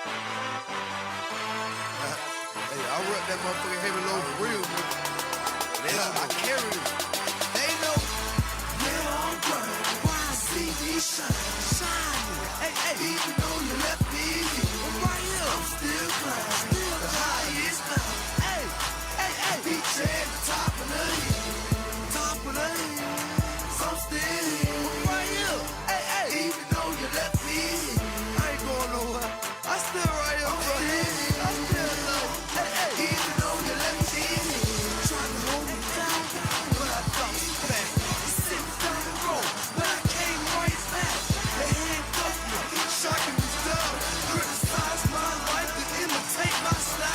Hey, I rep that motherfucking heavy load for real, nigga. I carry it. They know. Yeah, I'm burning. Why I see these shining. Hey, hey. Even though you left me here, Right here. I'm still climbing. The highest mountain. Hey, hey, hey. Beach at the top of the hill. Top of the hill. I'm still here. Right here. Hey, hey. Even though you left me here, I ain't going nowhere. I still right here, bro. I still love you. Hey, hey. even though you left me here, Trying to hold me down, but I dropped you back. Sitting down the road, but I came right back. They handcuffed me, shocking me down, criticized my life to imitate my style.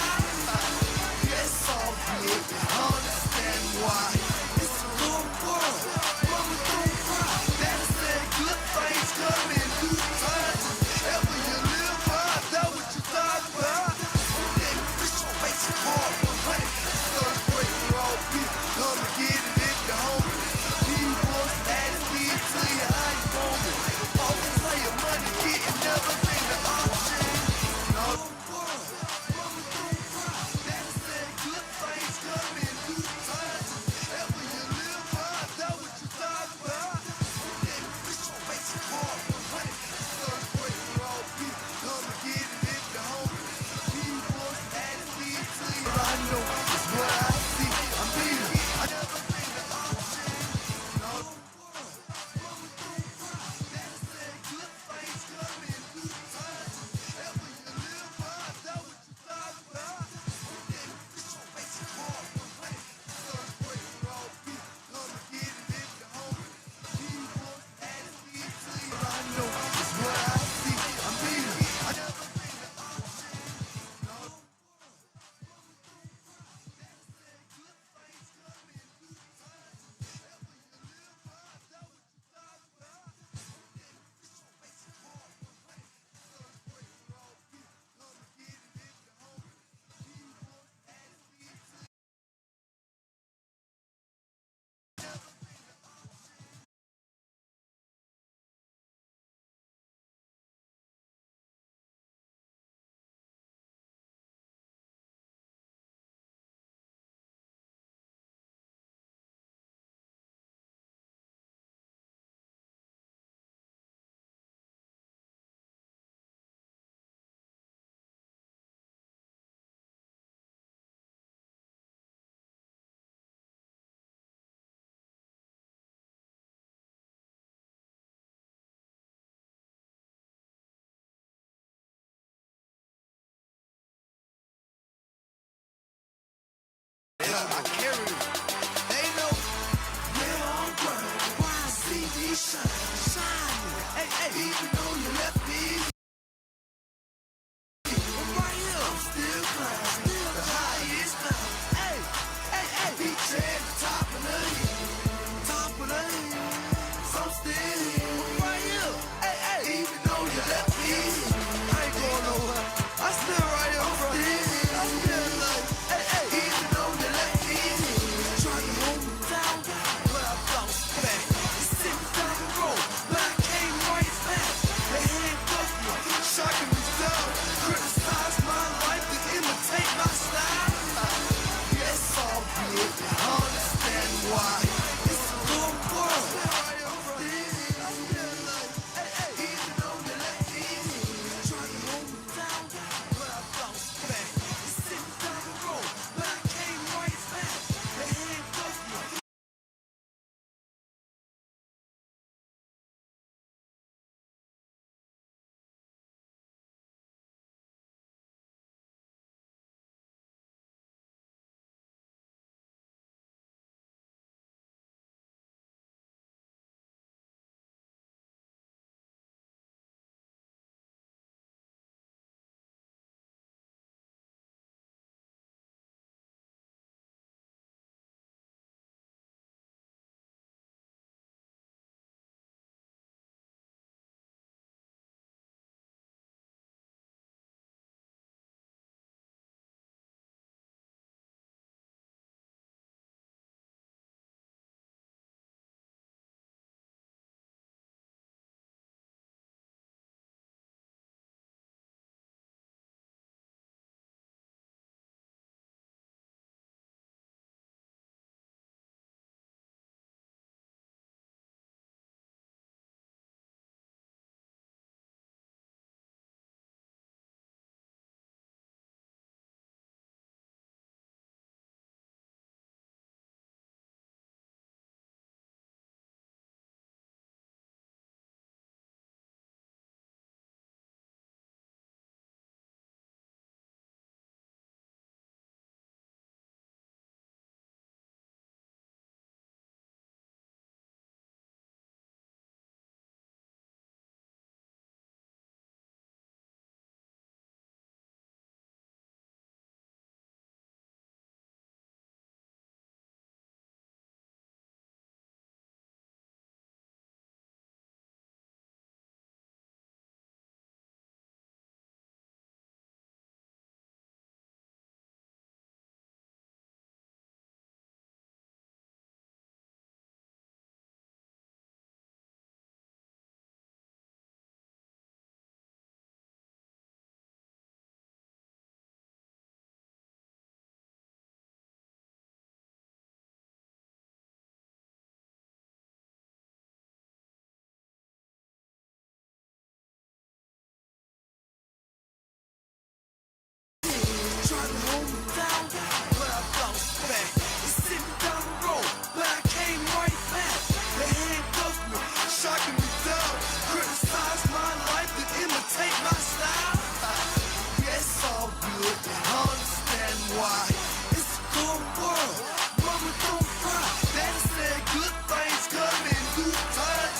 why. It's a cold world. Mama, don't cry. Daddy said good things come in due time.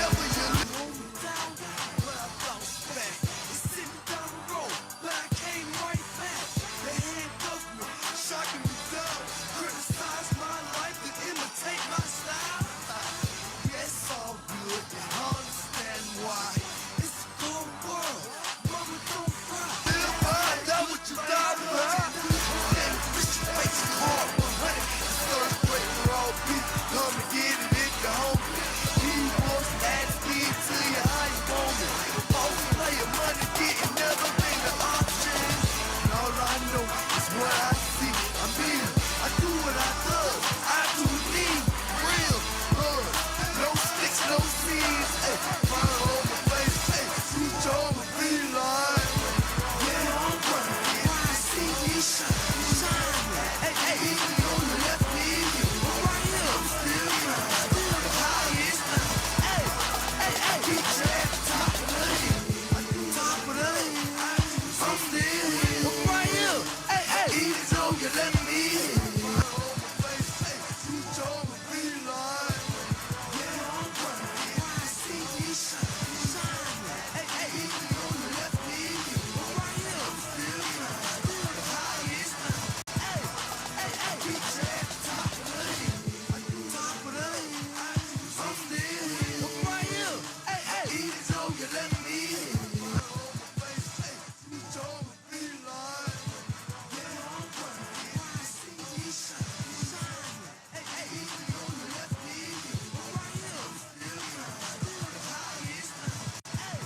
Ever you hold me down, but I bounce back. It's sitting down the road, but I came right back. They handcuffed me, shocking me down. Criticize my life to imitate my style. Yes, all good. I understand why. It's a cold world. Mama, don't cry. Live by that what you die by. Damn, this your face is hard 100. It's third grade for all people. Come and get it if you're hungry. He wants ask me to you how you want me. False player money getting never been an option. And all I know is what I see. I mean, I do what I love. I do me. Real love. No sticks, no seeds. Hey, fire on my face. Hey, shoot on my beeline. Yeah, I'm burning. I see me shine. Hey, hey, even on the left knee. But right here, I'm still trying. The highest now. Hey, hey, hey. Keep your at the top of the hill. Top of the hill. I'm still here. But right here, hey, hey. Even on your left knee. Fire on my face. Hey, shoot on my beeline. Yeah, I'm burning. I see me shine. Hey, hey, even on the left knee. But right here, I'm still trying. The highest now. Hey, hey, hey. Keep your at the top of the hill. Top of the hill. I'm still here. But right here, hey, hey. Even on your left knee. Fire on my face. Hey, shoot on my beeline. Yeah, I'm burning. I see me shine. Hey, hey, even on the left knee. But right here, I'm still trying. The highest now. Hey,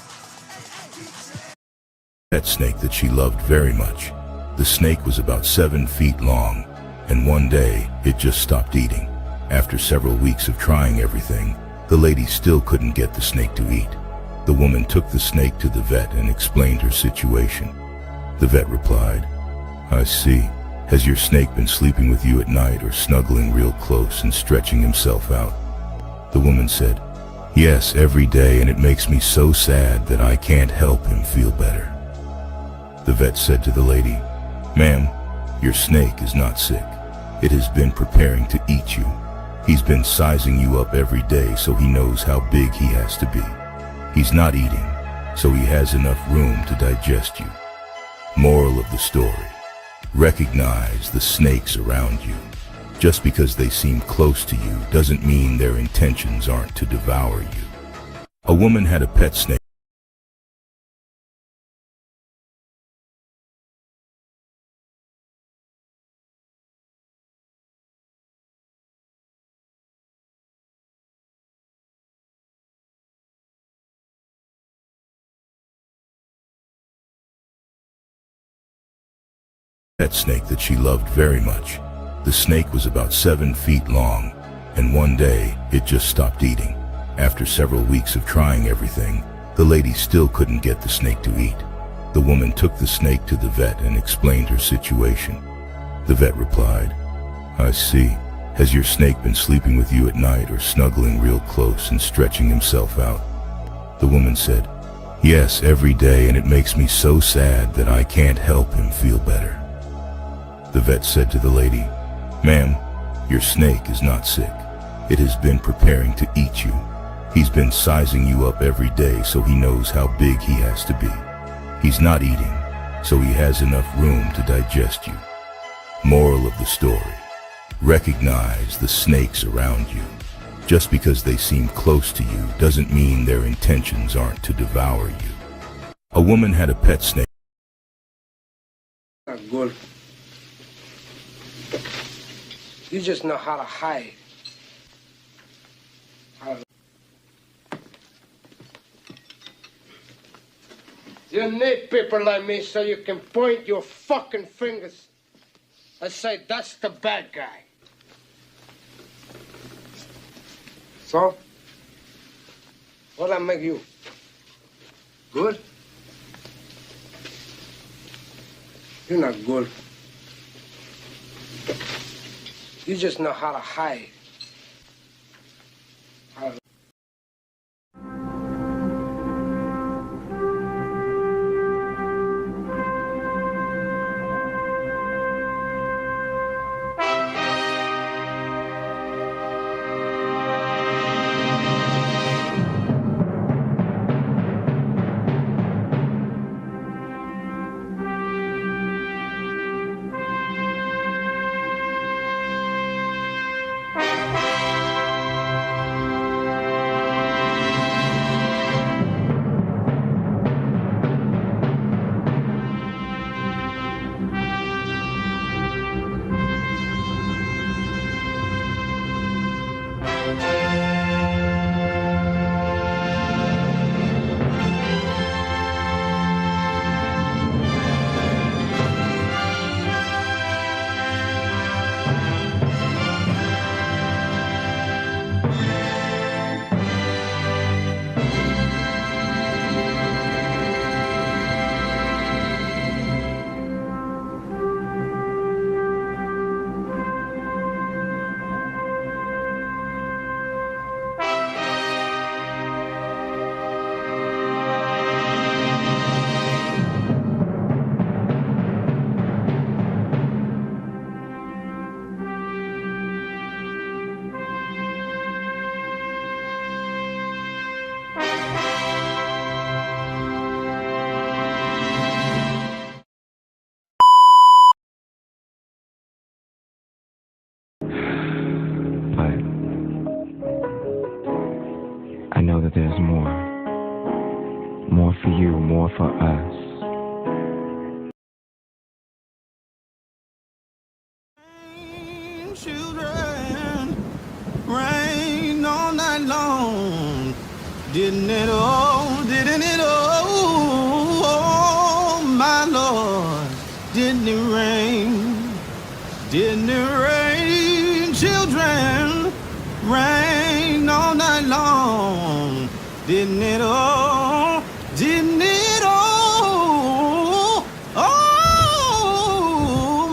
hey, hey. Keep your Pet snake that she loved very much. The snake was about 7 feet long, and one day it just stopped eating. After several weeks of trying everything, the lady still couldn't get the snake to eat. The woman took the snake to the vet and explained her situation. The vet replied, "I see. Has your snake been sleeping with you at night or snuggling real close and stretching himself out?" The woman said, "Yes, every day, and it makes me so sad that I can't help him feel better." The vet said to the lady, "Ma'am, your snake is not sick. It has been preparing to eat you. He's been sizing you up every day so he knows how big he has to be. He's not eating, so he has enough room to digest you." Moral of the story: recognize the snakes around you. Just because they seem close to you doesn't mean their intentions aren't to devour you. A woman had a pet snake. Pet snake that she loved very much. The snake was about 7 feet long, and one day it just stopped eating. After several weeks of trying everything, the lady still couldn't get the snake to eat. The woman took the snake to the vet and explained her situation. The vet replied, "I see. Has your snake been sleeping with you at night or snuggling real close and stretching himself out?" The woman said, "Yes, every day, and it makes me so sad that I can't help him feel better." The vet said to the lady, "Ma'am, your snake is not sick. It has been preparing to eat you. He's been sizing you up every day so he knows how big he has to be. He's not eating, so he has enough room to digest you." Moral of the story: recognize the snakes around you. Just because they seem close to you doesn't mean their intentions aren't to devour you. A woman had a pet snake. Not good. You just know how to hide. You need people like me so you can point your fucking fingers and say, that's the bad guy. So, what'll I make you? Good? You're not good. You just know how to hide. there's more. More for you, more for us. Children, rain all night long. Didn't it oh, oh, my Lord. Didn't it rain? Didn't it rain? Children, rain all night long. Didn't it oh, oh,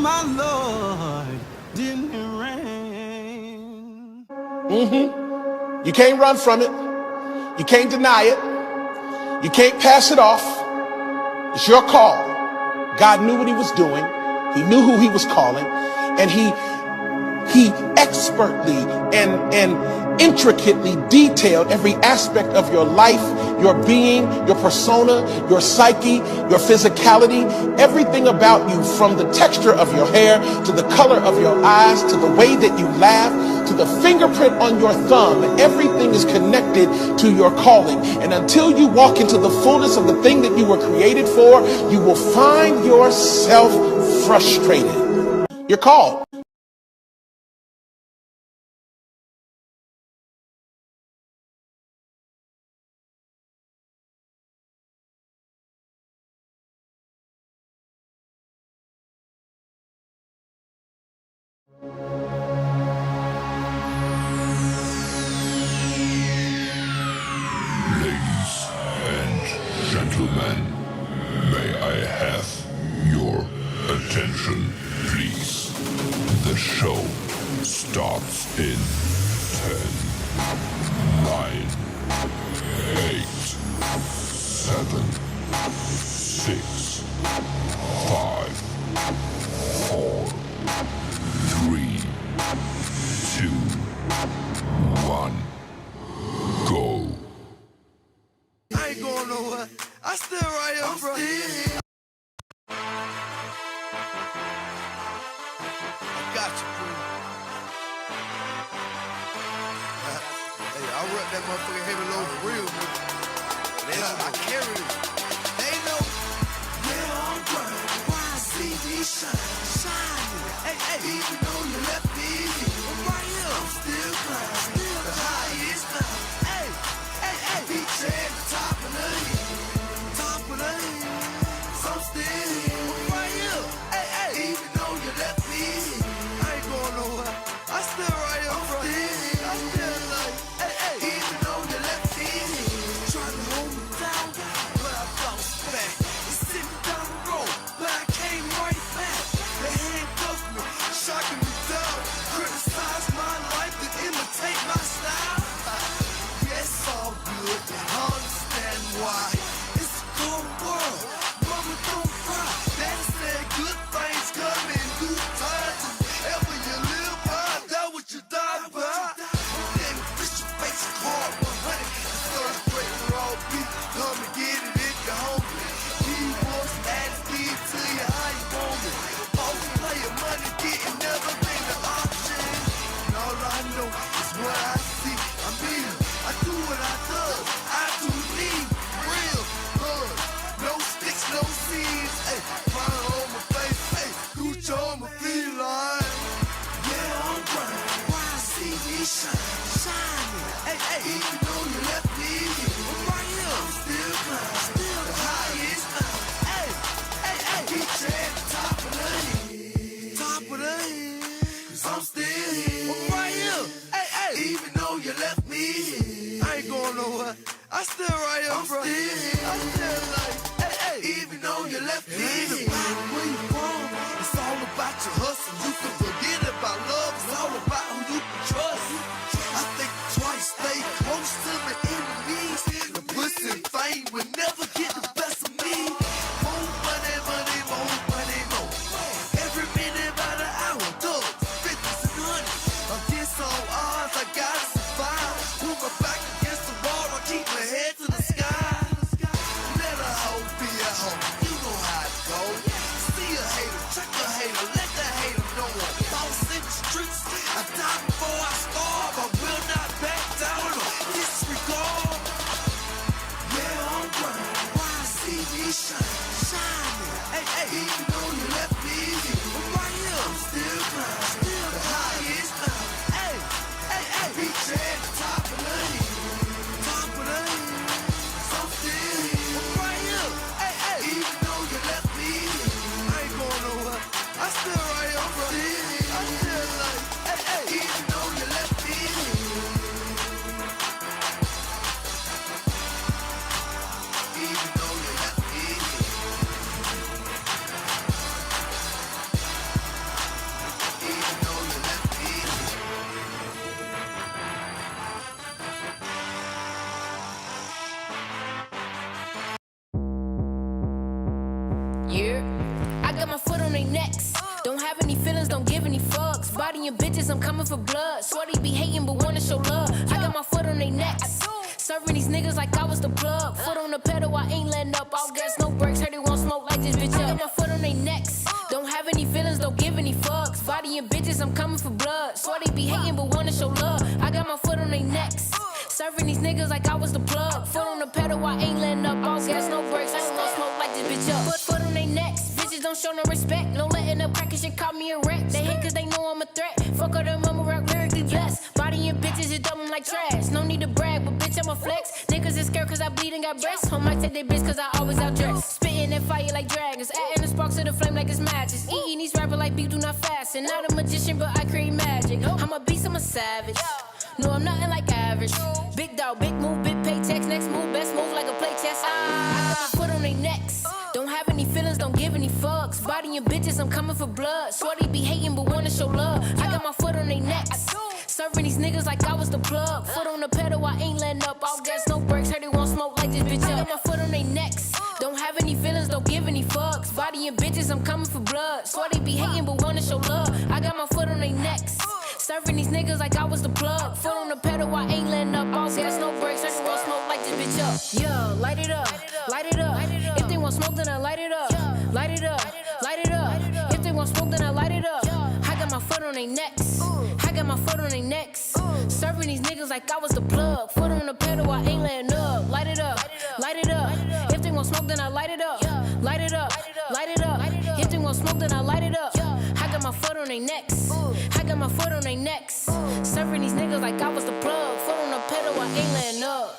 my Lord. Didn't it rain? You can't run from it. You can't deny it. You can't pass it off. It's your call. God knew what he was doing. He knew who he was calling. And he expertly and intricately detailed every aspect of your life, your being, your persona, your psyche, your physicality, everything about you, from the texture of your hair to the color of your eyes to the way that you laugh to the fingerprint on your thumb. Everything is connected to your calling. And until you walk into the fullness of the thing that you were created for, you will find yourself frustrated. You're called. Ladies and gentlemen, may I have your attention, please? The show starts in 10, 9, 8, 7, 6, 5, 4, 3, 2, 1, go. I ain't going nowhere. I still right here, bro. I got you, bro. Hey, I rep that motherfucking heavy load for real, bro. I carry it. They know. Yeah, I'm burning. Why I see these shining. Hey, even though you left me, I'm right here. I'm still climbing. The highest mountain. Hey. Beach at the top of the hill. Top of the hill. So I'm still here. I'm right here. Even though you left me, I ain't going nowhere. I still right here, bro. I still like, even though you left me, trying to hold me down, but I bounced back. They sent me down the road, but I came right back. They handcuffed me, shocking me down, criticize my life, then imitate my style. Yes, all good. I understand why. It's a cold world. Mama, don't cry. Daddy said good things come in due time. Ever you live by, that what you die by. Then fish your face hard 100. Third grade raw beef. Come and get it if you're hungry. He wants add speed to you how you want it. Always play your money, getting never been an option. And all I know is what I see. I mean, I do what I do. I do me. Real good. No sticks, no seeds. Hey, fire on my face. Hey, Gucci on my feet line. Yeah, I'm burning. Why I see these shining. Hey, even though you left me, I'm right here. I'm still climbing. Still the highest mountain. Hey. Beach at the top of the hill. Top of the hill. 'Cause I'm still here. I'm right here. Even though you left me, I ain't going nowhere. I still right here, bro. I still like, even though you left me. It ain't about where you from. It's all about your hustle. You can forget about love. It's all about who you can trust. I think twice, stay close to my enemies. The pussy and fame will never get the best of me. More money, more. Every minute by the hour, thugs, 50s and 100s. Against all odds, I gotta survive. Put my back against the wall, I keep my head to the sky. Let a hoe be a hoe, you know how it goes. any fucks. Bodying bitches, I'm coming for blood. Shorty be hating but wanna show love. I got my foot on they necks. Serving these niggas like I was the plug. Foot on the pedal, I ain't letting up. I'll gas, no brakes, heard they won't smoke like this bitch up. I got my foot on they necks. Don't have any feelings, don't give any fucks. Bodying bitches, I'm coming for blood. Shorty be hating but wanna show love. I got my foot on they necks. Serving these niggas like I was the plug. Foot on the pedal, I ain't letting up. I'll gas, no brakes, heard they won't smoke like this bitch up. Foot on they necks. Bitches don't show no respect. No letting up crackers shit call me a wreck. They hate cause they know I'm a threat. Fuck all them mama rap lyrically blessed. Bodying bitches, it dumb them like trash. No need to brag, but bitch, I'm a flex. Niggas is scared cause I bleed and got breasts. I might take they bitch cause I always outdress. Spitting that fire like dragons. Adding the sparks to the flame like it's matches. Eating these rappers like beef do not fast. And not a magician, but I create magic. I'm a beast, I'm a savage. No, I'm nothing like average. Big dog, big move, big paychecks. Next move, best move like a play chess. I got my foot on they necks. Don't have any feelings, don't give any fucks. Bodying bitches, I'm coming for blood. Shorty be hating but wanna show love. I got my foot on they necks. Serving these niggas like I was the plug. Foot on the pedal, I ain't letting up. I'll gas, no brakes, heard they won't smoke like this bitch up. I got my foot on they necks. Don't have any feelings, don't give any fucks. Bodying bitches, I'm coming for blood. Shorty be hating but wanna show love. I got my foot on they necks. Serving these niggas like I was the plug. Foot on the pedal, I ain't letting up. I'll gas, no brakes, heard they won't smoke like this bitch up. Yeah, light it up, light it up. If they want smoke, then I light it up. Light it up, light it up. If they want smoke, then I light it up. I got my foot on they necks. I got my foot on they necks. Serving these niggas like I was the plug. Foot on the pedal, I ain't letting up. Light it up, light it up. If they want smoke, then I light it up. Light it up, light it up. If they want smoke, then I light it up. I got my foot on they necks. I got my foot on they necks. Serving these niggas like I was the plug. Foot on the pedal, I ain't letting up.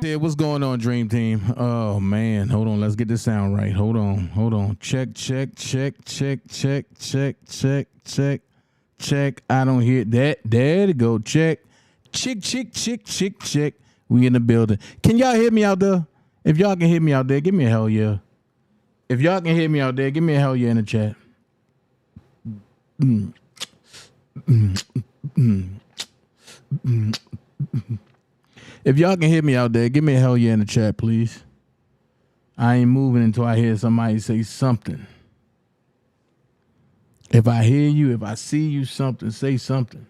What's going on, Dream Team? Oh man, hold on. Let's get this sound right. Hold on. Check. I don't hear that. There to go. Check. Check. We in the building. Can y'all hear me out there? If y'all can hear me out there, give me a hell yeah. If y'all can hear me out there, give me a hell yeah in the chat. If y'all can hear me out there, give me a hell yeah in the chat, please. I ain't moving until I hear somebody say something. If I hear you, if I see you something, say something.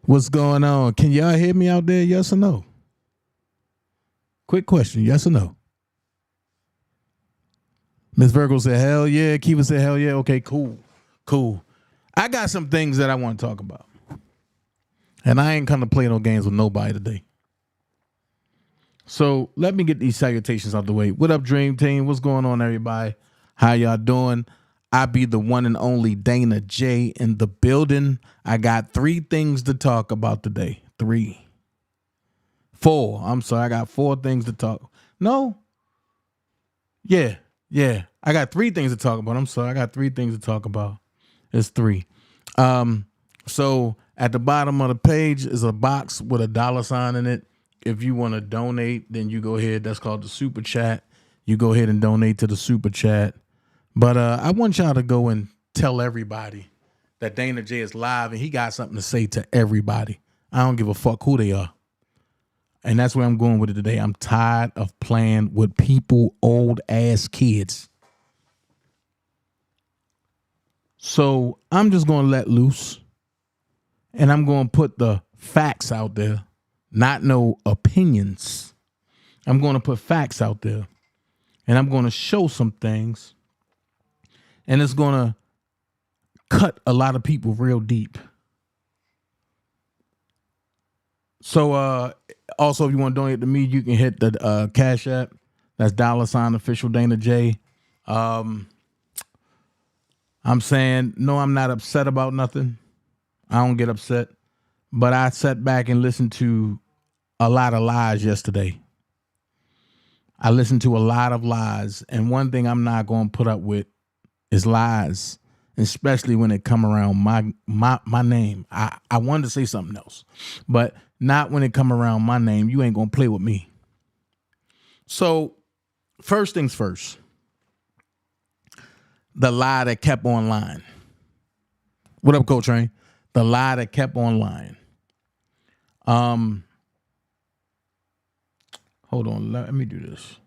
What's going on? Can y'all hear me out there? Yes or no? Quick question. Yes or no? Miss Virgo said, hell yeah. Kiva said, hell yeah. Okay, cool. I got some things that I want to talk about. And I ain't come to play no games with nobody today. So let me get these salutations out the way. What up, Dream Team? What's going on, everybody? How y'all doing? I be the one and only DanaJay in the building. I got 3 things to talk about today. 4. I'm sorry. I got 4 things to talk. No. Yeah. I got 3 things to talk about. I'm sorry. I got 3 things to talk about. It's 3. So at the bottom of the page is a box with a $sign in it. If you want to donate, then you go ahead. That's called the super chat. You go ahead and donate to the super chat. But I want y'all to go and tell everybody that DanaJay is live and he got something to say to everybody. I don't give a fuck who they are. And that's where I'm going with it today. I'm tired of playing with people, old ass kids. So I'm just going to let loose and I'm going to put the facts out there, not no opinions. I'm going to put facts out there and I'm going to show some things. And it's going to cut a lot of people real deep. So also, if you want to donate to me, you can hit the Cash App. That's $officialDanaJay. I'm saying, no, I'm not upset about nothing. I don't get upset. But I sat back and listened to a lot of lies yesterday. I listened to a lot of lies. And one thing I'm not going to put up with is lies, especially when it come around my name. I wanted to say something else, but not when it come around my name. You ain't gonna play with me. So first things first, the lie that kept on lying. What up, Coach Train? The lie that kept on lying. Hold on, let me do this.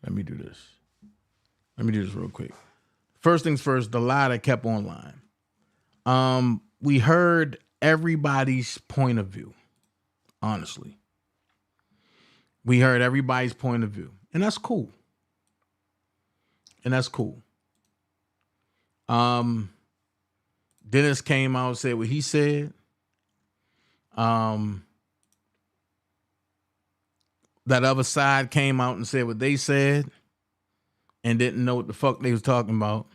Let me do this real quick. First things first, the lie that kept on lying. We heard everybody's point of view, honestly. We heard everybody's point of view, and that's cool. Dennis came out and said what he said. That other side came out and said what they said and didn't know what the fuck they was talking about.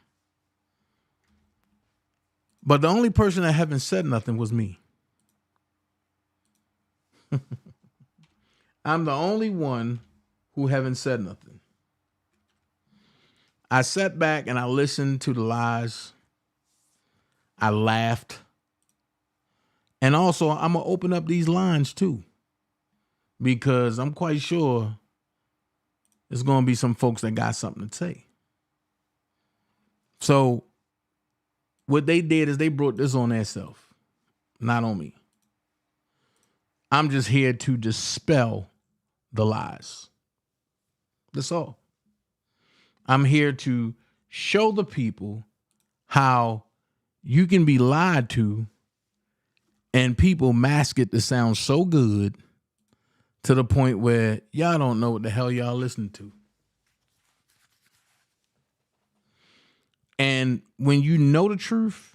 But the only person that haven't said nothing was me. I'm the only one who haven't said nothing. I sat back and I listened to the lies. I laughed. And also, I'm going to open up these lines too, because I'm quite sure there's going to be some folks that got something to say. So what they did is they brought this on themselves, not on me. I'm just here to dispel the lies. That's all. I'm here to show the people how you can be lied to and people mask it to sound so good to the point where y'all don't know what the hell y'all listen to. And when you know the truth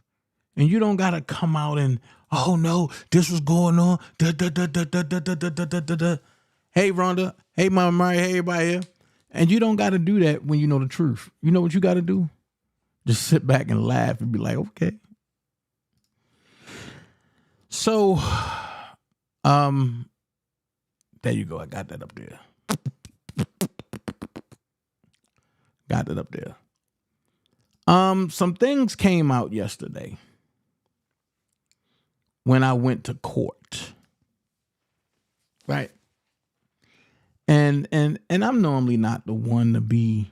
and you don't got to come out and, oh no, this was going on. Da, da, da, da, da, da, da, da, da, da, da. Hey, Rhonda. Hey, Mama Mary. Hey, everybody here. And you don't got to do that when you know the truth. You know what you got to do? Just sit back and laugh and be like, okay. So, there you go. I got that up there. Got it up there. Some things came out yesterday when I went to court. Right. And I'm normally not the one to be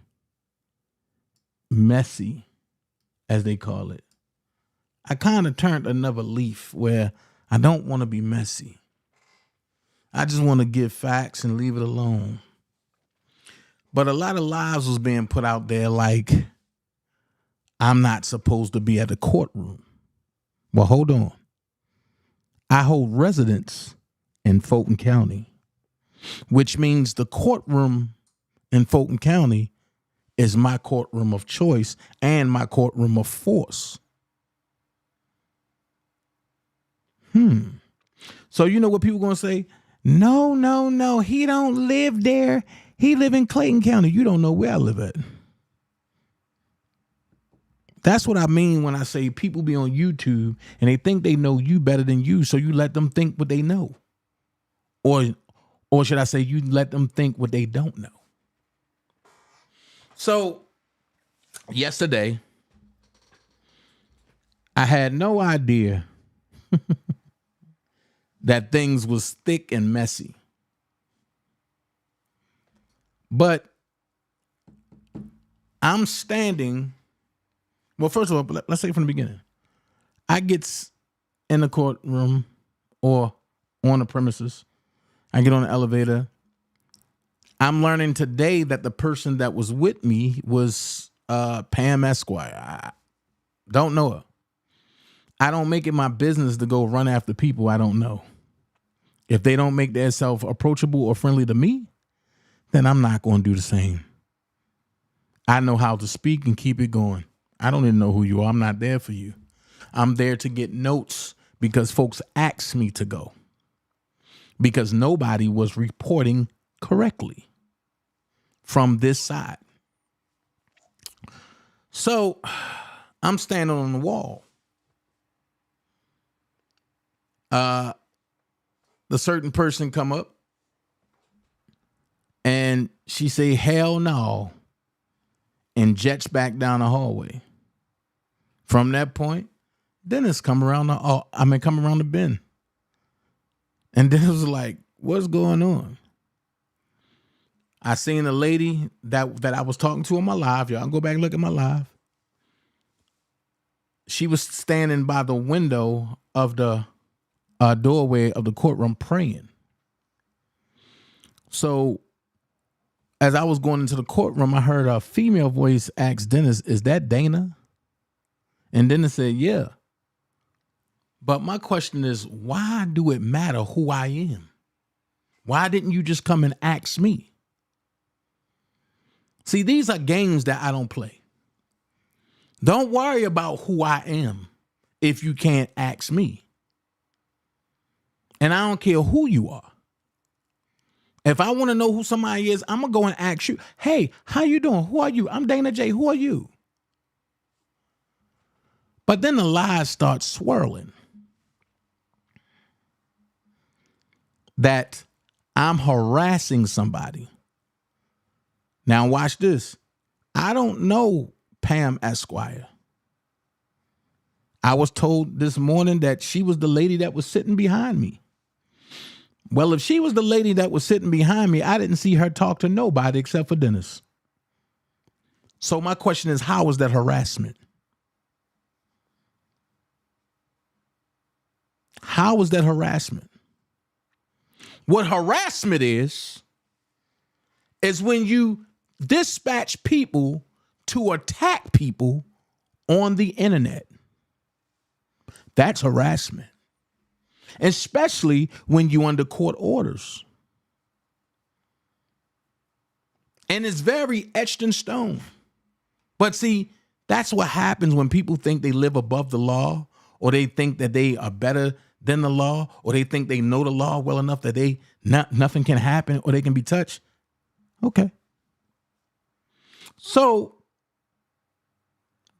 messy, as they call it. I kind of turned another leaf where I don't want to be messy. I just want to give facts and leave it alone. But a lot of lies was being put out there like I'm not supposed to be at the courtroom. Well, hold on. I hold residence in Fulton County, which means the courtroom in Fulton County is my courtroom of choice and my courtroom of force. So you know what people going to say? No. He don't live there. He live in Clayton County. You don't know where I live at. That's what I mean when I say people be on YouTube and they think they know you better than you. So you let them think what they know. Or should I say you let them think what they don't know. So yesterday, I had no idea that things was thick and messy. But I'm standing. Well, first of all, let's say from the beginning. I get in the courtroom or on the premises. I get on the elevator. I'm learning today that the person that was with me was Pam Esquire. I don't know her. I don't make it my business to go run after people I don't know. If they don't make themselves approachable or friendly to me, then I'm not going to do the same. I know how to speak and keep it going. I don't even know who you are. I'm not there for you. I'm there to get notes because folks asked me to go. Because nobody was reporting correctly from this side. So I'm standing on the wall. The certain person come up and she say, hell no, and jets back down the hallway. From that point, Dennis come around the bend. And Dennis was like, what's going on? I seen a lady that I was talking to on my live. Y'all can go back and look at my live. She was standing by the window of the doorway of the courtroom praying. So as I was going into the courtroom, I heard a female voice ask Dennis, is that Dana? And Dennis said, yeah. But my question is, why do it matter who I am? Why didn't you just come and ask me? See, these are games that I don't play. Don't worry about who I am if you can't ask me. And I don't care who you are. If I want to know who somebody is, I'm going to go and ask you, hey, how you doing? Who are you? I'm DanaJay. Who are you? But then the lies start swirling. That I'm harassing somebody. Now watch this. I don't know Pam Esquire. I was told this morning that she was the lady that was sitting behind me. Well, if she was the lady that was sitting behind me, I didn't see her talk to nobody except for Dennis. So my question is, how is that harassment? How is that harassment? What harassment is when you dispatch people to attack people on the internet. That's harassment. Especially when you under court orders. And it's very etched in stone. But see, that's what happens when people think they live above the law, or they think that they are better than the law, or they think they know the law well enough that nothing can happen or they can be touched. Okay. So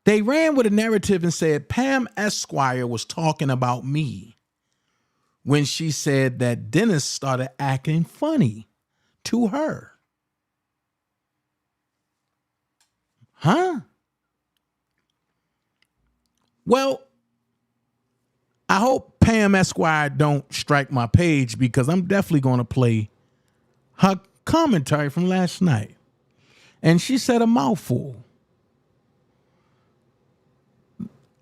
they ran with a narrative and said Pam Esquire was talking about me when she said that Dennis started acting funny to her. Huh? Well, I hope Pam Esquire don't strike my page, because I'm definitely going to play her commentary from last night. And she said a mouthful.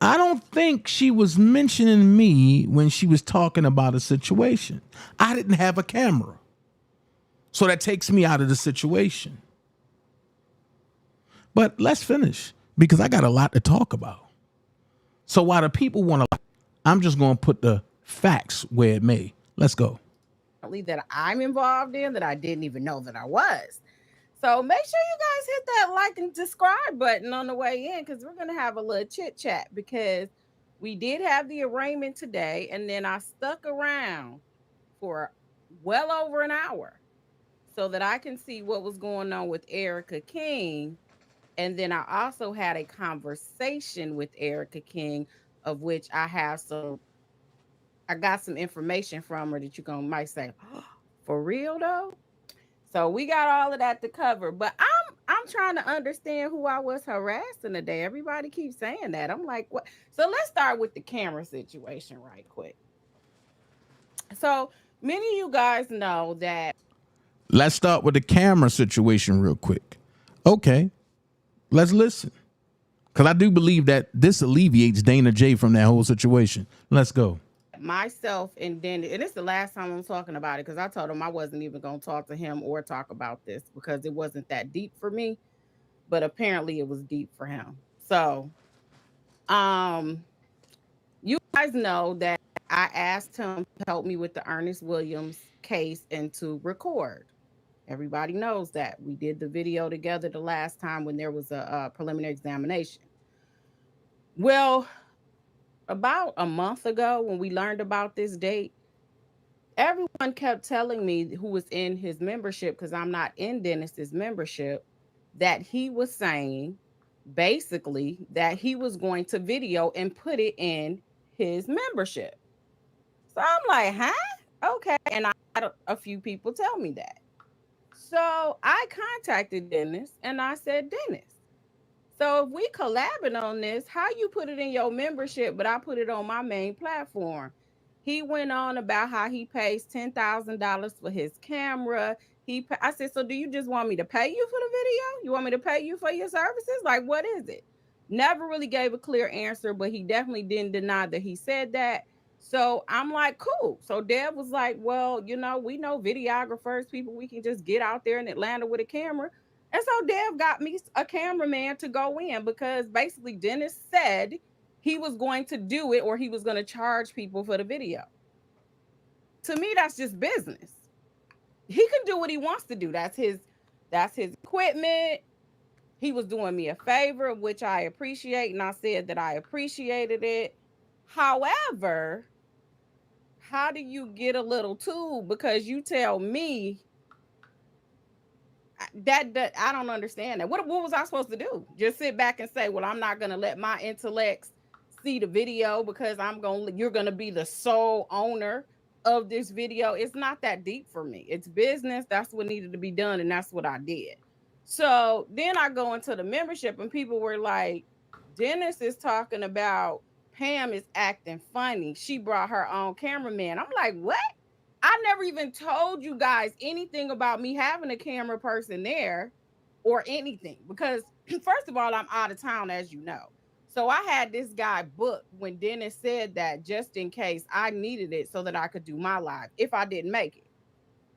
I don't think she was mentioning me when she was talking about a situation. I didn't have a camera. So that takes me out of the situation. But let's finish, because I got a lot to talk about. So while the people want to, I'm just going to put the facts where it may. Let's go. That I'm involved in that I didn't even know that I was. So make sure you guys hit that like and subscribe button on the way in, because we're going to have a little chit chat, because we did have the arraignment today, and then I stuck around for well over an hour so that I can see what was going on with Erica King. And then I also had a conversation with Erica King, of which I got some information from her that you're might say, oh, for real though? So we got all of that to cover, but I'm trying to understand who I was harassing today. Everybody keeps saying that. I'm like, what? So let's start with the camera situation right quick. So many of you guys know that. Let's start with the camera situation real quick. Okay, let's listen, because I do believe that this alleviates DanaJay from that whole situation. Let's go. Myself and Dennis, and it's the last time I'm talking about it, because I told him I wasn't even going to talk to him or talk about this, because it wasn't that deep for me, but apparently it was deep for him. So you guys know that I asked him to help me with the Ernest Williams case and to record. Everybody knows that we did the video together the last time when there was a preliminary examination. Well, about a month ago, when we learned about this date, everyone kept telling me, who was in his membership, because I'm not in Dennis's membership, that he was saying basically that he was going to video and put it in his membership. So I'm like, huh? Okay. And I had a few people tell me that. So I contacted Dennis and I said, Dennis, so if we collabing on this, how you put it in your membership, but I put it on my main platform? He went on about how he pays $10,000 for his camera. I said, so do you just want me to pay you for the video? You want me to pay you for your services? Like, what is it? Never really gave a clear answer, but he definitely didn't deny that he said that. So I'm like, cool. So Deb was like, well, we know videographers, people we can just get out there in Atlanta with a camera. And so Dev got me a cameraman to go in, because basically Dennis said he was going to do it, or he was going to charge people for the video. To me, that's just business. He can do what he wants to do. That's his equipment. He was doing me a favor, which I appreciate. And I said that I appreciated it. However, how do you get a little tool? Because you tell me that I don't understand that. What was I supposed to do? Just sit back and say, well, I'm not going to let my intellects see the video, because you're going to be the sole owner of this video. It's not that deep for me. It's business. That's what needed to be done. And that's what I did. So then I go into the membership and people were like, Dennis is talking about Pam is acting funny. She brought her own cameraman. I'm like, what? I never even told you guys anything about me having a camera person there or anything, because first of all, I'm out of town, as you know. So I had this guy booked when Dennis said that, just in case I needed it so that I could do my live if I didn't make it.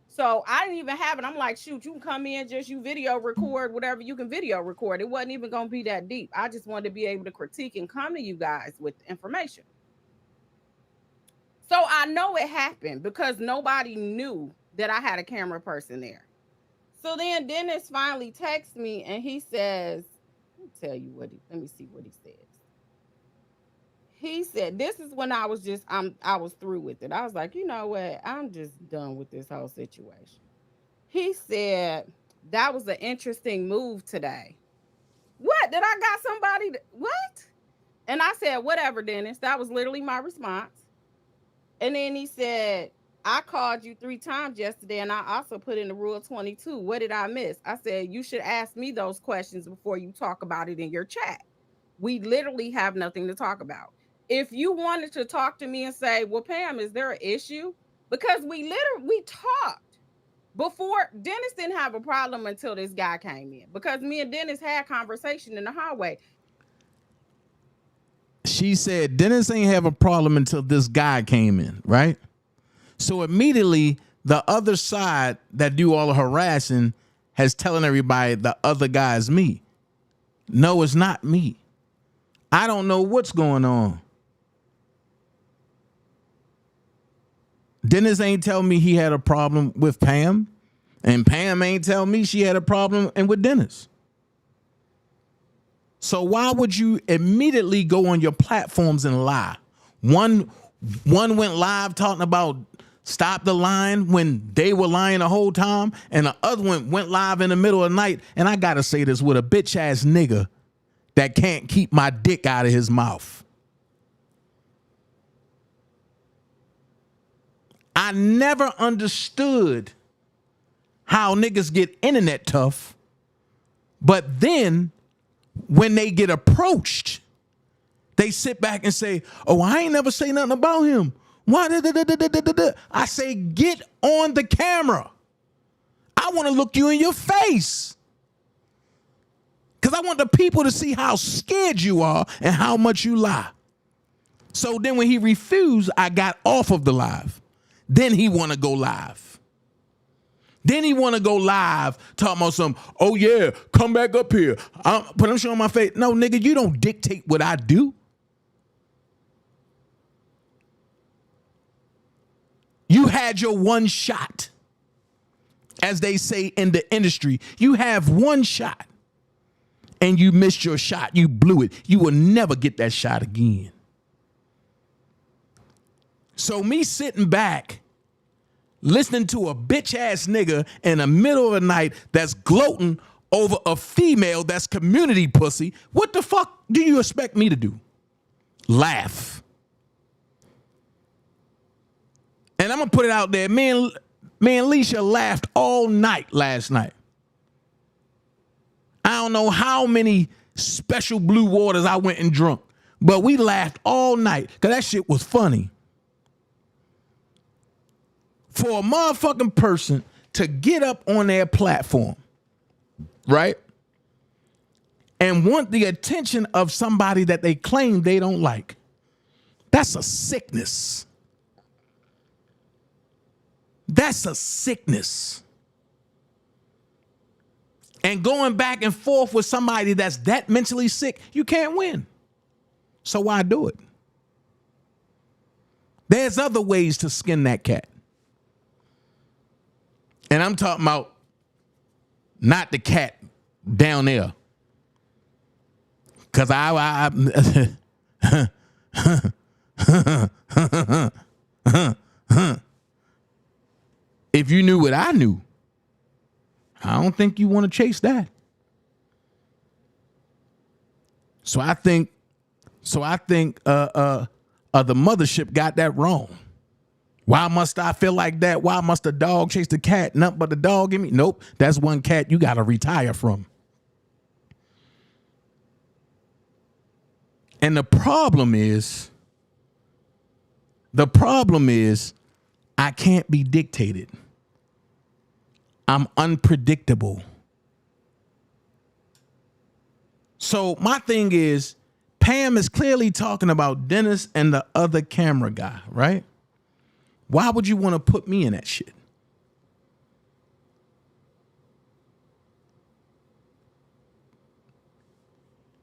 So I didn't even have it. I'm like, shoot, you can come in, just you video record whatever you can video record. It wasn't even going to be that deep. I just wanted to be able to critique and come to you guys with information. So I know it happened because nobody knew that I had a camera person there. So then Dennis finally texts me and he says, let me tell you let me see what he says. He said, this is when I was I was through with it. I was like, you know what? I'm just done with this whole situation. He said, that was an interesting move today. What? Did I got somebody? What? And I said, whatever, Dennis. That was literally my response. And then he said, I called you 3 times yesterday, and I also put in the rule 22. What did I miss? I said, you should ask me those questions before you talk about it in your chat. We literally have nothing to talk about. If you wanted to talk to me and say, well, Pam, is there an issue? Because we talked. Before, Dennis didn't have a problem until this guy came in, because me and Dennis had conversation in the hallway. She said Dennis ain't have a problem until this guy came in, right? So immediately the other side that do all the harassing has telling everybody the other guy is me. No, it's not me. I don't know what's going on. Dennis ain't tell me he had a problem with Pam, and Pam ain't tell me she had a problem and with Dennis. So why would you immediately go on your platforms and lie? One went live talking about stop the line when they were lying the whole time, and the other one went live in the middle of the night. And I gotta say this with a bitch ass nigga that can't keep my dick out of his mouth. I never understood how niggas get internet tough, but then when they get approached, they sit back and say, oh, I ain't never say nothing about him. Why? I say, get on the camera. I want to look you in your face. Because I want the people to see how scared you are and how much you lie. So then when he refused, I got off of the live. Then he want to go live. Then he want to go live talking about some, oh yeah, come back up here. But I'm showing my face. No, nigga, you don't dictate what I do. You had your one shot. As they say in the industry, you have one shot and you missed your shot. You blew it. You will never get that shot again. So me sitting back, listening to a bitch ass nigga in the middle of the night that's gloating over a female that's community pussy, what the fuck do you expect me to do? Laugh. And I'm gonna put it out there. Me and Leisha laughed all night last night. I don't know how many special blue waters I went and drunk, but we laughed all night because that shit was funny. For a motherfucking person to get up on their platform, right, and want the attention of somebody that they claim they don't like, that's a sickness. That's a sickness. And going back and forth with somebody that's that mentally sick, you can't win. So why do it? There's other ways to skin that cat. And I'm talking about not the cat down there. Because if you knew what I knew, I don't think you want to chase that. So I think the mothership got that wrong. Why must I feel like that? Why must the dog chase the cat? Nothing but the dog in me? Nope. That's one cat you got to retire from. And the problem is I can't be dictated. I'm unpredictable. So my thing is, Pam is clearly talking about Dennis and the other camera guy, right? Why would you want to put me in that shit?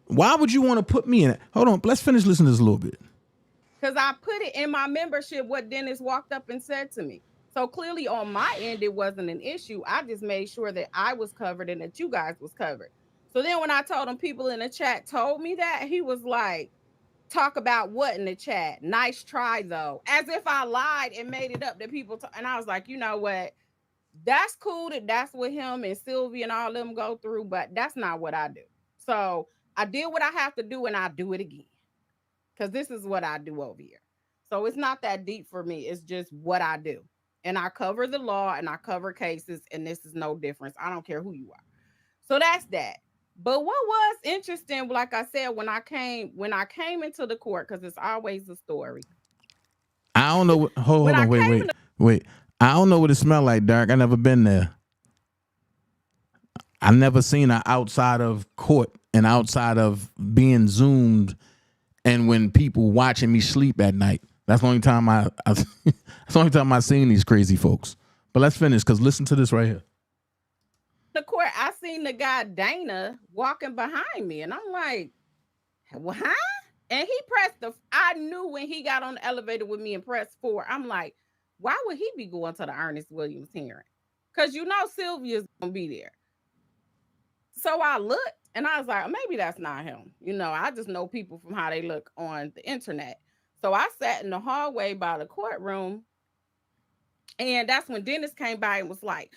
Why would you want to put me in it? Hold on, let's finish listening to this a little bit. Because I put it in my membership what Dennis walked up and said to me. So clearly on my end, it wasn't an issue. I just made sure that I was covered and that you guys was covered. So then when I told him people in the chat told me that, he was like, talk about what in the chat? Nice try, though. As if I lied and made it up that people... and I was like, you know what? That's cool that that's what him and Sylvia and all of them go through, but that's not what I do. So I did what I have to do, and I do it again. Because this is what I do over here. So it's not that deep for me. It's just what I do. And I cover the law and I cover cases, and this is no difference. I don't care who you are. So that's that. But what was interesting, like I said, when I came into the court, because it's always a story. I don't know what, hold on, wait. I don't know what it smelled like, Dark. I never been there. I never seen her outside of court and outside of being zoomed and when people watching me sleep at night. That's the only time that's the only time I seen these crazy folks. But let's finish, because listen to this right here. The court, I seen the guy Dana walking behind me, and I'm like, what? And he pressed I knew when he got on the elevator with me and pressed 4, I'm like, why would he be going to the Ernest Williams hearing? Because you know Sylvia's gonna be there. So I looked and I was like, maybe that's not him. You know, I just know people from how they look on the internet. So I sat in the hallway by the courtroom, and that's when Dennis came by and was like,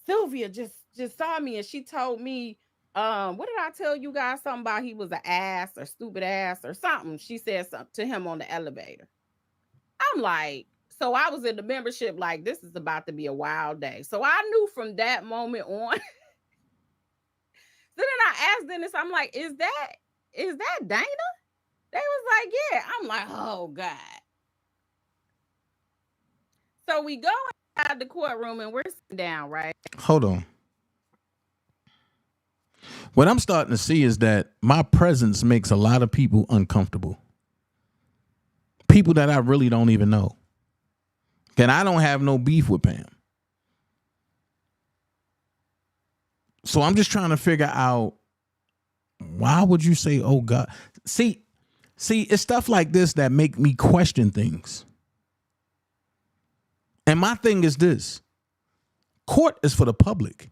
Sylvia just saw me, and she told me, what did I tell you guys? Something about he was an ass or stupid ass or something. She said something to him on the elevator. I'm like, so I was in the membership like, this is about to be a wild day. So I knew from that moment on. So then I asked Dennis, I'm like, is that Dana? They was like, yeah. I'm like, oh God. So we go inside the courtroom and we're sitting down, right? Hold on. What I'm starting to see is that my presence makes a lot of people uncomfortable. People that I really don't even know. And I don't have no beef with Pam. So I'm just trying to figure out, why would you say, oh God? See, it's stuff like this that make me question things. And my thing is this: court is for the public.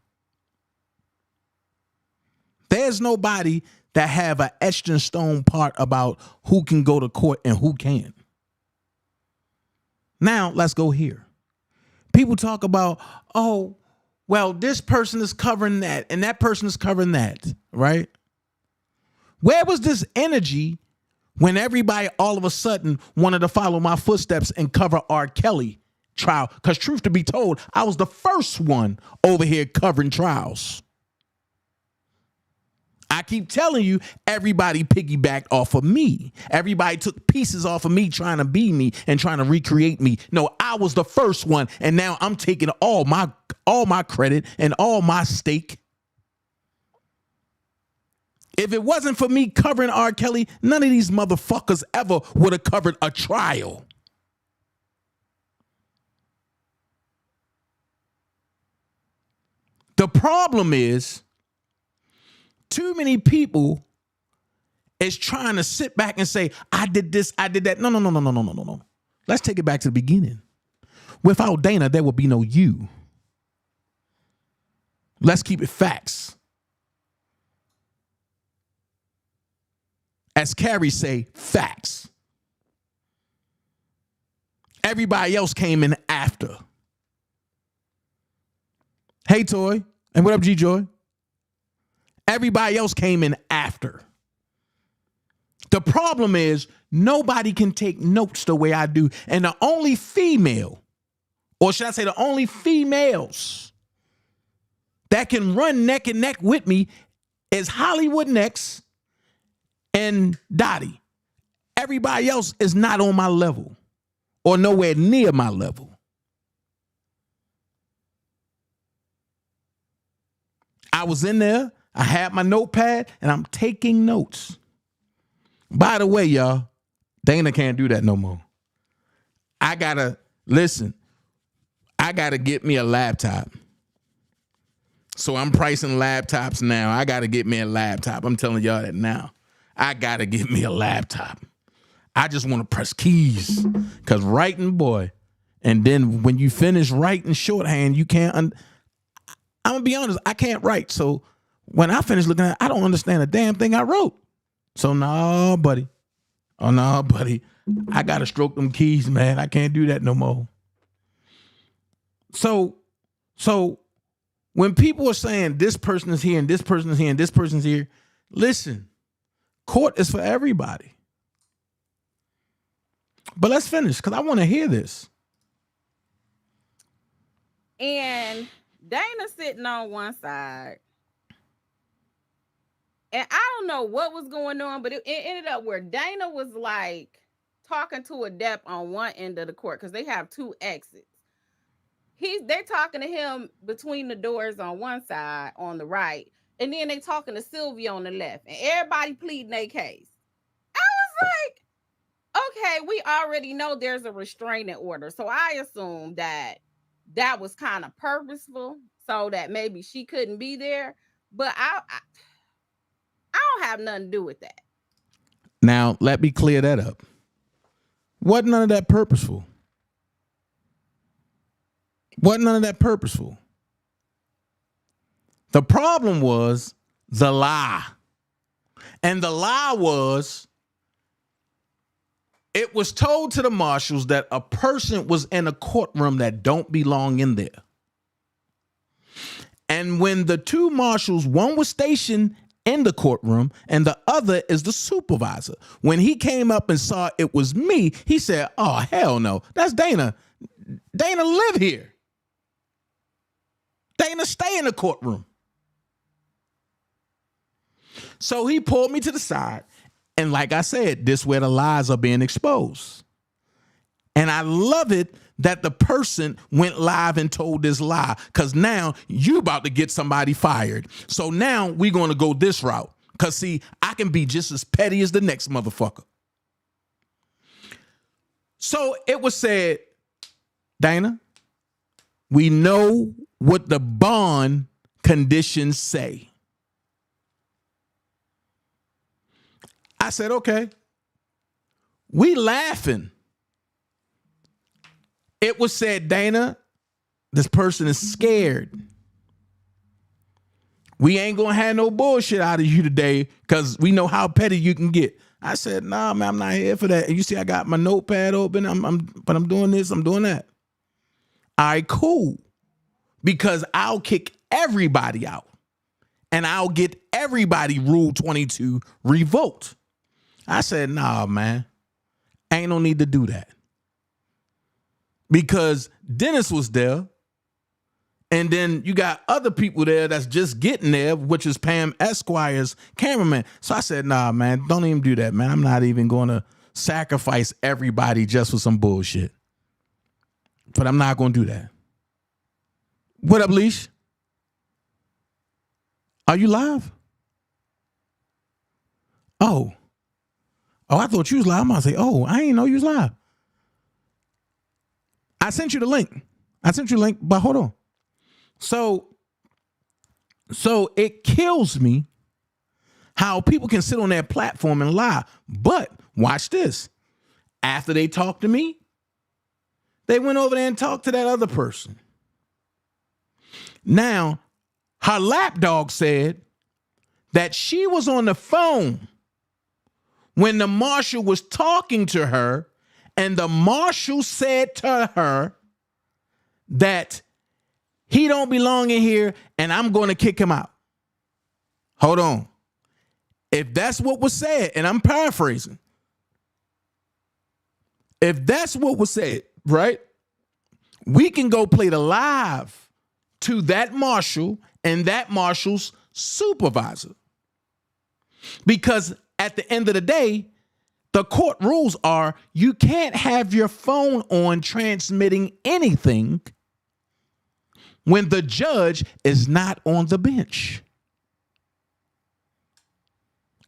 There's nobody that have an etched in stone part about who can go to court and who can't. Now, let's go here. People talk about, oh, well, this person is covering that and that person is covering that, right? Where was this energy when everybody all of a sudden wanted to follow my footsteps and cover R. Kelly trial? Because truth to be told, I was the first one over here covering trials. I keep telling you, everybody piggybacked off of me. Everybody took pieces off of me trying to be me and trying to recreate me. No, I was the first one, and now I'm taking all my credit and all my stake. If it wasn't for me covering R. Kelly, none of these motherfuckers ever would have covered a trial. The problem is, too many people is trying to sit back and say, I did this, I did that. No. Let's take it back to the beginning. Without Dana, there would be no you. Let's keep it facts. As Carrie say, facts. Everybody else came in after. Hey, Toy. And what up, G-Joy? Everybody else came in after. The problem is nobody can take notes the way I do. And the only female, or should I say the only females that can run neck and neck with me is Hollywood Next and Dottie. Everybody else is not on my level or nowhere near my level. I was in there. I had my notepad and I'm taking notes. By the way, y'all, Dana can't do that no more. I gotta get me a laptop. So I'm pricing laptops now. I gotta get me a laptop. I'm telling y'all that now. I gotta get me a laptop. I just want to press keys. Cause writing, boy. And then when you finish writing shorthand, you can't. I'm gonna be honest, I can't write. So when I finish looking at it, I don't understand a damn thing I wrote. So no, buddy. Oh, no, buddy. I got to stroke them keys, man. I can't do that no more. So when people are saying this person is here and this person is here and this person's here, listen, court is for everybody. But let's finish because I want to hear this. And Dana sitting on one side. And I don't know what was going on, but it ended up where Dana was like talking to A.W.A.P on one end of the court because they have two exits. They're talking to him between the doors on one side on the right, and then they talking to Sylvia on the left, and everybody pleading their case. I was like, okay, we already know there's a restraining order, so I assumed that was kind of purposeful so that maybe she couldn't be there, but I don't have nothing to do with that. Now, let me clear that up. Wasn't none of that purposeful. Wasn't none of that purposeful. The problem was the lie. And the lie was, it was told to the marshals that a person was in a courtroom that don't belong in there. And when the two marshals, one was stationed in the courtroom and the other is the supervisor, when he came up and saw it was me, he said, oh, hell no, that's Dana. Dana live here. Dana stay in the courtroom. So he pulled me to the side. And like I said, this is where the lies are being exposed. And I love it that the person went live and told this lie, because now you about to get somebody fired. So now we're going to go this route. Because, see, I can be just as petty as the next motherfucker. So it was said, Dana, we know what the bond conditions say. I said, okay. We laughing. It was said, Dana, this person is scared. We ain't gonna have no bullshit out of you today because we know how petty you can get. I said, nah, man, I'm not here for that. And you see, I got my notepad open. But I'm doing this, I'm doing that. All right, cool. Because I'll kick everybody out. And I'll get everybody Rule 22 revoked. I said, nah, man, ain't no need to do that. Because Dennis was there. And then you got other people there that's just getting there, which is Pam Esquire's cameraman. So I said, nah, man, don't even do that, man. I'm not even going to sacrifice everybody just for some bullshit. But I'm not going to do that. What up, Leash? Are you live? Oh, I thought you was live. I'm going to say, oh, I didn't know you was live. I sent you the link. But hold on. So it kills me how people can sit on that platform and lie. But watch this. After they talked to me, they went over there and talked to that other person. Now, her lapdog said that she was on the phone when the marshal was talking to her, and the marshal said to her that he don't belong in here and I'm going to kick him out. Hold on. If that's what was said, and I'm paraphrasing, if that's what was said, right, we can go play the live to that marshal and that marshal's supervisor. Because at the end of the day, the court rules are you can't have your phone on transmitting anything when the judge is not on the bench.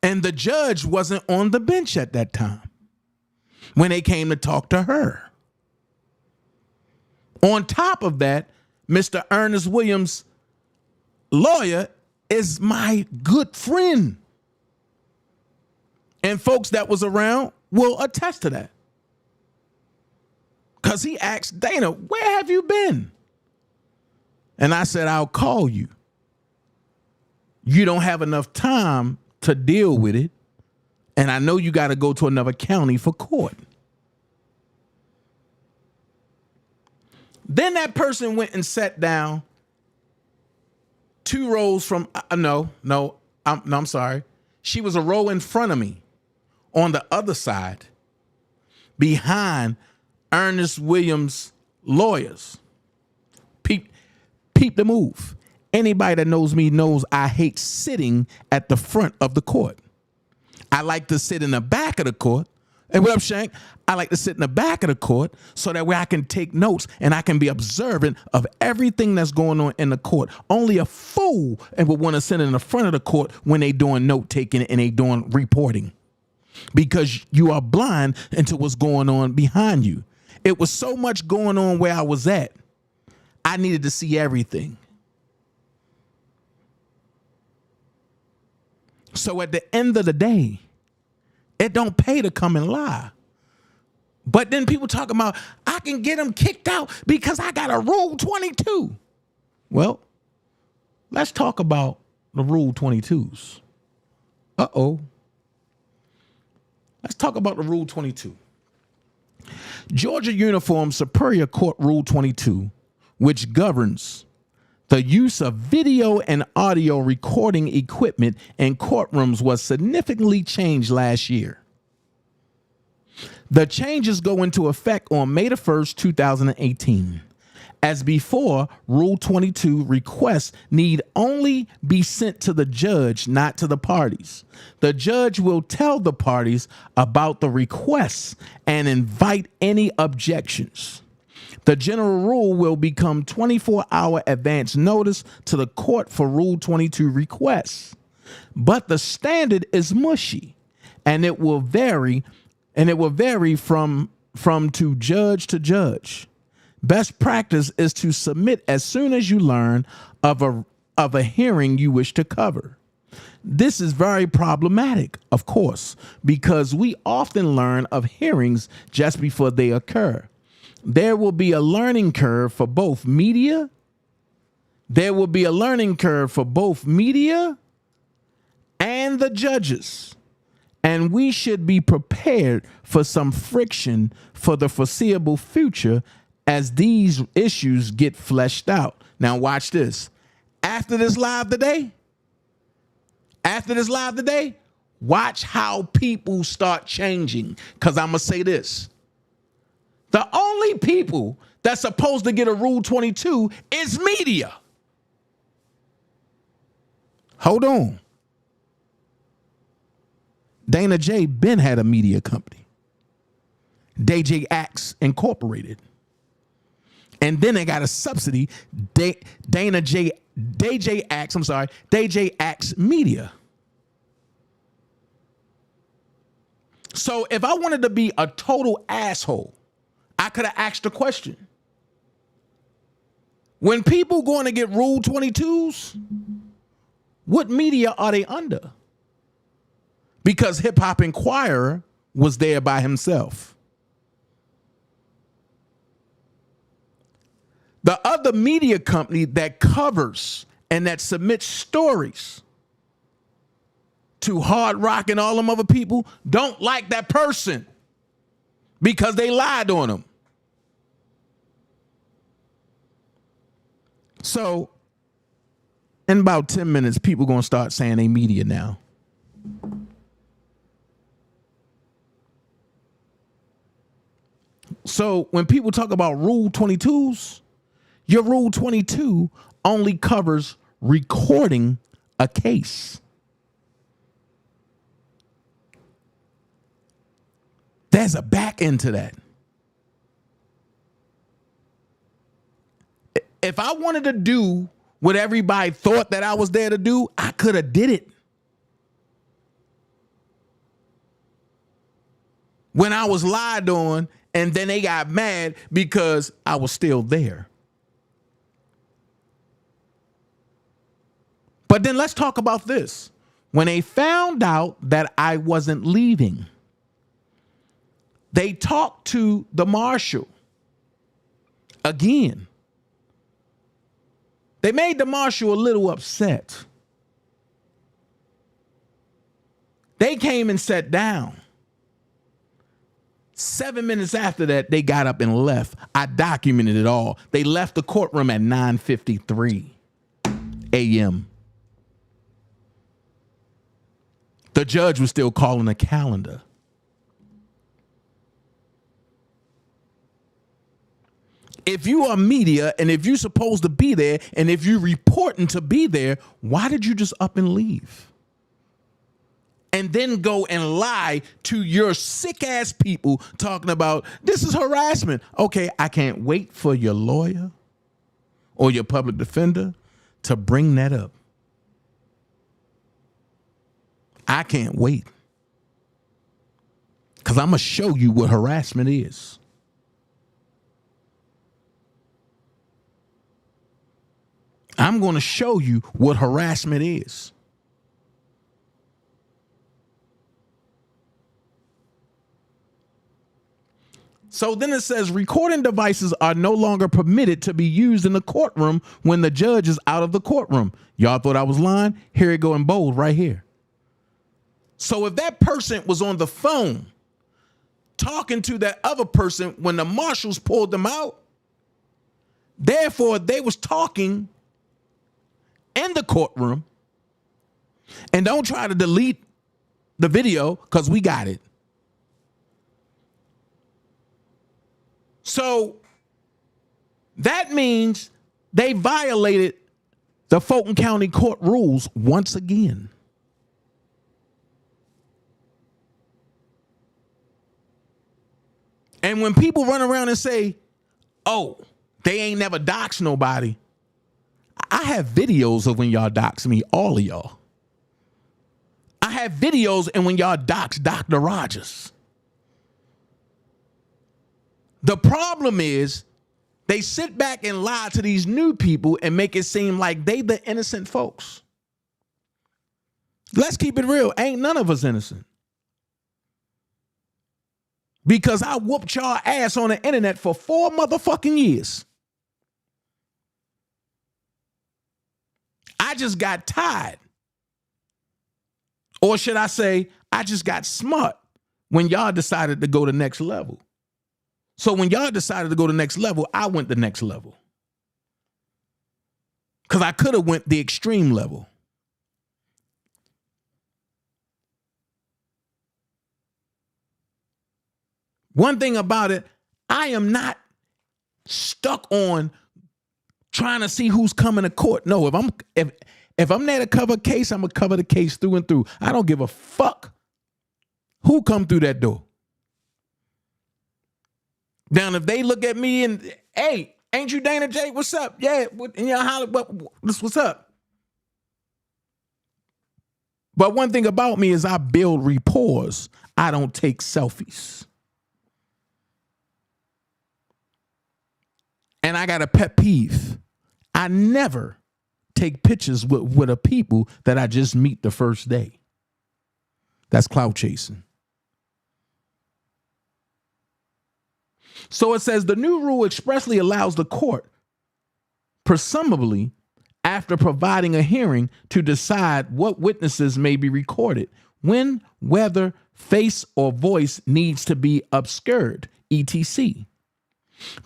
And the judge wasn't on the bench at that time when they came to talk to her. On top of that, Mr. Ernest Williams' lawyer is my good friend. And folks that was around will attest to that. Because he asked Dana, where have you been? And I said, I'll call you. You don't have enough time to deal with it. And I know you got to go to another county for court. Then that person went and sat down 2 rows from, I'm sorry. She was a row in front of me on the other side behind Ernest Williams' lawyers. Peep the move. Anybody that knows me knows I hate sitting at the front of the court. I like to sit in the back of the court. Hey, what up, Shank? I like to sit in the back of the court so that way I can take notes and I can be observant of everything that's going on in the court. Only a fool would want to sit in the front of the court when they doing note taking and they doing reporting, because you are blind into what's going on behind you. It was so much going on where I was at. I needed to see everything. So at the end of the day, it don't pay to come and lie. But then people talk about, I can get them kicked out because I got a Rule 22. Well, let's talk about the Rule 22s. Uh-oh. Let's talk about the Rule 22. Georgia Uniform Superior Court Rule 22, which governs the use of video and audio recording equipment in courtrooms, was significantly changed last year. The changes go into effect on May the 1st, 2018. As before, Rule 22 requests need only be sent to the judge, not to the parties. The judge will tell the parties about the requests and invite any objections. The general rule will become 24-hour advance notice to the court for Rule 22 requests. But the standard is mushy, and it will vary from to judge to judge. Best practice is to submit as soon as you learn of a hearing you wish to cover. This is very problematic, of course, because we often learn of hearings just before they occur. There will be a learning curve for both media. There will be a learning curve for both media and the judges. And we should be prepared for some friction for the foreseeable future as these issues get fleshed out. Now watch this. After this live today, watch how people start changing. Because I'm going to say this. The only people that's supposed to get a Rule 22 is media. Hold on. DanaJay been had a media company, daintezjackson Incorporated. And then they got a subsidy, daintezjackson Media. So if I wanted to be a total asshole, I could have asked the question. When people going to get Rule 22s, what media are they under? Because Hip Hop Inquirer was there by himself. The other media company that covers and that submits stories to Hard Rock and all them other people don't like that person because they lied on them. So in about 10 minutes, people going to start saying they media now. So when people talk about Rule 22s, your Rule 22 only covers recording a case. There's a back end to that. If I wanted to do what everybody thought that I was there to do, I could have did it. When I was lied on, and then they got mad because I was still there. But then let's talk about this. When they found out that I wasn't leaving, they talked to the marshal again. They made the marshal a little upset. They came and sat down. 7 minutes after that, they got up and left. I documented it all. They left the courtroom at 9:53 a.m. The judge was still calling a calendar. If you are media and if you're supposed to be there and if you're reporting to be there, why did you just up and leave? And then go and lie to your sick ass people talking about this is harassment. Okay, I can't wait for your lawyer or your public defender to bring that up. I can't wait. Because I'm going to show you what harassment is. I'm going to show you what harassment is. So then it says recording devices are no longer permitted to be used in the courtroom when the judge is out of the courtroom. Y'all thought I was lying? Here it go in bold right here. So if that person was on the phone talking to that other person when the marshals pulled them out, therefore they was talking in the courtroom, and don't try to delete the video because we got it. So that means they violated the Fulton County Court rules once again. And when people run around and say, oh, they ain't never doxed nobody, I have videos of when y'all dox me, all of y'all. I have videos and when y'all dox Dr. Rogers. The problem is they sit back and lie to these new people and make it seem like they the innocent folks. Let's keep it real. Ain't none of us innocent. Because I whooped y'all ass on the internet for 4 motherfucking years. I just got tired. Or should I say, I just got smart when y'all decided to go to the next level. So when y'all decided to go to the next level, I went the next level. Because I could have went the extreme level. One thing about it, I am not stuck on trying to see who's coming to court. No, if I'm there to cover a case, I'm gonna cover the case through and through. I don't give a fuck who come through that door. Now, if they look at me and, hey, ain't you DanaJay? What's up? Yeah, what's up? But one thing about me is I build rapport. I don't take selfies. And I got a pet peeve. I never take pictures with a people that I just meet the first day. That's clout chasing. So it says the new rule expressly allows the court, presumably after providing a hearing, to decide what witnesses may be recorded, when, whether face or voice needs to be obscured, etc.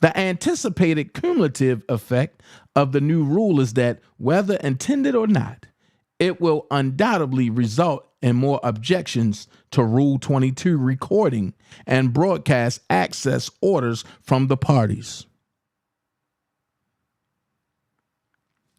The anticipated cumulative effect of the new rule is that, whether intended or not, it will undoubtedly result in more objections to Rule 22 recording and broadcast access orders from the parties.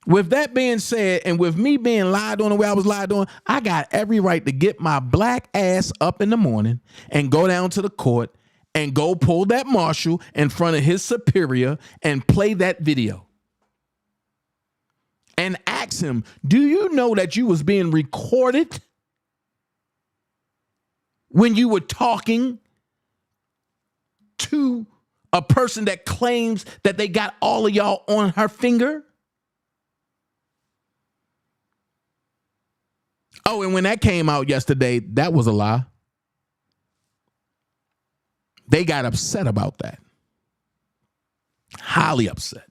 With that being said, and with me being lied on the way I was lied on, I got every right to get my black ass up in the morning and go down to the court and go pull that marshal in front of his superior and play that video. And ask him, do you know that you was being recorded when you were talking to a person that claims that they got all of y'all on her finger? Oh, and when that came out yesterday, that was a lie. They got upset about that. Highly upset.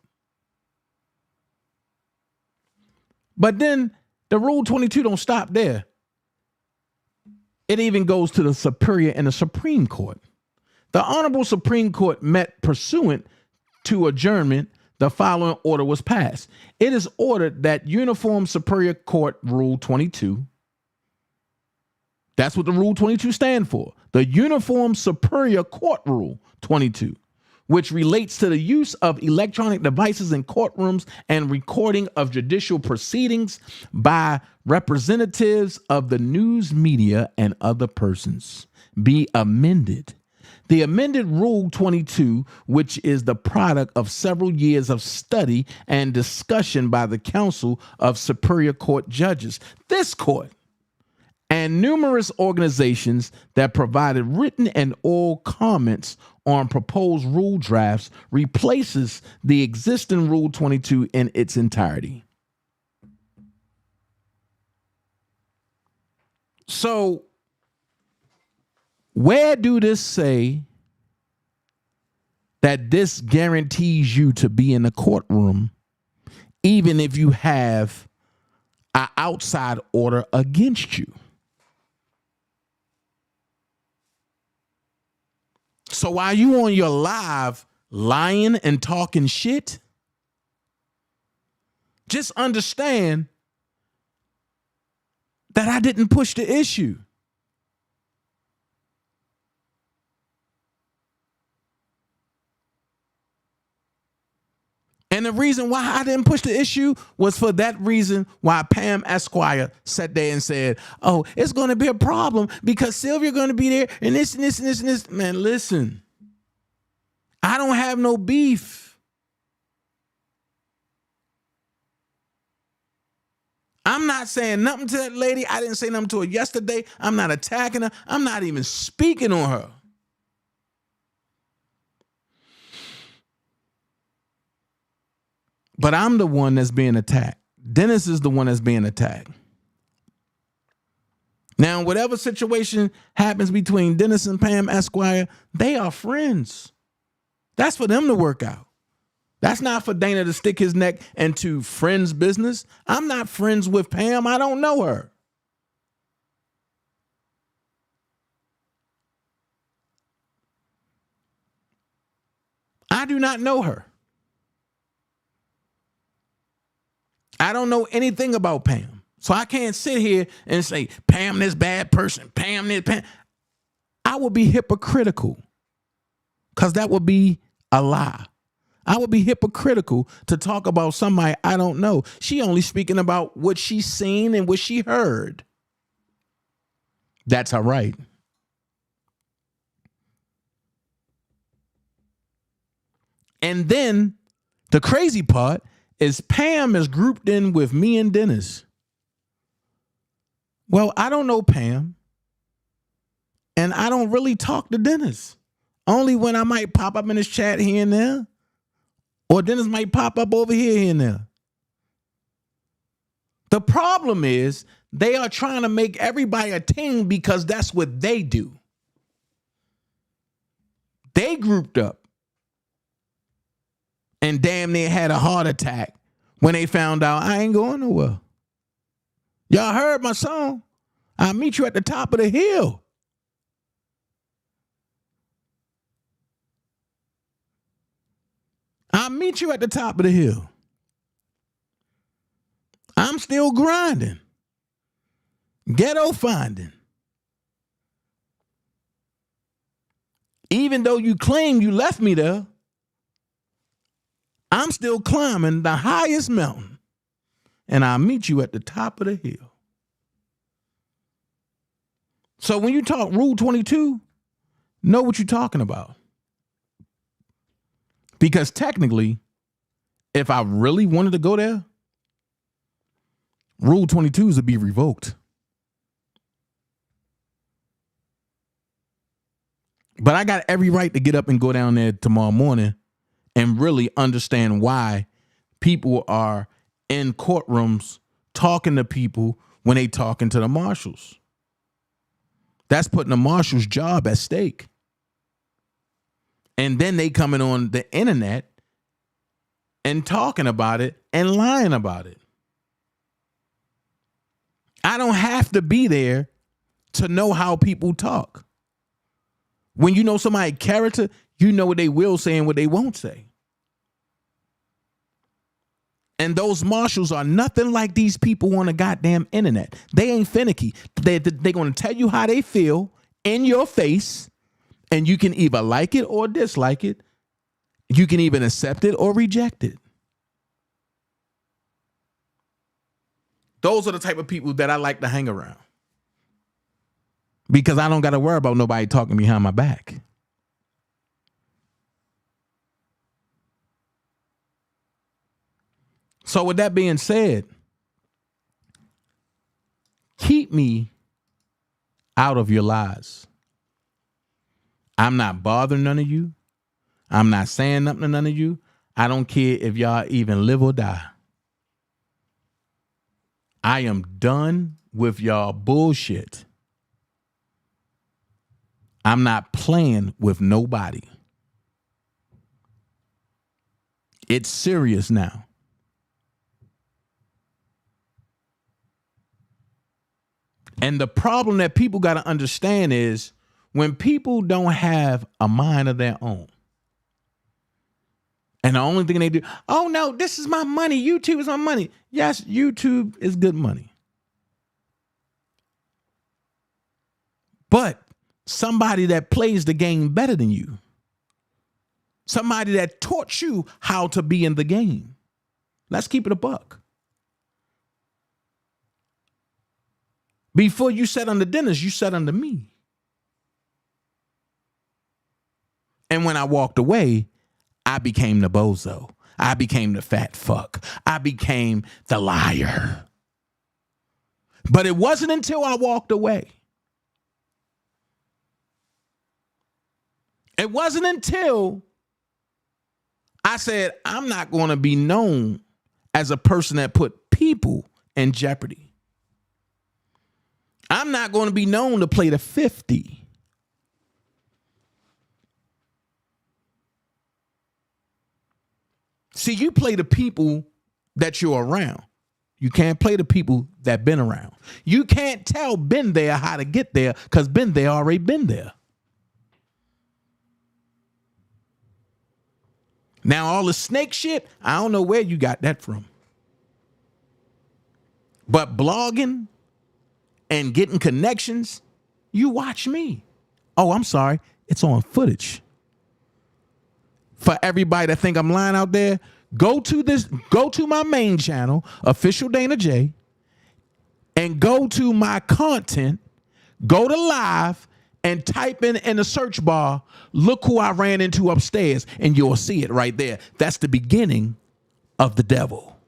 But then the Rule 22 don't stop there. It even goes to the Superior and the Supreme Court. The Honorable Supreme Court met pursuant to adjournment. The following order was passed. It is ordered that Uniform Superior Court Rule 22, that's what the Rule 22 stand for, the Uniform Superior Court Rule 22, which relates to the use of electronic devices in courtrooms and recording of judicial proceedings by representatives of the news media and other persons, be amended. The amended Rule 22, which is the product of several years of study and discussion by the Council of Superior Court Judges, this court, and numerous organizations that provided written and oral comments on proposed rule drafts, replaces the existing Rule 22 in its entirety. So, where do this say that this guarantees you to be in the courtroom, even if you have an outside order against you? So while you on your live lying and talking shit, just understand that I didn't push the issue. And the reason why I didn't push the issue was for that reason why Pam Esquire sat there and said, oh, it's going to be a problem because Sylvia going to be there and this and this and this and this. Man, listen, I don't have no beef. I'm not saying nothing to that lady. I didn't say nothing to her yesterday. I'm not attacking her. I'm not even speaking on her. But I'm the one that's being attacked. Dennis is the one that's being attacked. Now, whatever situation happens between Dennis and Pam Esquire, they are friends. That's for them to work out. That's not for Dana to stick his neck into friends' business. I'm not friends with Pam. I don't know her. I do not know her. I don't know anything about Pam. So I can't sit here and say, Pam, this bad person, Pam, this, Pam. I would be hypocritical because that would be a lie. I would be hypocritical to talk about somebody I don't know. She only speaking about what she's seen and what she heard. That's all right. And then the crazy part is Pam is grouped in with me and Dennis. Well, I don't know Pam. And I don't really talk to Dennis. Only when I might pop up in his chat here and there. Or Dennis might pop up over here and there. The problem is they are trying to make everybody a team because that's what they do. They grouped up. And damn near had a heart attack when they found out I ain't going nowhere. Y'all heard my song? I'll meet you at the top of the hill. I'll meet you at the top of the hill. I'm still grinding. Ghetto finding. Even though you claim you left me there, I'm still climbing the highest mountain, and I'll meet you at the top of the hill. So when you talk Rule 22, know what you're talking about. Because technically, if I really wanted to go there, Rule 22s would be revoked. But I got every right to get up and go down there tomorrow morning and really understand why people are in courtrooms talking to people when they talking to the marshals. That's putting the marshal's job at stake. And then they coming on the internet and talking about it and lying about it. I don't have to be there to know how people talk. When you know somebody's character, you know what they will say and what they won't say. And those marshals are nothing like these people on the goddamn internet. They ain't finicky. They're going to tell you how they feel in your face, and you can either like it or dislike it, You can even accept it or reject it. Those are the type of people that I like to hang around. Because I don't got to worry about nobody talking behind my back. So with that being said, keep me out of your lies. I'm not bothering none of you. I'm not saying nothing to none of you. I don't care if y'all even live or die. I am done with y'all bullshit. I'm not playing with nobody. It's serious now. And the problem that people got to understand is when people don't have a mind of their own, and the only thing they do, oh no, this is my money. YouTube is my money. Yes, YouTube is good money. But somebody that plays the game better than you, somebody that taught you how to be in the game. Let's keep it a buck. Before you sat under dinners, you sat under me. And when I walked away, I became the bozo. I became the fat fuck. I became the liar. But it wasn't until I walked away. It wasn't until I said, I'm not going to be known as a person that put people in jeopardy. I'm not going to be known to play the 50. See, you play the people that you're around. You can't play the people that been around. You can't tell been there how to get there because been there already been there. Now, all the snake shit, I don't know where you got that from. But blogging and getting connections, you watch me. Oh, I'm sorry. It's on footage. For everybody that think I'm lying out there, go to my main channel, OfficialDanaJay, and go to my content, go to live, and type in the search bar, look who I ran into upstairs, and you'll see it right there. That's the beginning of the devil.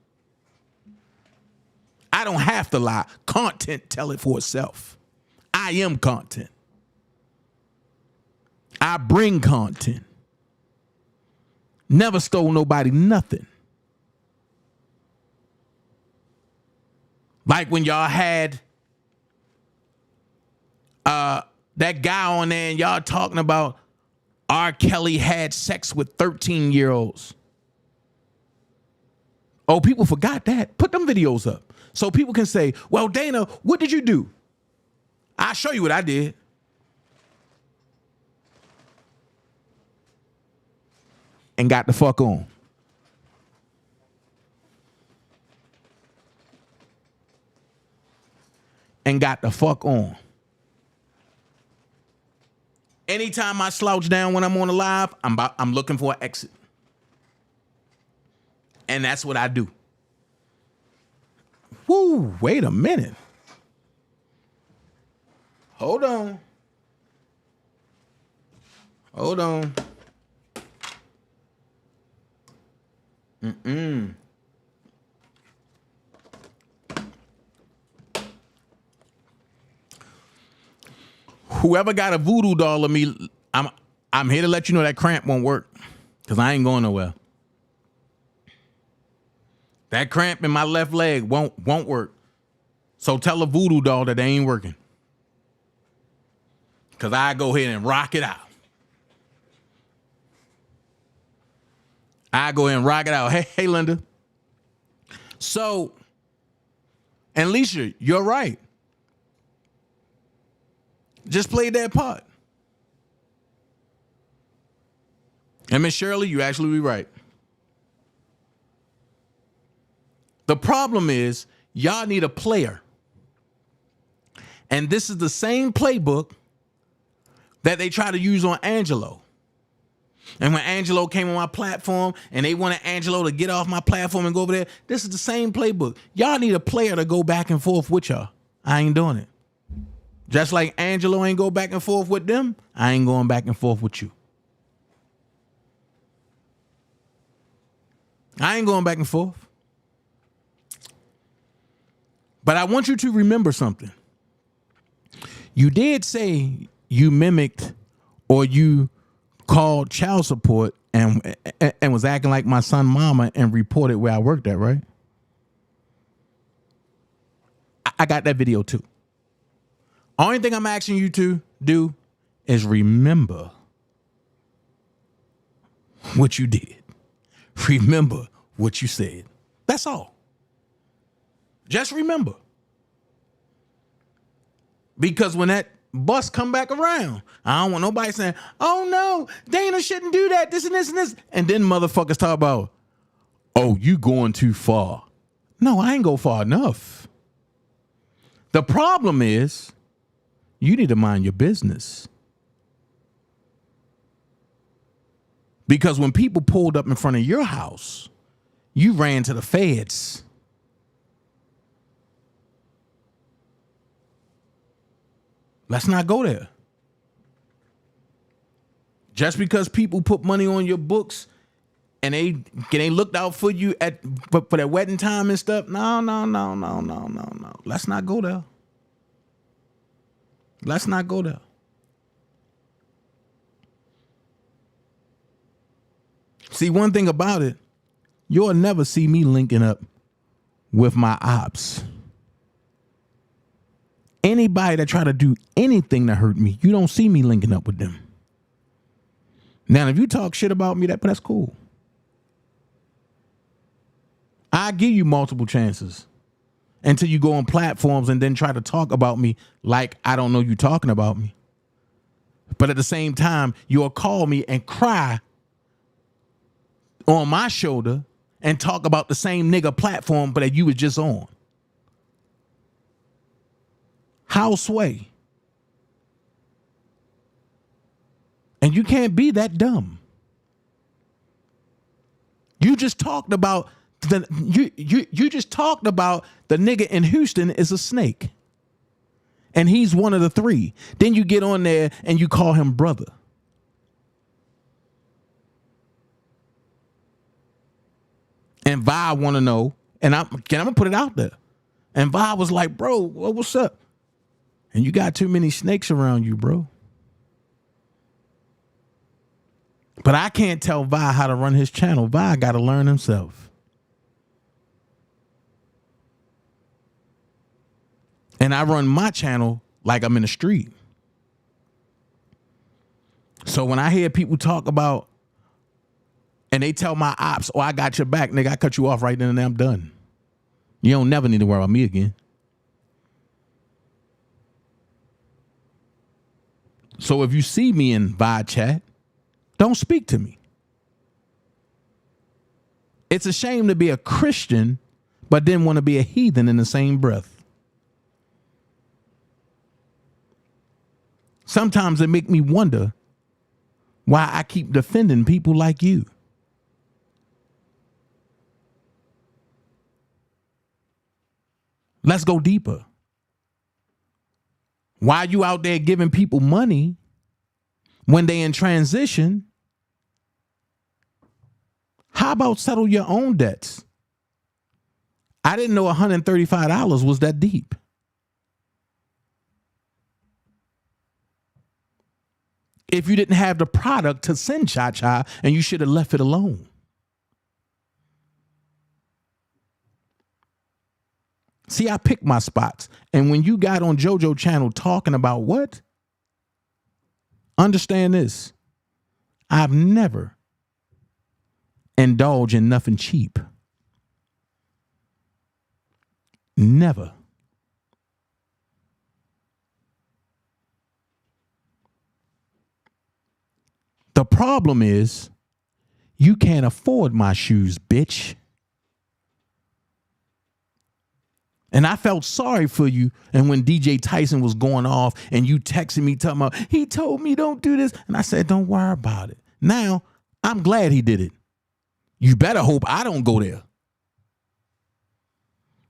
I don't have to lie. Content tell it for itself. I am content. I bring content. Never stole nobody nothing. Like when y'all had that guy on there and y'all talking about R. Kelly had sex with 13-year-olds. Oh, people forgot that. Put them videos up so people can say, well, Dana, what did you do? I'll show you what I did. And got the fuck on. And got the fuck on. Anytime I slouch down when I'm on a live, I'm looking for an exit. And that's what I do. Woo, wait a minute. Hold on. Hold on. Whoever got a voodoo doll of me, I'm here to let you know that cramp won't work because I ain't going nowhere. That cramp in my left leg won't work. So tell a voodoo doll that they ain't working. Because I go ahead and rock it out. I go ahead and rock it out. Hey, Linda. So, and Leisha, you're right. Just play that part. And Miss Shirley, you actually be right. The problem is y'all need a player. And this is the same playbook that they try to use on Angelo. And when Angelo came on my platform and they wanted Angelo to get off my platform and go over there, this is the same playbook. Y'all need a player to go back and forth with y'all. I ain't doing it. Just like Angelo ain't go back and forth with them, I ain't going back and forth with you. I ain't going back and forth. But I want you to remember something. You did say you mimicked or you called child support and was acting like my son mama and reported where I worked at, right? I got that video too. Only thing I'm asking you to do is remember what you did. Remember what you said. That's all. Just remember. Because when that bus come back around, I don't want nobody saying, oh no, Dana shouldn't do that, this and this and this. And then motherfuckers talk about, oh, you going too far. No, I ain't go far enough. The problem is, you need to mind your business. Because when people pulled up in front of your house, you ran to the feds. Let's not go there. Just because people put money on your books and they looked out for you for their wedding time and stuff. No. Let's not go there. Let's not go there. See, one thing about it, you'll never see me linking up with my ops. Anybody that try to do anything to hurt me, you don't see me linking up with them. Now, if you talk shit about me, that's cool. I give you multiple chances until you go on platforms and then try to talk about me like I don't know you talking about me. But at the same time, you'll call me and cry on my shoulder and talk about the same nigga platform but that you was just on. Houseway. And you can't be that dumb. You just talked about you just talked about the nigga in Houston is a snake. And he's one of the three. Then you get on there and you call him brother. And Vi want to know, and I'm gonna put it out there. And Vi was like, bro, what's up? And you got too many snakes around you, bro. But I can't tell Vi how to run his channel. Vi got to learn himself. And I run my channel like I'm in the street. So when I hear people talk about, and they tell my ops, oh, I got your back, nigga, I cut you off right then and there, I'm done. You don't never need to worry about me again. So if you see me in Vi chat, don't speak to me. It's a shame to be a Christian, but then want to be a heathen in the same breath. Sometimes it make me wonder why I keep defending people like you. Let's go deeper. Why you out there giving people money when they in transition? How about settle your own debts? I didn't know $135 was that deep. If you didn't have the product to send Cha-Cha, and you should have left it alone. See, I pick my spots. And when you got on JoJo channel talking about what? Understand this. I've never indulged in nothing cheap. Never. The problem is you can't afford my shoes, bitch. And I felt sorry for you. And when DJ Tyson was going off and you texted me talking about, he told me don't do this. And I said, don't worry about it. Now I'm glad he did it. You better hope I don't go there.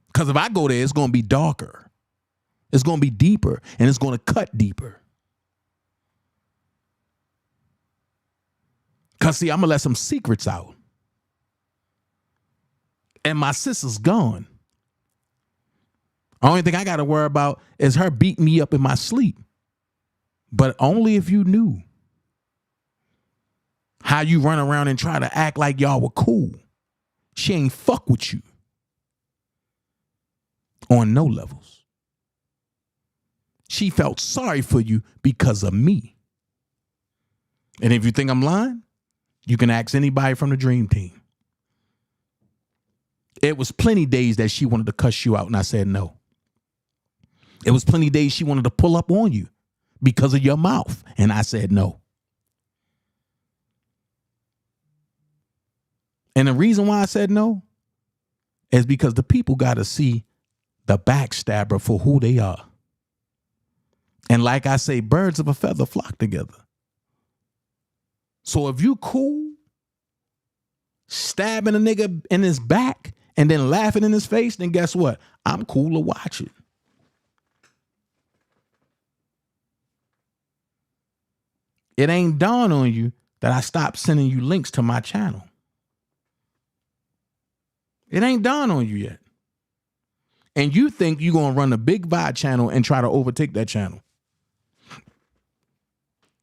Because if I go there, it's going to be darker. It's going to be deeper, and it's going to cut deeper. Because, see, I'm going to let some secrets out. And my sister's gone. Only thing I got to worry about is her beating me up in my sleep. But only if you knew how you run around and try to act like y'all were cool. She ain't fuck with you. On no levels. She felt sorry for you because of me. And if you think I'm lying, you can ask anybody from the Dream Team. It was plenty days that she wanted to cuss you out, and I said no. It was plenty days she wanted to pull up on you because of your mouth, and I said no. And the reason why I said no is because the people got to see the backstabber for who they are. And like I say, birds of a feather flock together. So if you cool, stabbing a nigga in his back and then laughing in his face, then guess what? I'm cool to watch it. It ain't dawned on you that I stopped sending you links to my channel. It ain't dawned on you yet. And you think you're going to run a big VOD channel and try to overtake that channel.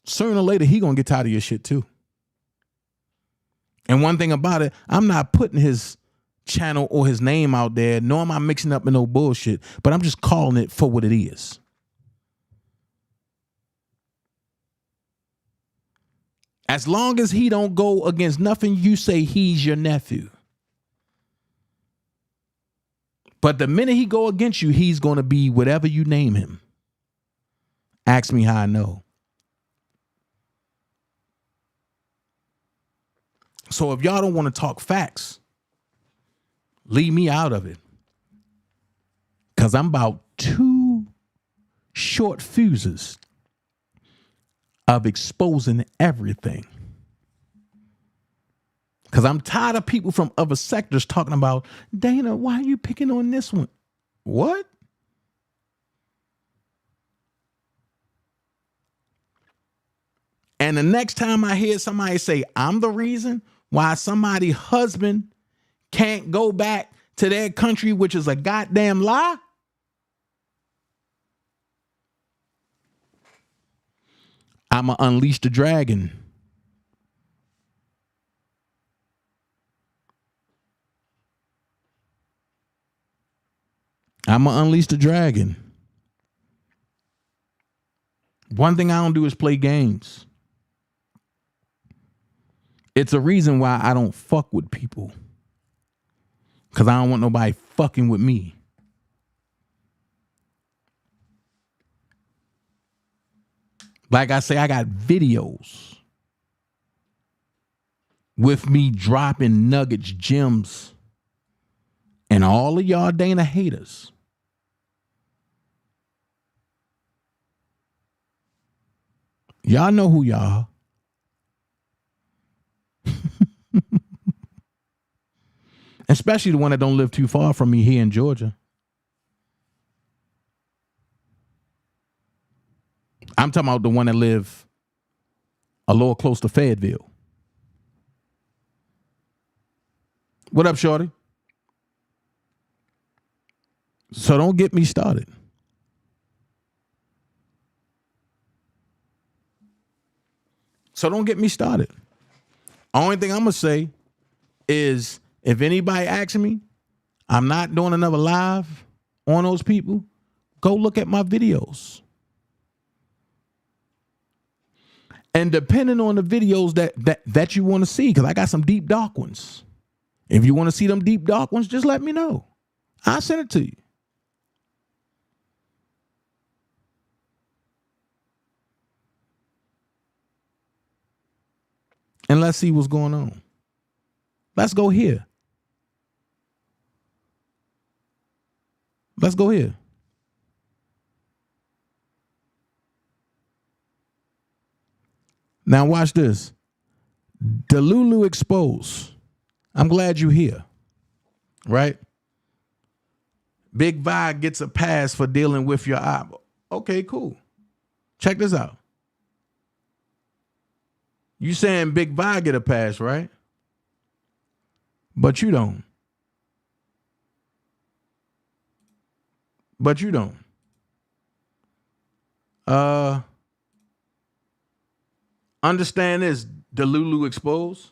Sooner or later, he going to get tired of your shit too. And one thing about it, I'm not putting his channel or his name out there, nor am I mixing up in no bullshit, but I'm just calling it for what it is. As long as he don't go against nothing you say, he's your nephew. But the minute he go against you, he's going to be whatever you name him. Ask me how I know. So if y'all don't want to talk facts, leave me out of it. Because I'm about 2 short fuses of exposing everything. Because I'm tired of people from other sectors talking about, Dana, why are you picking on this one? What? And the next time I hear somebody say, I'm the reason why somebody's husband can't go back to their country, which is a goddamn lie, I'ma unleash the dragon. I'ma unleash the dragon. One thing I don't do is play games. It's a reason why I don't fuck with people. Because I don't want nobody fucking with me. Like I say, I got videos with me dropping nuggets, gems, and all of y'all Dana haters. Y'all know who y'all are. Especially the one that don't live too far from me here in Georgia. I'm talking about the one that live a little close to Fayetteville. What up, shorty? So don't get me started. So don't get me started. Only thing I'm going to say is if anybody asks me, I'm not doing another live on those people, go look at my videos. And depending on the videos that you want to see, because I got some deep, dark ones. If you want to see them deep, dark ones, just let me know. I'll send it to you. And let's see what's going on. Let's go here. Let's go here. Now watch this. Delulu exposed. I'm glad you're here. Right? Big Vi gets a pass for dealing with your eye. Okay, cool. Check this out. You saying Big Vi get a pass, right? But you don't. But you don't. Understand this, Delulu exposed.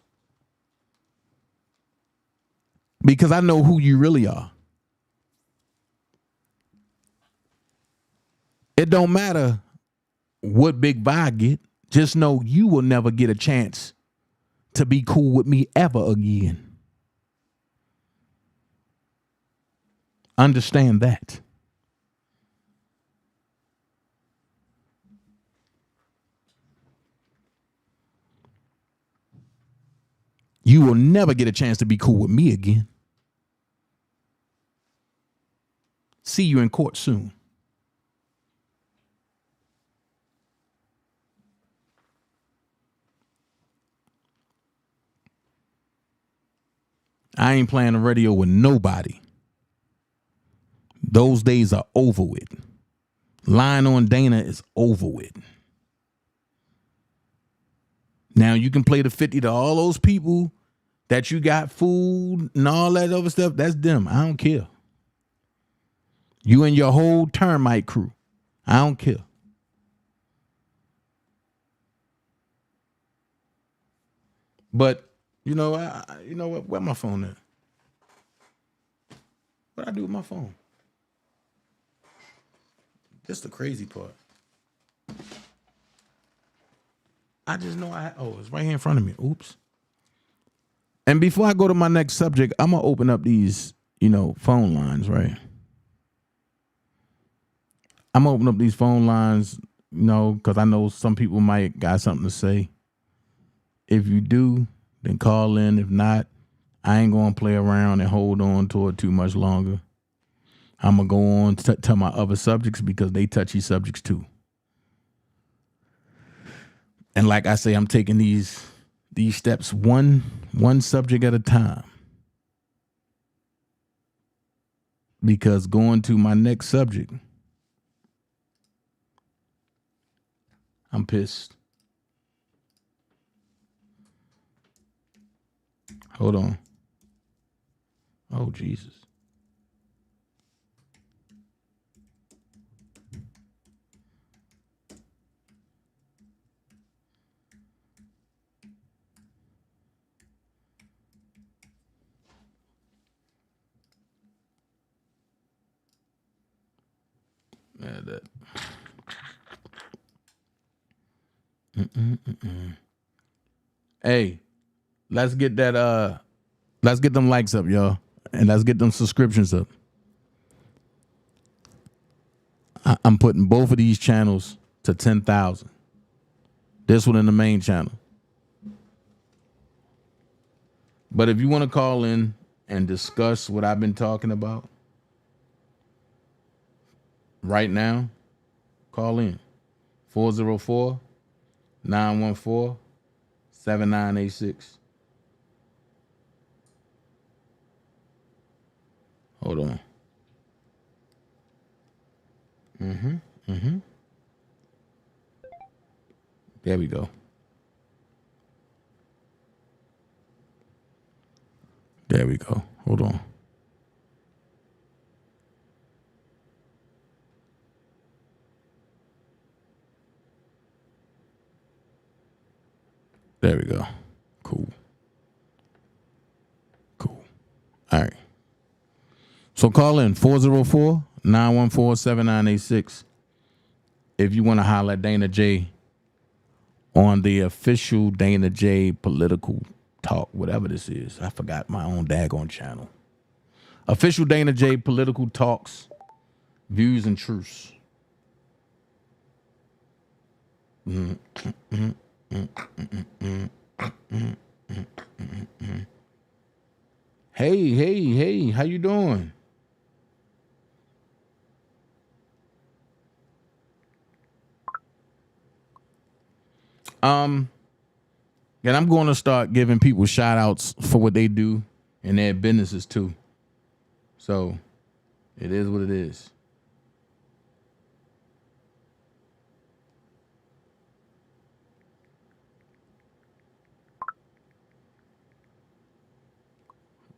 Because I know who you really are. It don't matter what Big Vi get. Just know you will never get a chance to be cool with me ever again. Understand that. You will never get a chance to be cool with me again. See you in court soon. I ain't playing the radio with nobody. Those days are over with. Lying on Dana is over with. Now you can play the 50 to all those people that you got food and all that other stuff. That's them. I don't care. You and your whole termite crew. I don't care. But you know, you know what? Where my phone at? What I do with my phone? That's the crazy part. I just know it's right here in front of me. Oops. And before I go to my next subject, I'm gonna open up these, phone lines, right? I'm gonna open up these phone lines, because I know some people might got something to say. If you do, then call in. If not, I ain't gonna play around and hold on to it too much longer. I'm gonna go on to my other subjects because they touchy subjects too. And like I say, I'm taking these steps one subject at a time. Because going to my next subject, I'm pissed. Hold on. Oh, Jesus. Yeah, that. Hey, let's get that. Let's get them likes up, y'all, and let's get them subscriptions up. I'm putting both of these channels to 10,000. This one in the main channel. But if you want to call in and discuss what I've been talking about right now, call in 404-914-7986. Hold on. There we go. There we go. Hold on. There we go. Cool. All right. So call in 404-914-7986 if you want to holler at Dana J on the official Dana J political talk, whatever this is. I forgot my own daggone channel. Official Dana J political talks, views and truths. Hey, how you doing? And I'm going to start giving people shout outs for what they do in their businesses too. So it is what it is.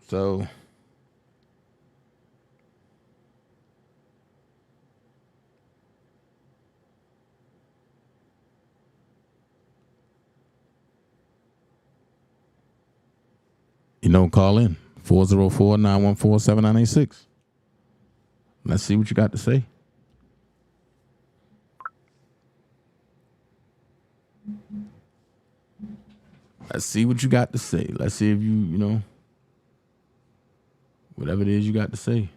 So call in 404-914-7986. Let's see what you got to say. Let's see what you got to say. Let's see if you whatever it is you got to say.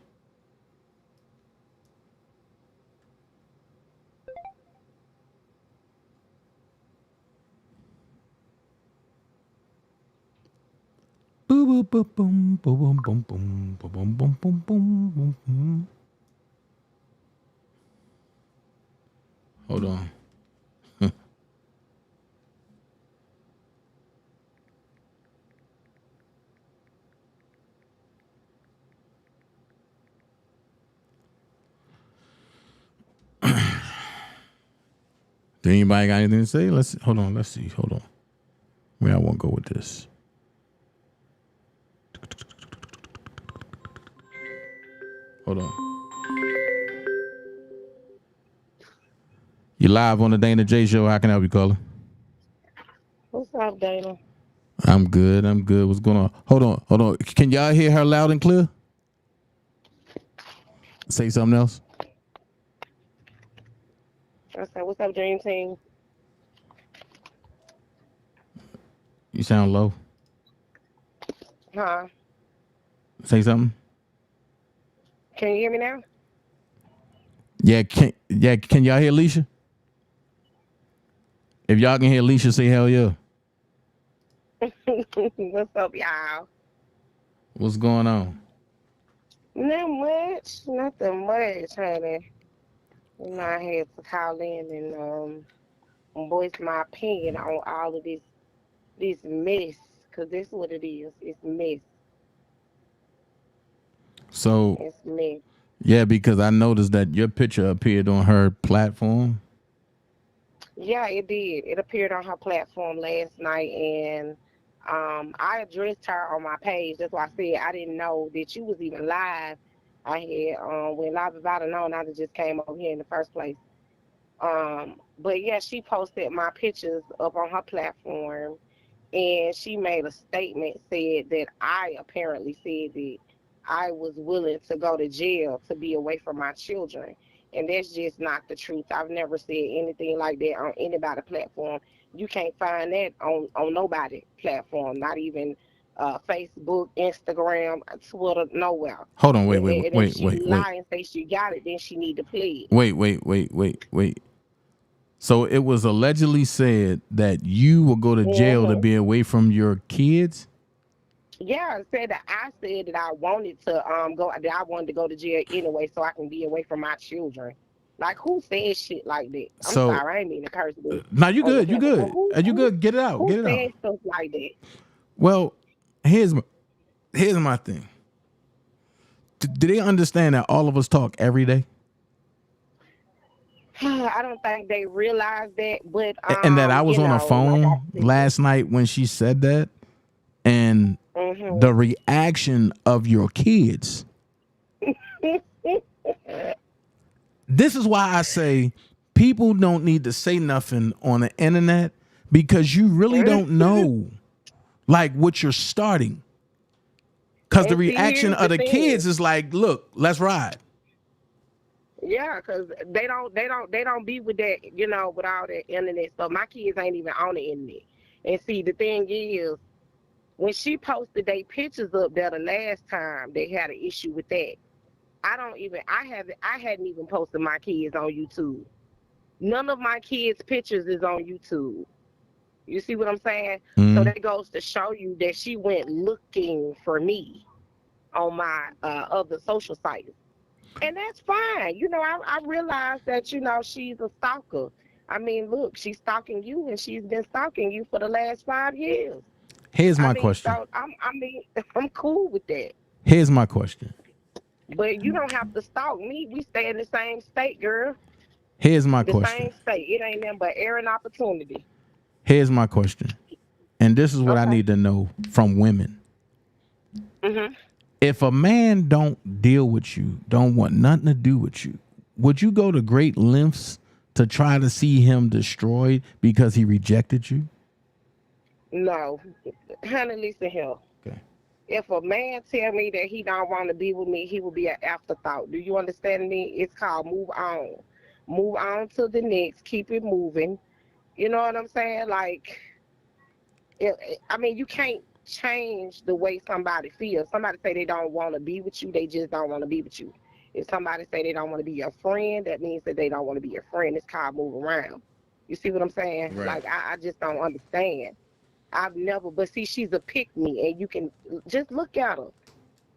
Boom, boom, boom, boom, boom, boom, boom, boom, boom, boom, boom, boom. Hold on. Do anybody got anything to say? Hold on. Let's see. Hold on. Where I want to go with this. Hold on. You live on the Dana J Show. How can I help you, caller? What's up, Dana? I'm good. What's going on? Hold on. Can y'all hear her loud and clear? Say something else. I said, what's up, Dream Team? You sound low. Huh? Say something. Can you hear me now? Yeah, can y'all hear Alicia? If y'all can hear Alicia, say hell yeah. What's up, y'all? What's going on? Not much. Nothing much, honey. I had to call in and voice my opinion on all of this mess, because this is what it is. It's mess. So, it's mess. Yeah, because I noticed that your picture appeared on her platform. Yeah, it did. It appeared on her platform last night, and I addressed her on my page. That's why I said I didn't know that you was even live. I had when live about it known, I just came over here in the first place. But yeah, she posted my pictures up on her platform, and she made a statement, said that I apparently said that I was willing to go to jail to be away from my children. And that's just not the truth. I've never said anything like that on anybody's platform. You can't find that on nobody's platform, not even Facebook, Instagram, Twitter, nowhere. Hold on, wait. And if she lie and say she got it, then she need to plead. Wait. So it was allegedly said that you will go to jail to be away from your kids? Yeah, I said that I wanted to that I wanted to go to jail anyway so I can be away from my children. Like, who says shit like that? I'm sorry, I ain't mean to curse. No, you good. You good. Get it out. Who Get it out. says stuff like that? Well, here's my thing. Do they understand that all of us talk every day? I don't think they realize that, but and that I was on a phone last night when she said that, and the reaction of your kids. This is why I say people don't need to say nothing on the internet, because you really don't know like what you're starting. Because the reaction of the kids is like, look, let's ride. Yeah, because they don't be with that, with all that internet stuff. My kids ain't even on the internet. And see, the thing is, when she posted their pictures up there the last time, they had an issue with that. I hadn't even posted my kids on YouTube. None of my kids' pictures is on YouTube. You see what I'm saying? So that goes to show you that she went looking for me on my other social sites. And that's fine. I realize that, she's a stalker. I mean, look, she's stalking you, and she's been stalking you for the last 5 years. Here's I my mean, question. so I mean, I'm cool with that. Here's my question. But you don't have to stalk me. We stay in the same state, girl. Here's my The question. same state. It ain't nothing but air and opportunity. Here's my question. And this is what I Okay. need to know from women. Mhm. If a man don't deal with you, don't want nothing to do with you, would you go to great lengths to try to see him destroyed because he rejected you? No, honey, listen here. Okay. If a man tell me that he don't want to be with me, he will be an afterthought. Do you understand me? It's called move on. Move on to the next. Keep it moving. You know what I'm saying? Like, I mean, you can't change the way somebody feels. Somebody say they don't want to be with you, they just don't want to be with you. If somebody say they don't want to be your friend, that means that they don't want to be your friend. It's called move around. You see what I'm saying? Right. Like, I just don't understand. I've never, but see, she's a pick me, and you can just look at her.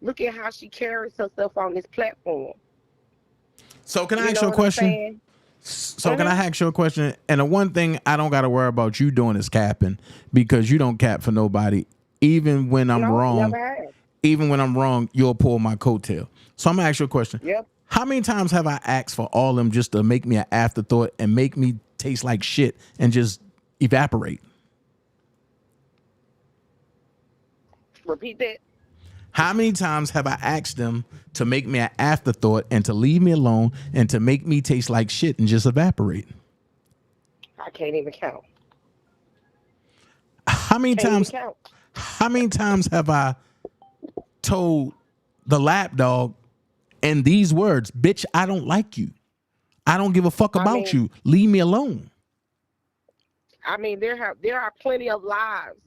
Look at how she carries herself on this platform. So can I You ask know you a what I'm question? saying? So can I ask you a question? And the one thing I don't got to worry about you doing is capping, because you don't cap for nobody. Even when I'm No, wrong, never have. you'll pull my coattail. So I'm gonna ask you a question. Yep. How many times have I asked for all of them just to make me an afterthought and make me taste like shit and just evaporate? Repeat that. How many times have I asked them to make me an afterthought and to leave me alone and to make me taste like shit and just evaporate? I can't even count. How many Can't even times? count. How many times have I told the lapdog in these words, "Bitch, I don't like you. I don't give a fuck I about mean, you. Leave me alone." there are plenty of lives.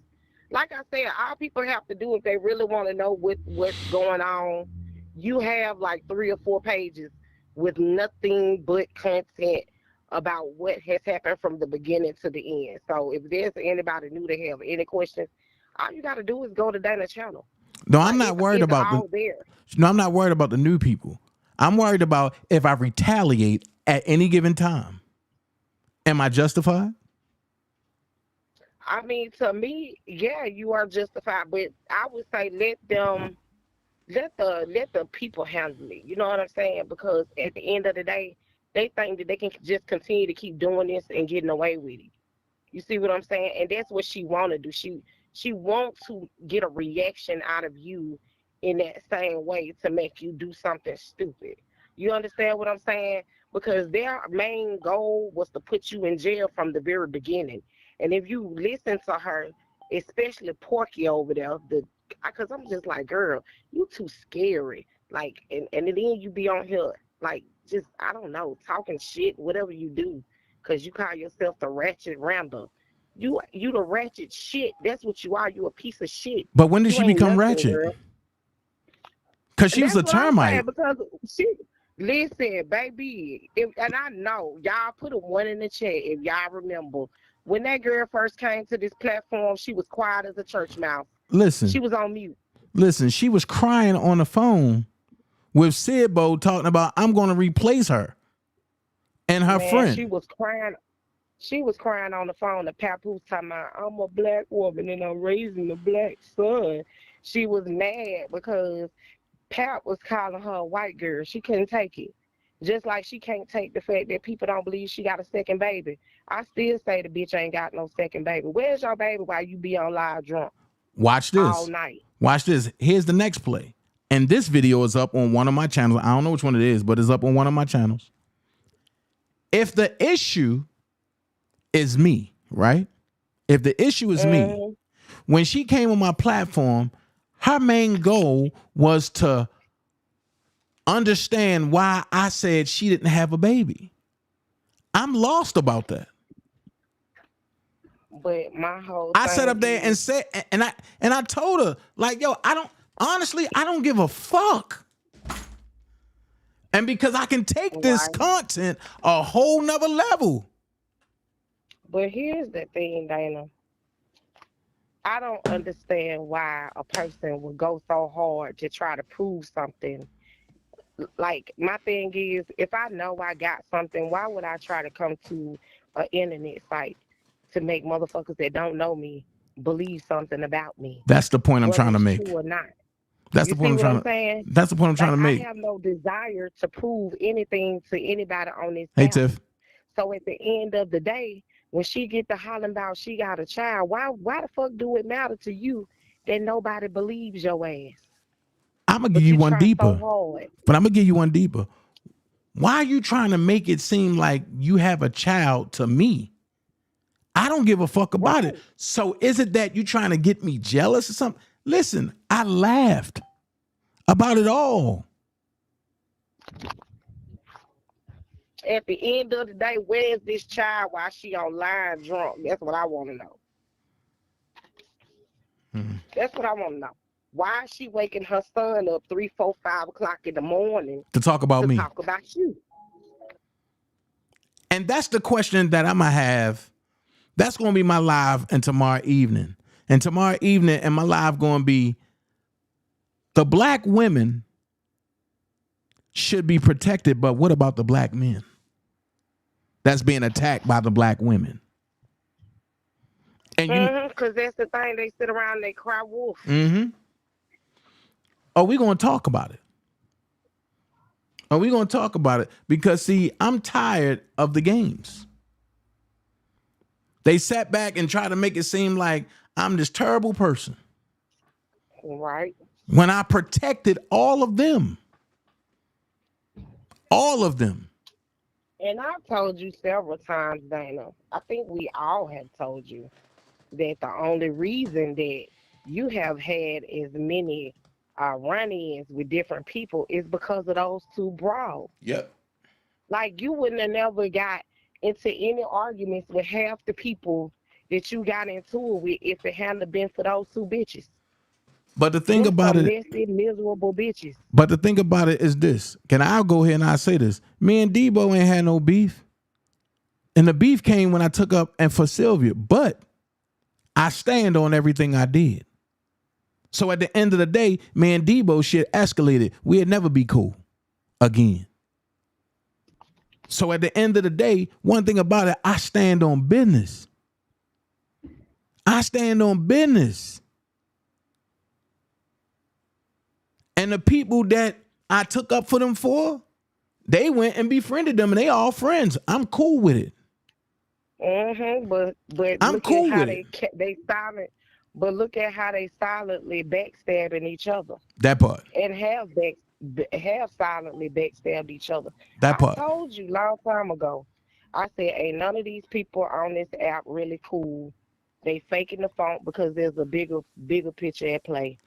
Like I said, all people have to do if they really want to know what's going on. You have like 3 or 4 pages with nothing but content about what has happened from the beginning to the end. So if there's anybody new to have any questions, all you got to do is go to Dana's channel. No, I'm Like not worried it's about the. all there. No, I'm not worried about the new people. I'm worried about if I retaliate at any given time. Am I justified? I mean, to me, yeah, you are justified, but I would say let the people handle it. You know what I'm saying? Because at the end of the day, they think that they can just continue to keep doing this and getting away with it. You see what I'm saying? And that's what she want to do. She wants to get a reaction out of you in that same way to make you do something stupid. You understand what I'm saying? Because their main goal was to put you in jail from the very beginning. And if you listen to her, especially Porky over there, because I'm just like, girl, you too scary. Like, and then you be on here, like, just, I don't know, talking shit, whatever you do, because you call yourself the ratchet Randall. You the ratchet shit. That's what you are. You a piece of shit. But when did You she ain't become nothing, ratchet? girl. Because she was That's a what I'm saying, termite. because she, listen, baby, and I know, y'all put a 1 in the chat if y'all remember. When that girl first came to this platform, she was quiet as a church mouse. She Listen, was on mute. she was crying on the phone with Sidbo talking about, I'm going to replace her and her Man, friend. she was crying. She was crying on the phone to Papoose talking about, I'm a black woman and I'm raising a black son. She was mad because Pap was calling her a white girl. She couldn't take it. Just like she can't take the fact that people don't believe she got a second baby. I still say the bitch ain't got no second baby. Where's your baby while you be on live drunk Watch all this. night? Watch this. Here's the next play. And this video is up on one of my channels. I don't know which one it is, but it's up on one of my channels. If the issue is me, right? If the issue is me, when she came on my platform, her main goal was to understand why I said she didn't have a baby. I'm lost about that. But my whole I thing sat up there and is, said, and I told her, like, yo, I don't give a fuck. And because I can take this right. content a whole nother level. But here's the thing, Dana. I don't understand why a person would go so hard to try to prove something. Like, my thing is, if I know I got something, why would I try to come to an internet site to make motherfuckers that don't know me believe something about me, That's the point I'm whether trying to it's make. true or not. That's You the see point I'm what I'm trying to. saying? That's the point I'm trying Like, to I make. have no desire to prove anything to anybody on this Hey app. Tiff. So at the end of the day, when she get to hollering about she got a child, why the fuck do it matter to you that nobody believes your ass? I'm gonna give But you you one try so deeper. hard. But I'm gonna give you one deeper. Why are you trying to make it seem like you have a child to me? I don't give a fuck about it. Right. So is it that you trying to get me jealous or something? Listen, I laughed about it all. At the end of the day, where's this child while she online drunk? That's what I want to know. That's what I want to know. Why is she waking her son up 3, 4, 5 o'clock in the morning To talk about to me. talk about you? And that's the question that I'm gonna have. That's gonna be my live and tomorrow evening. And tomorrow evening and my live gonna be the black women should be protected, but what about the black men that's being attacked by the black women? And you, Because that's the thing. They sit around and they cry wolf. are we gonna talk about it? Are we gonna talk about it? Because see, I'm tired of the games. They sat back and tried to make it seem like I'm this terrible person Right. when I protected all of them. All of them. And I've told you several times, Dana, I think we all have told you that the only reason that you have had as many run-ins with different people is because of those two bras. Yep. Like, you wouldn't have never got into any arguments with half the people that you got into it with if it hadn't been for those two bitches. But the thing Them about some it, messy, miserable bitches. but the thing about it is this. Can I go ahead and I say this? Me and Debo ain't had no beef. And the beef came when I took up and for Sylvia. But I stand on everything I did. So at the end of the day, me and Debo shit escalated. We'd never be cool again. So at the end of the day, one thing about it, I stand on business. I stand on business. And the people that I took up for them for, they went and befriended them and they all friends. I'm cool with it. But I'm look cool at how with they silent. But look at how they silently backstabbing each other That part. and have silently backstabbed each other. That part. I told you long time ago. I said, ain't none of these people on this app really cool. They faking the funk because there's a bigger picture at play.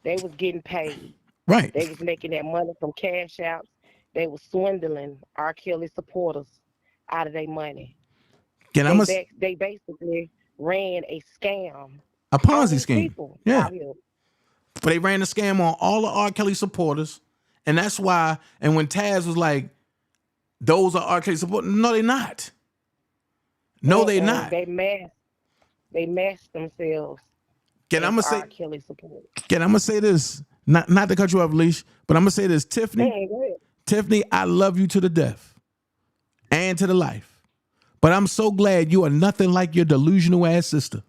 They was getting paid. Right. They was making that money from cash outs. They was swindling R. Kelly supporters out of their money. They basically ran a scam. A Ponzi scheme. People Yeah. out here. But they ran a scam on all the R. Kelly supporters. And that's why, and when Taz was like, those are R. Kelly supporters. No, they're not. No, they're not. They masked themselves. Can I'm gonna say R. Kelly supporters. Can I'm gonna say this? Not to cut you off, Leash, but I'm gonna say this. Tiffany, Tiffany, I love you to the death and to the life. But I'm so glad you are nothing like your delusional ass sister.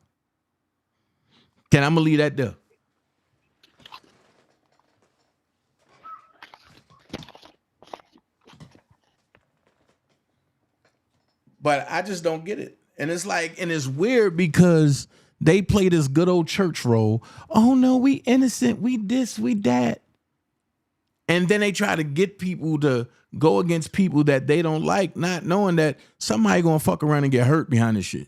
Can I'm gonna leave that there? But I just don't get it. And it's like, and it's weird because they play this good old church role. Oh no, we innocent, we this, we that. And then they try to get people to go against people that they don't like, not knowing that somebody gonna fuck around and get hurt behind this shit.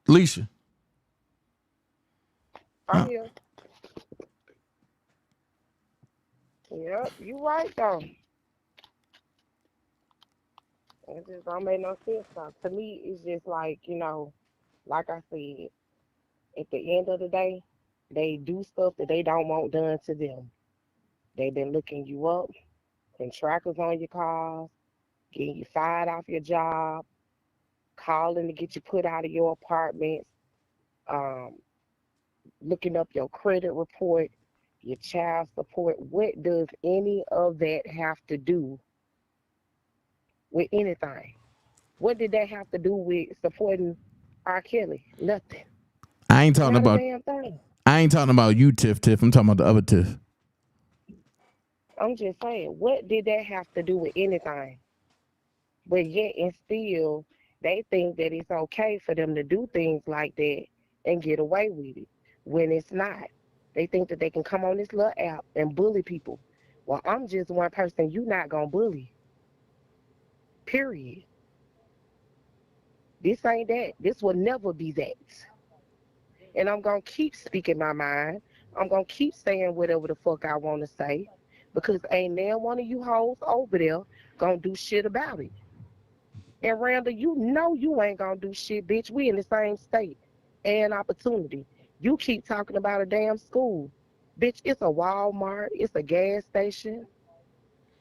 Alicia. I'm here. Yep, you right though. It just don't make no sense. Now. To me, it's just like, like I said, at the end of the day, they do stuff that they don't want done to them. They've been looking you up, putting trackers on your cars, getting you fired off your job, calling to get you put out of your apartments, looking up your credit report, your child support. What does any of that have to do with anything? What did that have to do with supporting R. Kelly? Nothing. I ain't talking Not a about. damn thing. I ain't talking about you, Tiff. I'm talking about the other Tiff. I'm just saying, what did that have to do with anything? But yet and still, they think that it's okay for them to do things like that and get away with it when it's not. They think that they can come on this little app and bully people. Well, I'm just one person you not gonna bully. Period. This ain't that. This will never be that. And I'm gonna keep speaking my mind. I'm gonna keep saying whatever the fuck I wanna say. Because ain't there one of you hoes over there gonna do shit about it. And Randall, you know you ain't gonna do shit, bitch. We in the same state and opportunity. You keep talking about a damn school. Bitch, it's a Walmart, it's a gas station.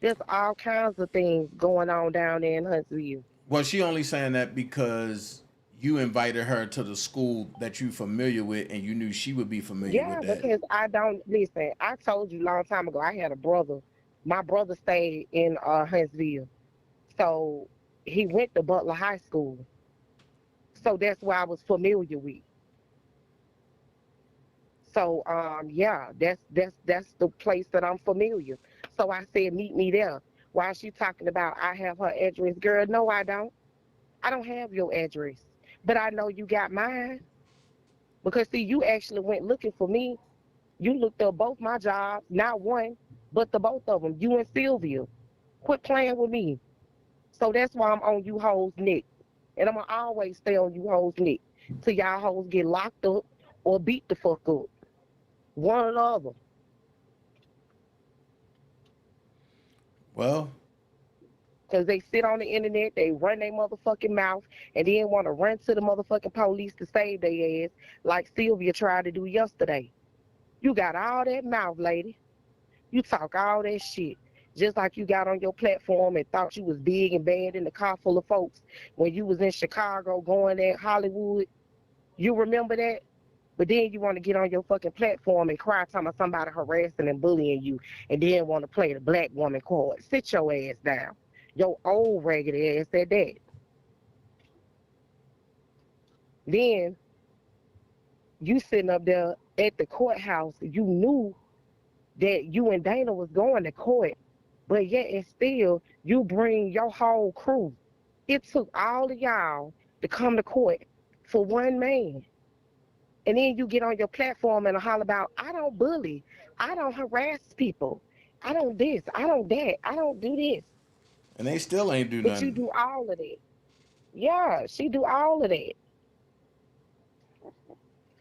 There's all kinds of things going on down there in Huntsville. Well, she only saying that because you invited her to the school that you familiar with, and you knew she would be familiar Yeah, with that. because I don't listen. I told you a long time ago. I had a brother. My brother stayed in Huntsville, so he went to Butler High School. So that's where I was familiar with. So yeah, that's the place that I'm familiar. So I said, meet me there. Why is she talking about I have her address? Girl, no, I don't. I don't have your address. But I know you got mine. Because see, you actually went looking for me. You looked up both my jobs, not one, but the both of them, you and Sylvia. Quit playing with me. So that's why I'm on you hoes' neck. And I'm going to always stay on you hoes' neck till y'all hoes get locked up or beat the fuck up. One or the other. Well, Because they sit on the internet, they run their motherfucking mouth, and then want to run to the motherfucking police to save their ass like Sylvia tried to do yesterday. You got all that mouth, lady. You talk all that shit. Just like you got on your platform and thought you was big and bad in the car full of folks when you was in Chicago going at Hollywood. You remember that? But then you want to get on your fucking platform and cry talking about somebody harassing and bullying you and then want to play the black woman card. Sit your ass down. Your old ragged ass at that. Then you sitting up there at the courthouse, you knew that you and Dana was going to court, but yet and still you bring your whole crew. It took all of y'all to come to court for one man. And then you get on your platform and holler about, I don't bully, I don't harass people, I don't this, I don't that, I don't do this. and they still ain't do But you nothing. do all of that. Yeah, she do all of that.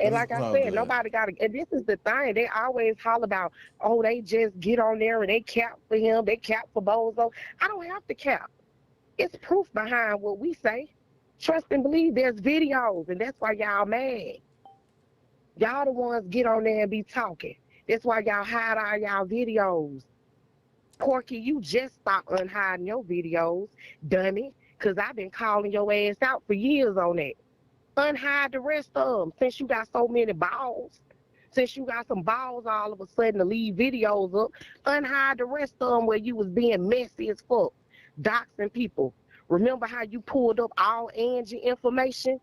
And It's like I all said, good. nobody got to, and this is the thing, they always holler about, oh, they just get on there and they cap for him, they cap for Bozo. I don't have to cap. It's proof behind what we say. Trust and believe there's videos, and that's why y'all mad. Y'all the ones get on there and be talking. That's why y'all hide all y'all videos. Porky, you just stop unhiding your videos, dummy, because I've been calling your ass out for years on that. Unhide the rest of them since you got so many balls. Since you got some balls all of a sudden to leave videos up, unhide the rest of them where you was being messy as fuck, doxing people. Remember how you pulled up all Angie information?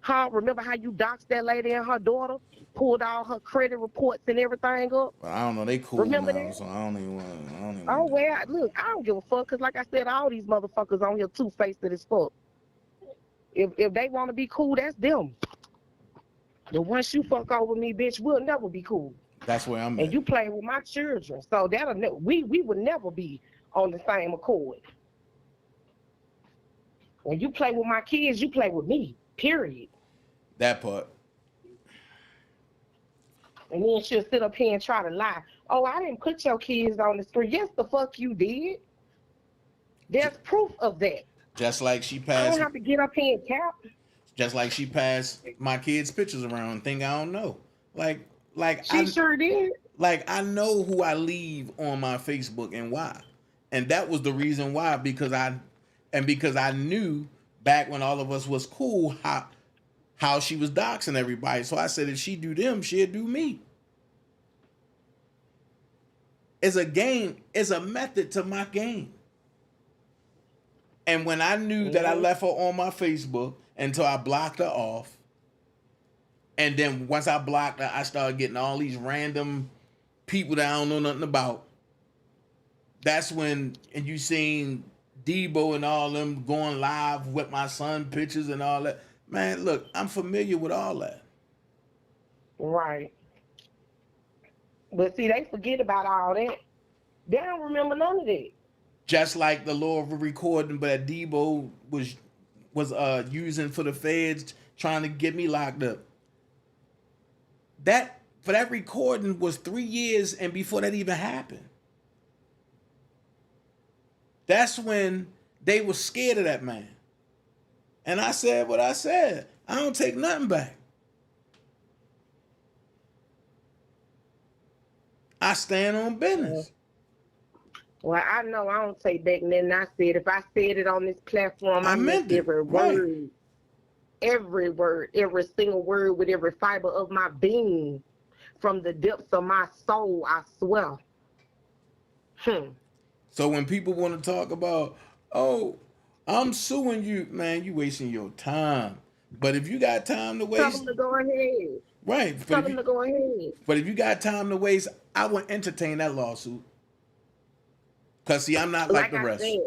Huh? Remember how you doxed that lady and her daughter? Pulled all her credit reports and everything up? But I don't know. They cool Remember now, that? so I don't even want. I don't even Oh, want to. well, look, I don't give a fuck, because like I said, all these motherfuckers on here two-faced as fuck. If they want to be cool, that's them. The once you fuck over me, bitch, we'll never be cool. That's where I'm And at. you playing with my children, so we would never be on the same accord. When you play with my kids, you play with me. Period. That part. And then she'll sit up here and try to lie. Oh, I didn't put your kids on the street. Yes, the fuck you did. There's proof of that. Just like she I don't passed. have to get up here and cap. Just like she passed my kids' pictures around and think I don't know. Like She sure did. like I know who I leave on my Facebook and why. And that was the reason why, because I knew back when all of us was cool how she was doxing everybody. So I said if she do them, she'll do me. It's a game, it's a method to my game. And when I knew that I left her on my Facebook until I blocked her off, and then once I blocked her, I started getting all these random people that I don't know nothing about. That's when, and you seen Debo and all them going live with my son pictures and all that. Man, look, I'm familiar with all that. Right. But see, they forget about all that. They don't remember none of that. Just like the law of recording, but Debo was using for the feds trying to get me locked up. That for that recording was 3 years, and before that even happened. That's when they were scared of that man. And I said what I said. I don't take nothing back. I stand on business. Well, I know I don't take back nothing I said. If I said it on this platform, I meant every word. Right. Every word, every single word with every fiber of my being. From the depths of my soul, I swear. So when people want to talk about, oh, I'm suing you, man, you wasting your time. But if you got time to waste, tell them to go ahead. Right. Tell them to go ahead. But if you got time to waste, I wouldn't entertain that lawsuit. Because, see, I'm not like the rest. Said,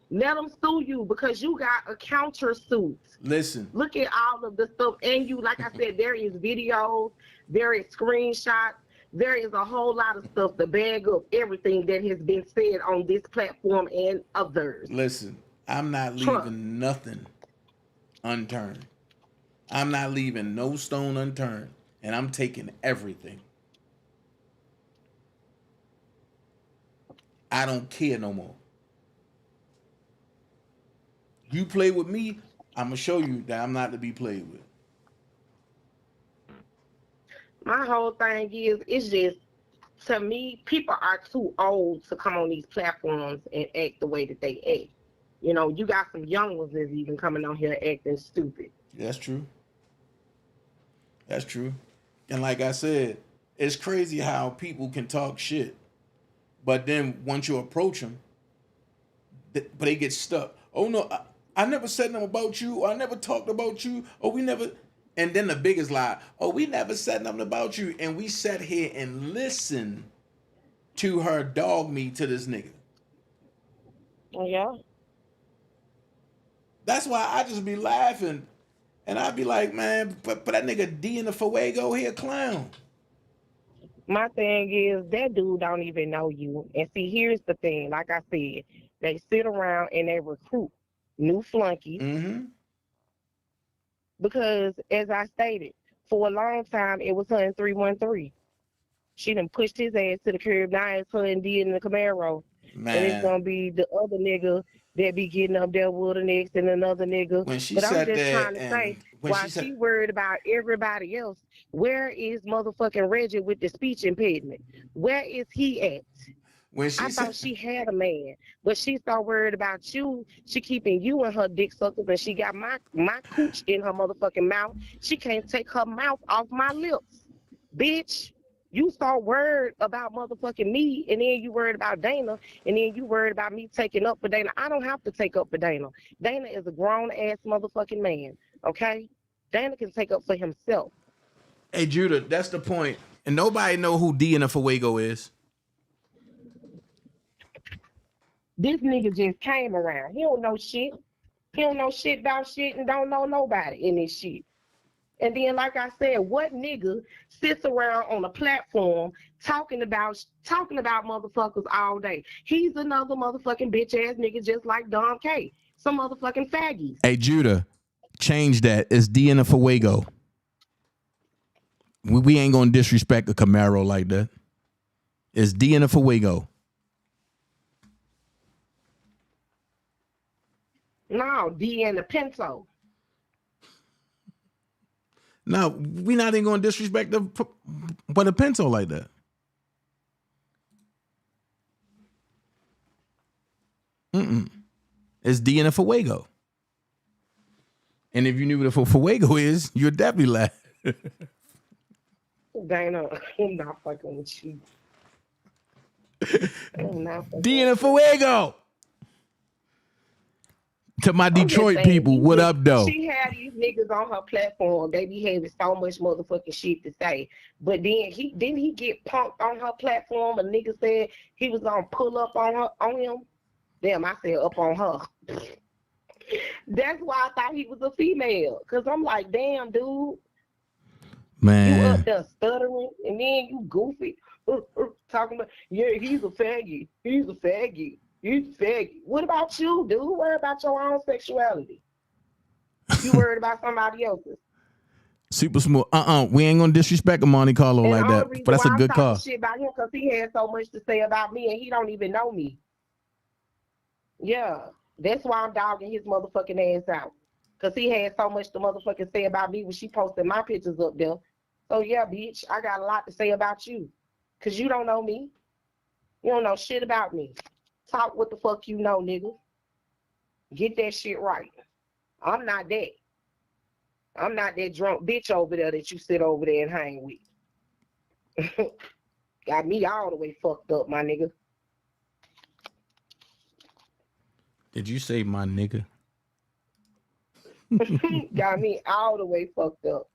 let them sue you because you got a countersuit. Listen. Look at all of the stuff. And you, like I said, there is videos, there is screenshots, there is a whole lot of stuff to bag up everything that has been said on this platform and others. Listen, I'm not leaving nothing unturned. I'm not leaving no stone unturned. And I'm taking everything. I don't care no more. You play with me, I'm going to show you that I'm not to be played with. My whole thing is, it's just, to me, people are too old to come on these platforms and act the way that they act. You know, you got some young ones that's even coming on here acting stupid. That's true. That's true. And like I said, it's crazy how people can talk shit, but then once you approach them, but they get stuck. Oh no, I never said nothing about you, or I never talked about you, or we never. And then the biggest lie, oh, we never said nothing about you, and we sat here and listened to her dog me to this nigga. Oh yeah. That's why I just be laughing, and I'd be like, man, but that nigga D in the Fuego, he a clown. My thing is, that dude don't even know you. And see, here's the thing. Like I said, they sit around and they recruit new flunkies. Mm-hmm. Because, as I stated, for a long time, it was her and 313. She done pushed his ass to the curb. Now it's her and D in the Camaro. Man. And it's going to be the other nigga that be getting up there with the next and another nigga. When she but said I'm just that, trying to say, while she worried about everybody else, where is motherfucking Reggie with the speech impediment? Where is he at? When she thought she had a man, but she's so worried about you. She keeping you in her dick suckers, and she got my cooch in her motherfucking mouth. She can't take her mouth off my lips. Bitch, you so worried about motherfucking me, and then you worried about Dana, and then you worried about me taking up for Dana. I don't have to take up for Dana. Dana is a grown-ass motherfucking man, okay? Dana can take up for himself. Hey, Judah, that's the point. And nobody know who D in the Fuego is. This nigga just came around. He don't know shit. He don't know shit about shit and don't know nobody in this shit. And then, like I said, what nigga sits around on a platform talking about motherfuckers all day? He's another motherfucking bitch ass nigga just like Dom K. Some motherfucking faggies. Hey, Judah, change that. It's D in the Fuego. We ain't gonna disrespect a Camaro like that. It's D in the Fuego. No, D and the Pinto. No, we not even gonna disrespect the Pinto like that. It's D in the Fuego. And if you knew what a Fuego is, you'd definitely laugh. Dana, I'm not fucking with you. D in the Fuego. To my I'm just Detroit saying, people, these what niggas- up, though? She had these niggas on her platform. They be having so much motherfucking shit to say. But then he get punked on her platform. A nigga said he was gonna pull up on him. Damn, I said up on her. That's why I thought he was a female. Cause I'm like, damn, dude. Man. You up there stuttering, and then you goofy, talking about, yeah, he's a faggot. He's a faggot. He's a faggot. What about you, dude? Worry about your own sexuality. You worried about somebody else's. Super smooth. We ain't gonna disrespect a Monte Carlo And like the only that. reason But that's why a I'm good talking car. shit about him because he had so much to say about me, and he don't even know me. Yeah, that's why I'm dogging his motherfucking ass out. Because he had so much to motherfucking say about me when she posted my pictures up there. So, yeah, bitch, I got a lot to say about you. Because you don't know me. You don't know shit about me. Talk what the fuck you know, nigga. Get that shit right. I'm not that. I'm not that drunk bitch over there that you sit over there and hang with. Got me all the way fucked up, my nigga. Did you say my nigga? Got me all the way fucked up.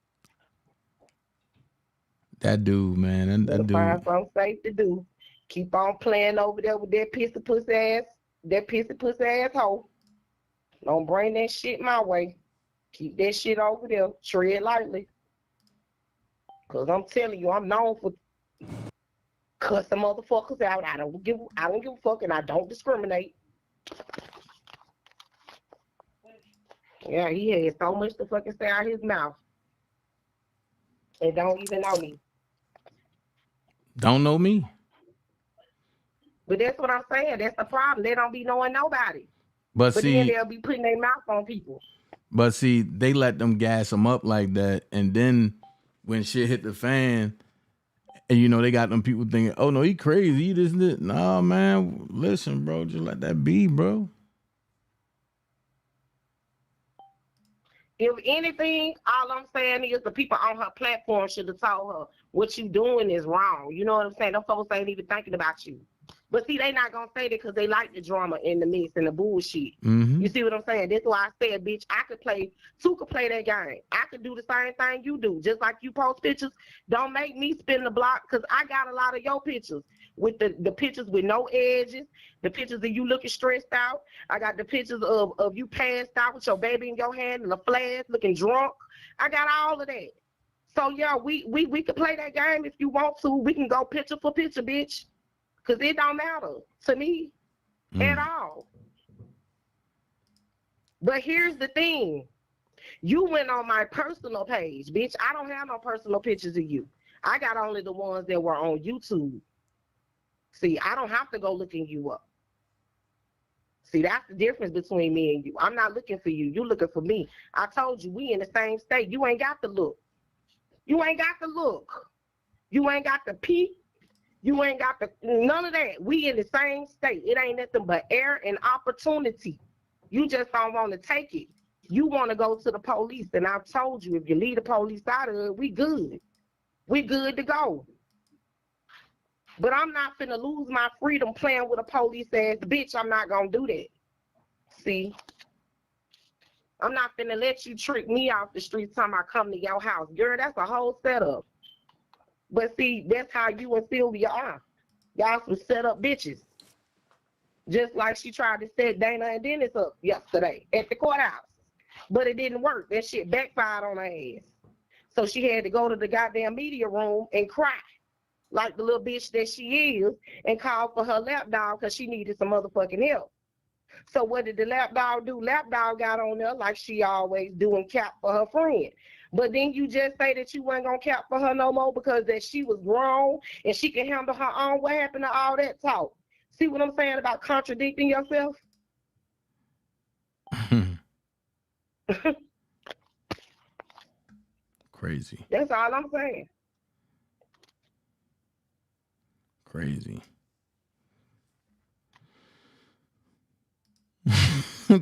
That dude, man. That dude. Find something safe to do. Keep on playing over there with that pissy pussy ass hoe. Don't bring that shit my way. Keep that shit over there. Tread lightly. Cause I'm telling you, I'm known for cussing motherfuckers out. I don't give a fuck, and I don't discriminate. Yeah, he had so much to fucking say out his mouth. And don't even know me. Don't know me. But that's what I'm saying. That's the problem. They don't be knowing nobody. But Then see, they'll be putting their mouth on people. they let them gas them up like that, and then when shit hit the fan, and you know they got them people thinking, "Oh no, he crazy, he this and that." Nah, man, listen, bro, just let that be, bro. If anything, all I'm saying is the people on her platform should have told her what you doing is wrong. You know what I'm saying? Them folks ain't even thinking about you. But see, they not gonna say that because they like the drama and the mix and the bullshit. Mm-hmm. You see what I'm saying? That's why I said, bitch, two could play that game. I could do the same thing you do. Just like you post pictures, don't make me spin the block because I got a lot of your pictures with the pictures with no edges, the pictures of you looking stressed out. I got the pictures of you passed out with your baby in your hand and the flash looking drunk. I got all of that. So yeah, we could play that game if you want to. We can go picture for picture, bitch. Because it don't matter to me at all. But here's the thing. You went on my personal page, bitch. I don't have no personal pictures of you. I got only the ones that were on YouTube. See, I don't have to go looking you up. See, that's the difference between me and you. I'm not looking for you. You looking for me. I told you, we in the same state. You ain't got to look. You ain't got to look. You ain't got to peek. You ain't got none of that. We in the same state. It ain't nothing but air and opportunity. You just don't want to take it. You want to go to the police. And I've told you, if you leave the police out of it, we good. We good to go. But I'm not finna lose my freedom playing with a police ass bitch. I'm not gonna do that. See? I'm not finna let you trick me off the streets time I come to your house. Girl, that's a whole setup. But see, that's how you and Sylvia are. Y'all some set up bitches. Just like she tried to set Dana and Dennis up yesterday at the courthouse. But it didn't work. That shit backfired on her ass. So she had to go to the goddamn media room and cry like the little bitch that she is and call for her lapdog because she needed some motherfucking help. So what did the lapdog do? Lapdog got on there like she always do and cap for her friend. But then you just say that you weren't going to cap for her no more because that she was grown and she can handle her own. What happened to all that talk? See what I'm saying about contradicting yourself? Crazy. That's all I'm saying. Crazy.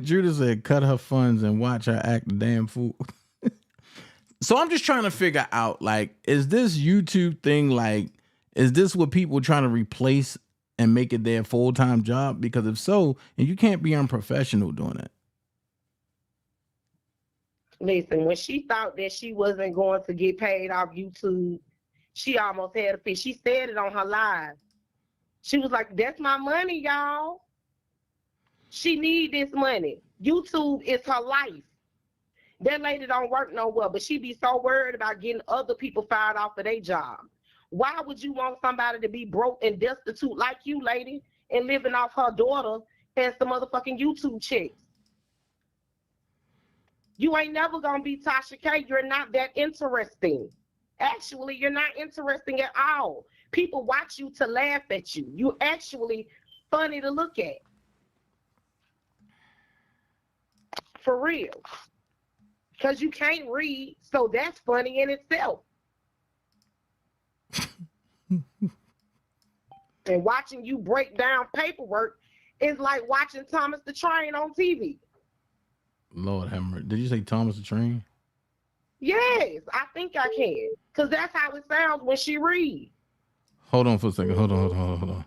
Judah said, cut her funds and watch her act the damn fool. So I'm just trying to figure out, like, is this YouTube thing, like, is this what people are trying to replace and make it their full-time job? Because if so, and you can't be unprofessional doing it. Listen, when she thought that she wasn't going to get paid off YouTube, she almost had a fit. She said it on her live. She was like, "That's my money, y'all." She need this money. YouTube is her life. That lady don't work nowhere, but she be so worried about getting other people fired off of their job. Why would you want somebody to be broke and destitute like you, lady, and living off her daughter and some motherfucking YouTube chicks? You ain't never gonna be Tasha K. You're not that interesting. Actually, you're not interesting at all. People watch you to laugh at you. You actually funny to look at. For real. Because you can't read, so that's funny in itself. And watching you break down paperwork is like watching Thomas the Train on TV. Lord have mercy. Did you say Thomas the Train? Yes, I think I can. Because that's how it sounds when she reads. Hold on for a second. Hold on.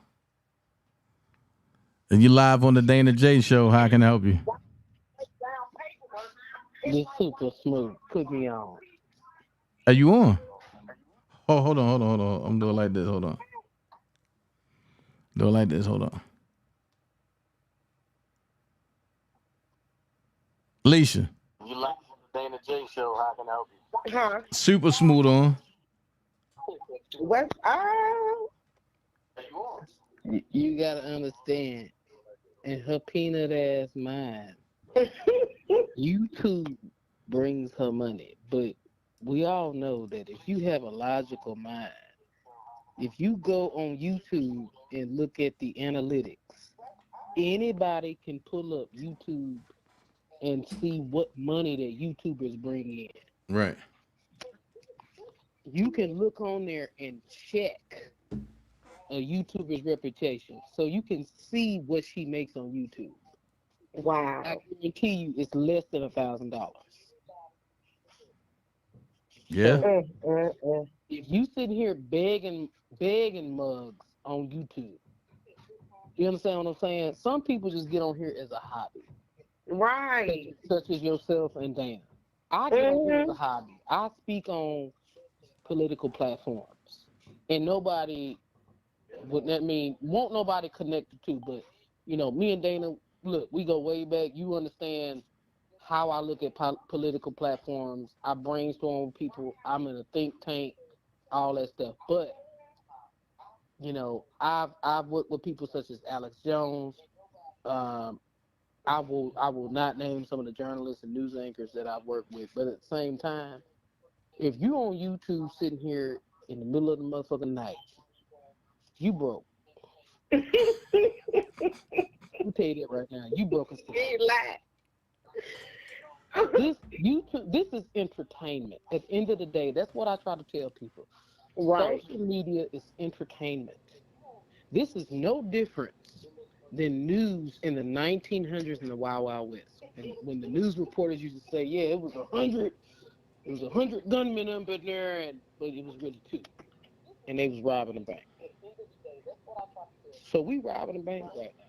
And you live on the DanaJay show. How can I help you? This super smooth. Put me on. Are you on? Oh, hold on. I'm doing like this. Hold on. Do it like this. Hold on. Alicia. You like the DanaJay show? How can I help you? Huh? Super smooth on. What's up? You gotta understand, in her peanut ass mind, YouTube brings her money, but we all know that if you have a logical mind, if you go on YouTube and look at the analytics, anybody can pull up YouTube and see what money that YouTubers bring in. Right. You can look on there and check a YouTuber's reputation, so you can see what she makes on YouTube. Wow. I guarantee you it's less than $1,000. Yeah. If you sit here begging mugs on YouTube, you understand what I'm saying? Some people just get on here as a hobby. Right. Such as yourself and Dana. I get on here as a hobby. I speak on political platforms. And nobody won't nobody connected to, but me and Dana, look, we go way back. You understand how I look at political platforms. I brainstorm with people. I'm in a think tank, all that stuff. But I've worked with people such as Alex Jones. I will not name some of the journalists and news anchors that I've worked with, but at the same time, if you on YouTube sitting here in the middle of the motherfucking night, you broke. Let me tell you that right now. You broke as fuck. This is entertainment. At the end of the day, that's what I try to tell people. Right. Social media is entertainment. This is no different than news in the 1900s in the Wild Wild West. And when the news reporters used to say, "Yeah, it was 100 gunmen up in there," but it was really 2, and they was robbing a bank. So we robbing a bank right now.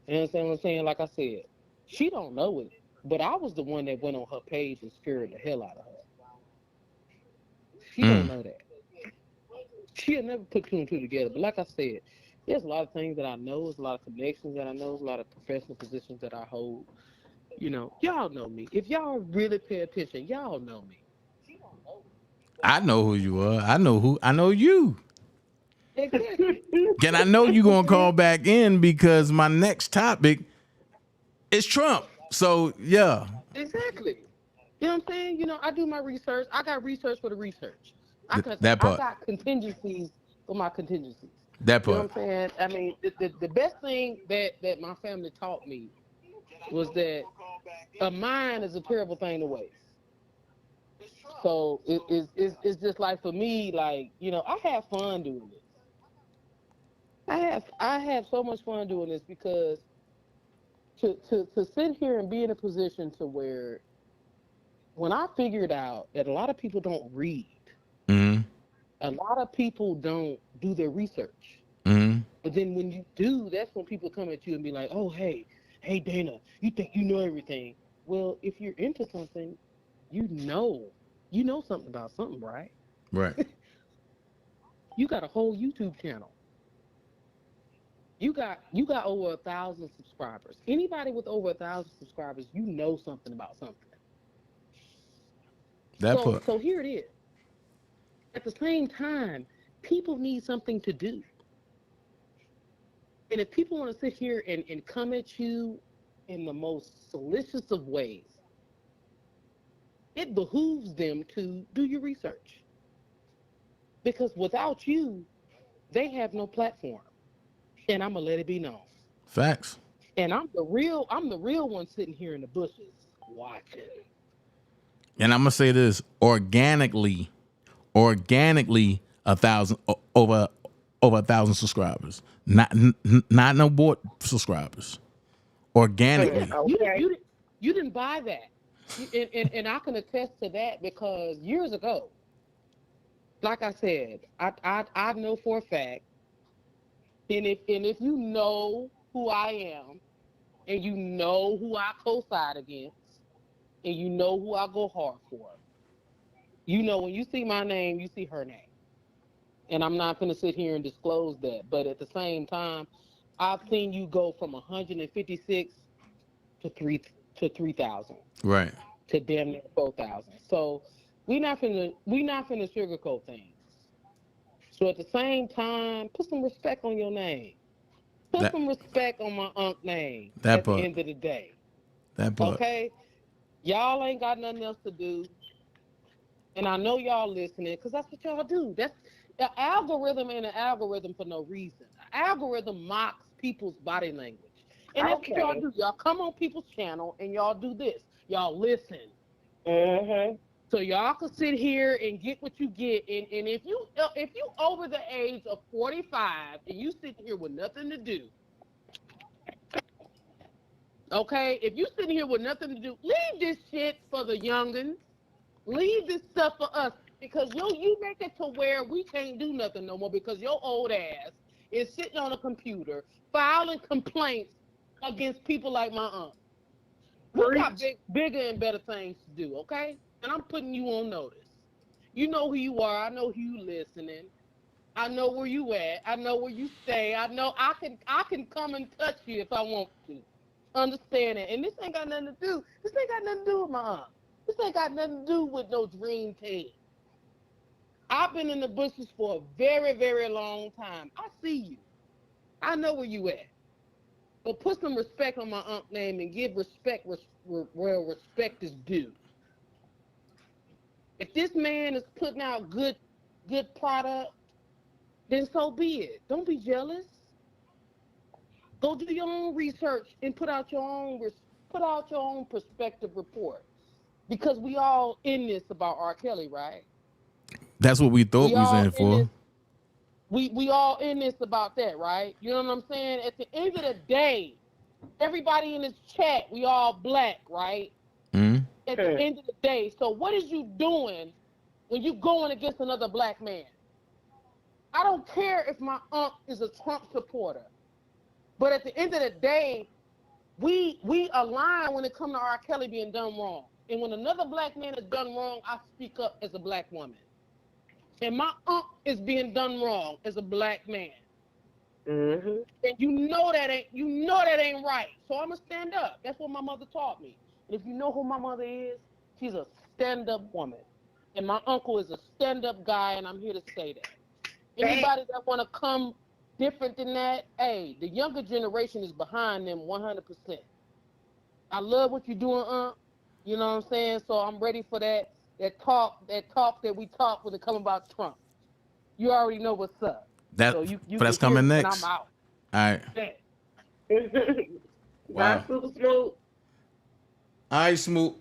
You understand what I'm saying? Like I said, she don't know it, but I was the one that went on her page and scared the hell out of her. She don't know that. She'll never put 2 and 2 together. But like I said, there's a lot of things that I know. There's a lot of connections that I know. There's a lot of professional positions that I hold. Y'all know me. If y'all really pay attention, y'all know me. I know who you are. I know you. Exactly. And I know you gonna call back in because my next topic is Trump. So yeah. Exactly. You know what I'm saying? I do my research. I got research for the research. That part. I got contingencies for my contingencies. That part. You know what I'm saying? I mean, the best thing that my family taught me was that a mind is a terrible thing to waste. So it's just like for me, like, I have fun doing this. I have so much fun doing this because to sit here and be in a position to where when I figured out that a lot of people don't read, a lot of people don't do their research. But then when you do, that's when people come at you and be like, "Oh, hey Dana, you think you know everything?" Well, if you're into something, you know something about something, right? Right. You got a whole YouTube channel. You got over 1,000 subscribers. Anybody with over 1,000 subscribers, you know something about something. That So part. so here it is. At the same time, people need something to do. And if people want to sit here and come at you in the most salacious of ways, it behooves them to do your research. Because without you, they have no platform. And I'm gonna let it be known. Facts. And I'm the real one sitting here in the bushes watching. And I'm gonna say this organically, 1,000 over 1,000 subscribers. Not no board subscribers. Organically. You didn't buy that. And I can attest to that because years ago, like I said, I know for a fact, and if you know who I am, and you know who I co-side against, and you know who I go hard for, you know when you see my name, you see her name. And I'm not going to sit here and disclose that. But at the same time, I've seen you go from 156 to 3,000. Right. To damn near 4,000. So we not finna sugarcoat things. So at the same time, put some respect on your name. Put some respect on my unc name at the end of the day. That part. Okay? Y'all ain't got nothing else to do. And I know y'all listening because that's what y'all do. That's the algorithm ain't an algorithm for no reason. An algorithm mocks people's body language. And that's what y'all do. Y'all come on people's channel and y'all do this. Y'all listen. So y'all can sit here and get what you get. And if you over the age of 45 and you sit here with nothing to do, okay? If you sitting here with nothing to do, leave this shit for the youngins. Leave this stuff for us. Because you make it to where we can't do nothing no more because your old ass is sitting on a computer filing complaints against people like my aunt. We got bigger and better things to do, okay? And I'm putting you on notice. You know who you are. I know who you listening. I know where you at. I know where you stay. I know I can come and touch you if I want to. Understand it. And this ain't got nothing to do. This ain't got nothing to do with my aunt. This ain't got nothing to do with no dream team. I've been in the bushes for a very, very long time. I see you. I know where you at. But put some respect on my aunt's name and give respect where respect is due. If this man is putting out good product, then so be it. Don't be jealous. Go do your own research and put out your own perspective report. Because we all in this about R. Kelly, right? That's what we thought we was in for. We all in this about that, right? You know what I'm saying? At the end of the day, everybody in this chat, we all black, right? Mm-hmm. At the end of the day. So what is you doing when you going against another black man? I don't care if my aunt is a Trump supporter. But at the end of the day, we align when it comes to R. Kelly being done wrong. And when another black man is done wrong, I speak up as a black woman. And my aunt is being done wrong as a black man. And you know that ain't right. So I'm gonna stand up. That's what my mother taught me. And if you know who my mother is, she's a stand-up woman. And my uncle is a stand-up guy, and I'm here to say that. Anybody that wanna come different than that, hey, the younger generation is behind them 100%. I love what you're doing, Aunt. You know what I'm saying? So I'm ready for that talk that we talk when it come about Trump. You already know what's up. So you that's coming next. And I'm out. All right. Wow. Bye, Super Smoot. All right, Smoot.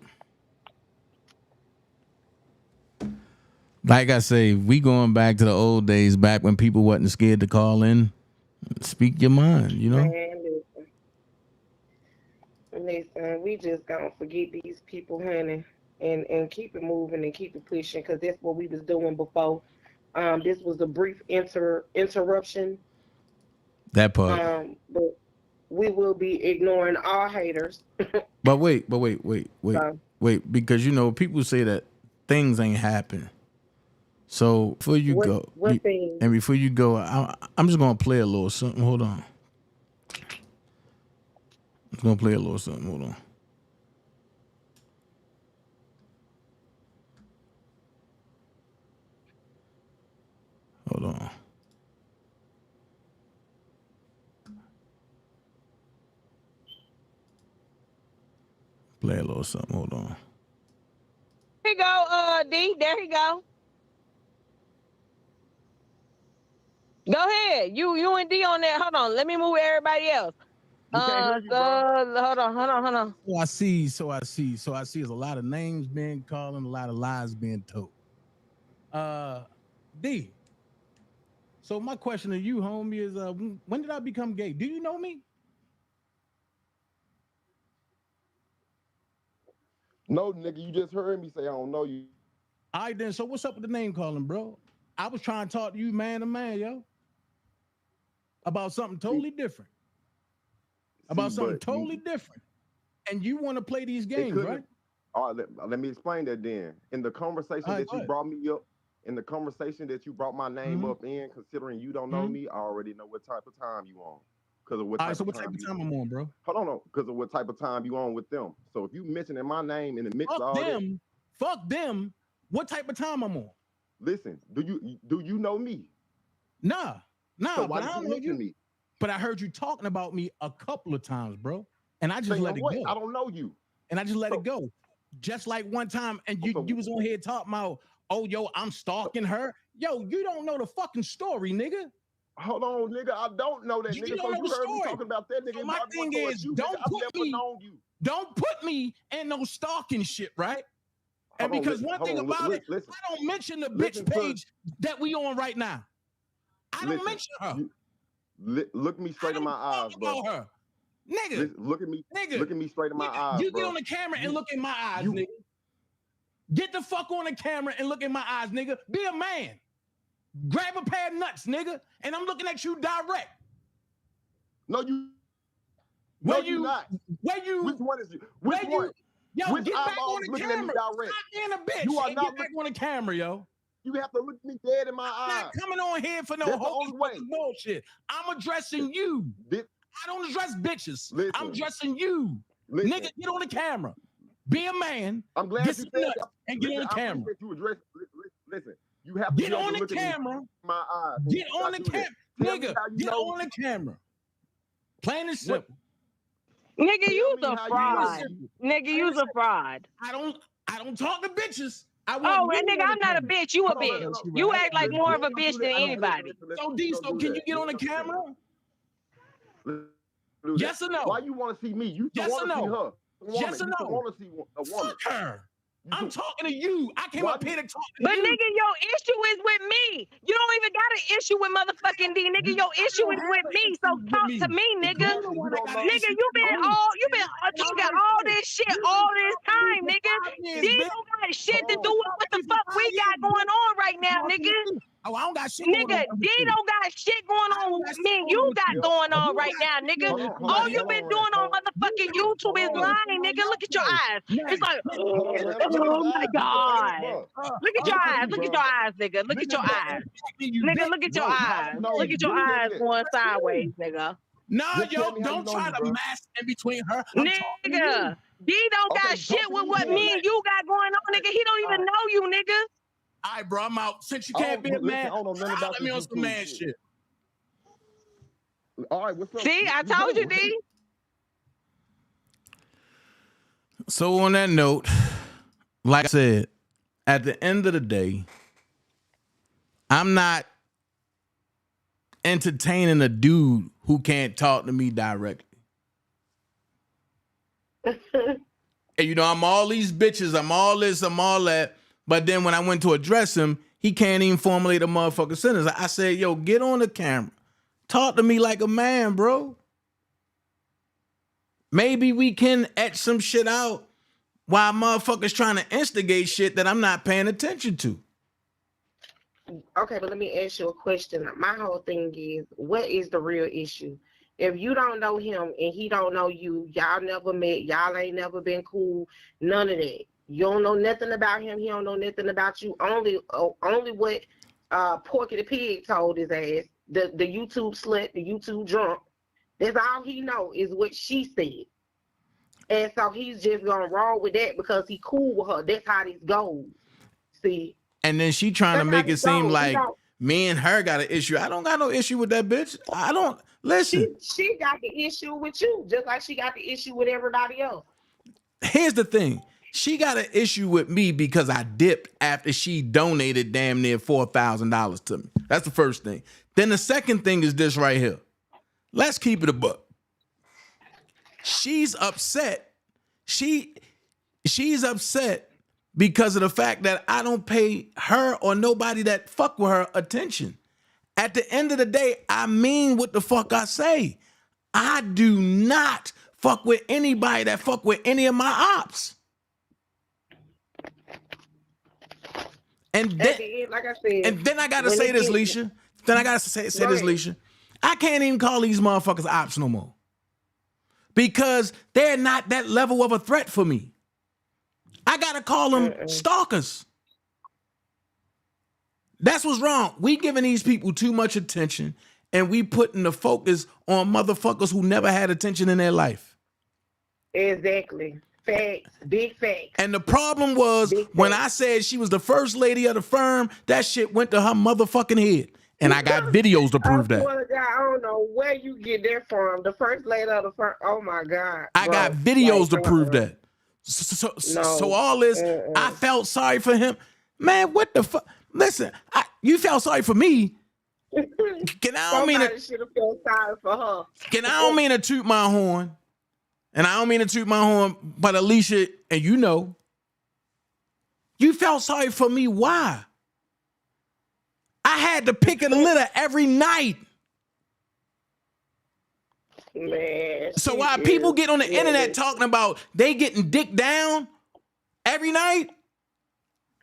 Like I say, we going back to the old days, back when people wasn't scared to call in, speak your mind, you know? Man, listen, we just gonna forget these people, honey, and keep it moving and keep it pushing, because that's what we was doing before. This was a brief interruption. That part. But we will be ignoring all haters. But wait. Wait, because you know people say that things ain't happen. So before you go, What thing? and before you go, I'm just gonna play a little something. Hold on. I'm gonna play a little something. Hold on. Hold on. Play a little something. Hold on. Here you go, D. There you go. Go ahead. You and D on there. Hold on. Let me move everybody else. Hold on. So I see. There's a lot of names being called and a lot of lies being told. D. So my question to you, homie, is when did I become gay? Do you know me? No, nigga, you just heard me say I don't know you. All right, then. So what's up with the name calling, bro? I was trying to talk to you man to man, yo, about something totally different. About something totally different. And you want to play these games, right? All right, let me explain that then. In the conversation that you brought me up, in the conversation that you brought my name up in, considering you don't know me, I already know what type of time you on. Because of what type of time I'm on, bro? Hold on, because of what type of time you on with them. So if you mentioning my name in the mix of all that, fuck them. What type of time I'm on? Listen, do you know me? Nah, So but I don't know you. Me? But I heard you talking about me a couple of times, bro. And I just let it go. I don't know you. And I just let it go. Just like one time, and you was on here talking about, oh, yo, I'm stalking her. Yo, you don't know the fucking story, nigga. Hold on, nigga. I don't know that, nigga. So you heard me talking about that, nigga. So my thing is, don't put me in no stalking shit, right? And because one thing about it, I don't mention the bitch page that we on right now. I don't mention her. Look me straight in my eyes, bro. Her. Nigga. Look at me. Nigga. Look at me straight in my eyes, You get on the camera and look in my eyes, nigga. Get the fuck on the camera and look in my eyes, nigga. Be a man. Grab a pair of nuts, nigga. And I'm looking at you direct. No, you. Where no, you not. Where you? Which one is you? Which one? Yo, Which get back on the camera. Stop being a bitch. You are not get back on the camera, yo. You have to look me dead in my eyes. I'm not coming on here for no hokey bullshit. I'm addressing you. I don't address bitches. Listen, I'm addressing you. Listen. Nigga, get on the camera. Be a man. I'm glad get you some nuts and get on the camera. You address, listen, you have to get on the camera. My eyes. Get on the camera. Nigga, get on the camera. Plain and simple. Nigga, you's a fraud. Nigga, you's a fraud. I don't talk to bitches. And nigga, I'm not a bitch. You a bitch. You act like more of a bitch than anybody. So D, can you get on the camera? Yes or no? Why you want to see me? You yes want to see her. Yes or no? Want to see a woman. Fuck her. I'm talking to you. I came up here to talk to but you. But nigga, your issue is with me. You don't even got an issue with motherfucking D. Nigga, your issue is with me. So talk to me, nigga. Nigga, you been talking all this shit all this time, nigga. D don't got shit to do with what the fuck we got going on right now, nigga. Oh, I don't got shit nigga, D don't got shit going on with me and you got going on right now, nigga. All you been doing on motherfucking YouTube is lying, nigga. Look at your eyes. It's like, oh my God. Look at your eyes. Look at your eyes, nigga. Look at your eyes. Nigga, look at your eyes. Look at your eyes going sideways, nigga. Nah, yo, don't try to mask in between her. Nigga, D don't got shit with what me and you got going on, nigga. He don't even know you, nigga. All right, bro, I'm out. Since you can't be a man, let me on some man shit. All right, what's up? See, I told you, D. So on that note, like I said, at the end of the day, I'm not entertaining a dude who can't talk to me directly. And you know, I'm all these bitches, I'm all this, I'm all that. But then when I went to address him, he can't even formulate a motherfucking sentence. I said, yo, get on the camera. Talk to me like a man, bro. Maybe we can etch some shit out while motherfuckers trying to instigate shit that I'm not paying attention to. Okay, but let me ask you a question. My whole thing is, what is the real issue? If you don't know him and he don't know you, y'all never met, y'all ain't never been cool, none of that. You don't know nothing about him. He don't know nothing about you. Only what Porky the Pig told his ass. The YouTube slut, the YouTube drunk. That's all he know is what she said. And so he's just gonna roll with that because he cool with her. That's how this goes. See. And then she trying to make it seem like me and her got an issue. I don't got no issue with that bitch. I don't listen. She got the issue with you, just like she got the issue with everybody else. Here's the thing. She got an issue with me because I dipped after she donated damn near $4,000 to me. That's the first thing. Then the second thing is this right here. Let's keep it a buck. She's upset. She's upset because of the fact that I don't pay her or nobody that fuck with her attention. At the end of the day, I mean what the fuck I say. I do not fuck with anybody that fuck with any of my ops. And then, like I said, and then I gotta say this, Leisha. Then I gotta say this, Leisha. I can't even call these motherfuckers ops no more. Because they're not that level of a threat for me. I gotta call them stalkers. That's what's wrong. We giving these people too much attention and we putting the focus on motherfuckers who never had attention in their life. Exactly. Facts. Big facts. And the problem was when I said she was the first lady of the firm, that shit went to her motherfucking head. And I got videos to prove that. God, I don't know where you get that from. The first lady of the firm. Oh my God. I got videos to prove that. So all this, I felt sorry for him. Man, what the fuck? Listen, you felt sorry for me. Can I don't mean to should have felt sorry for her. Can I don't mean to toot my horn. And I don't mean to toot my horn, but Alicia, and you know, you felt sorry for me. Why? I had to pick of the litter every night. Man. So while people get on the internet talking about they getting dick down every night.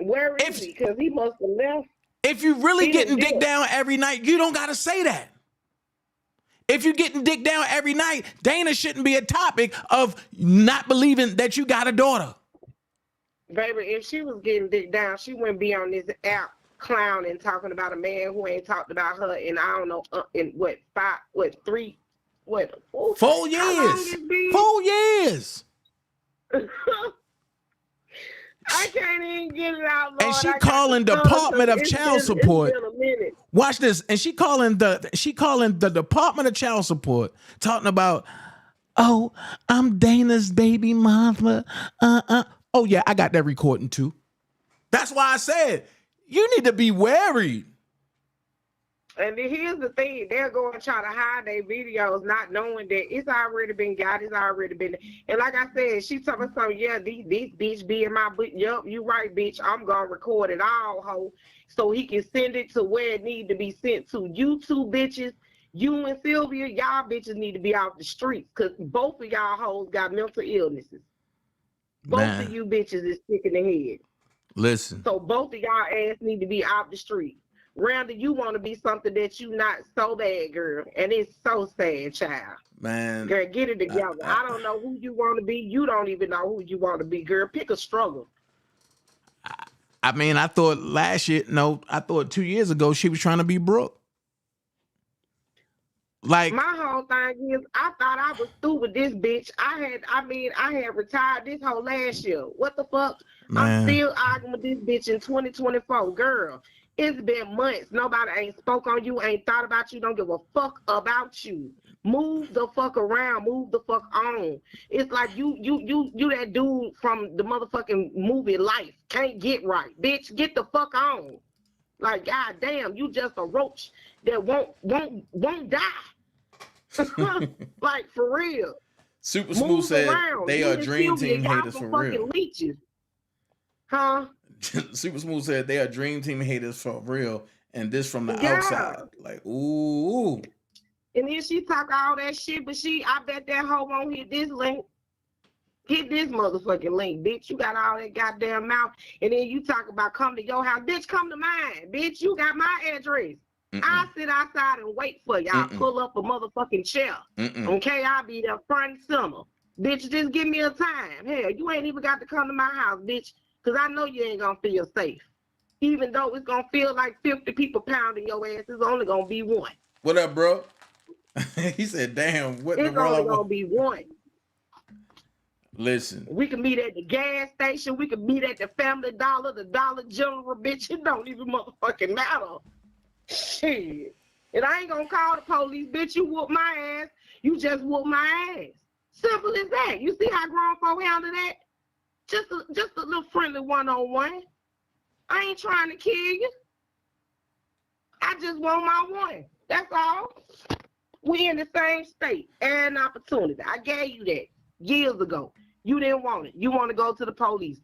Where is he? Because he must have left. If you really getting dick down every night, you don't got to say that. If you're getting dick down every night, Dana shouldn't be a topic of not believing that you got a daughter. Baby, if she was getting dick down, she wouldn't be on this app clowning, talking about a man who ain't talked about her in, I don't know, in 4 years. 4 years. I can't even get it out, Lord. And she calling Department of Child Support. Watch this. And she calling the Department of Child Support, talking about, oh, I'm Dana's baby mama. Oh yeah, I got that recording too. That's why I said you need to be wary. And here's the thing, they're going to try to hide their videos, not knowing that it's already been got, it's already been. And like I said, she told me something, yeah, this bitch be in my book. Yup, you right, bitch. I'm going to record it all, ho, so he can send it to where it need to be sent to. You two bitches, you and Sylvia, y'all bitches need to be off the streets because both of y'all hoes got mental illnesses. Both of you bitches is sick in the head. Listen. So both of y'all ass need to be off the street. Randa, you want to be something that you not so bad, girl. And it's so sad, child. Man. Girl, get it together. I don't know who you want to be. You don't even know who you want to be, girl. Pick a struggle. I mean, I thought I thought 2 years ago she was trying to be Brooke. Like, my whole thing is, I thought I was through with this bitch. I had retired this whole last year. What the fuck? Man. I'm still arguing with this bitch in 2024. Girl, it's been months. Nobody ain't spoke on you, ain't thought about you, don't give a fuck about you. Move the fuck around, move the fuck on. It's like you that dude from the motherfucking movie Life. Can't get right. Bitch, get the fuck on. Like, goddamn, you just a roach that won't die. Like, for real. Super Smooth said they are Dream Team haters for real. Leeches. Huh? Super Smooth said they are Dream Team haters for real, and this from the outside. Like, ooh. And then she talk all that shit, but I bet that hoe won't hit this link. Hit this motherfucking link, bitch. You got all that goddamn mouth, and then you talk about come to your house. Bitch, come to mine. Bitch, you got my address. I'll sit outside and wait for you. I'll pull up a motherfucking chair. Okay, I'll be there front and center. Bitch, just give me a time. Hell, you ain't even got to come to my house, bitch, because I know you ain't going to feel safe. Even though it's going to feel like 50 people pounding your ass, it's only going to be one. What up, bro? He said, damn, what in the world? It's only going to be one. Listen. We can meet at the gas station. We can meet at the Family Dollar, the Dollar General, bitch. It don't even motherfucking matter. Shit. And I ain't gonna call the police, bitch. You whoop my ass. You just whoop my ass. Simple as that. You see how grown folk handle that? Just a little friendly one-on-one. I ain't trying to kill you. I just want my one. That's all. We in the same state and opportunity. I gave you that years ago. You didn't want it. You want to go to the police.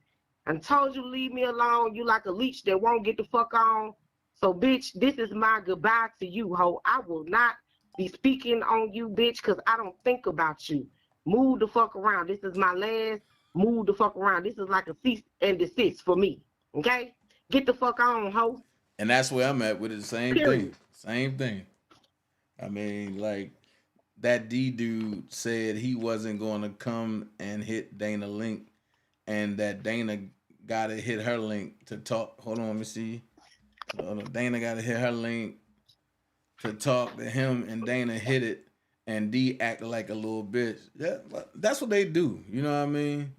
I told you to leave me alone. You like a leech that won't get the fuck on. So, bitch, this is my goodbye to you, ho. I will not be speaking on you, bitch, because I don't think about you. Move the fuck around. This is my last. Move the fuck around. This is like a cease and desist for me, okay? Get the fuck on, ho. And that's where I'm at with it. The same thing. Same thing. I mean, like, that D dude said he wasn't going to come and hit Dana Link, and that Dana got to hit her link to talk. Hold on, let me see. Dana got to hit her link to talk to him, and Dana hit it, and D acted like a little bitch. That's what they do. You know what I mean?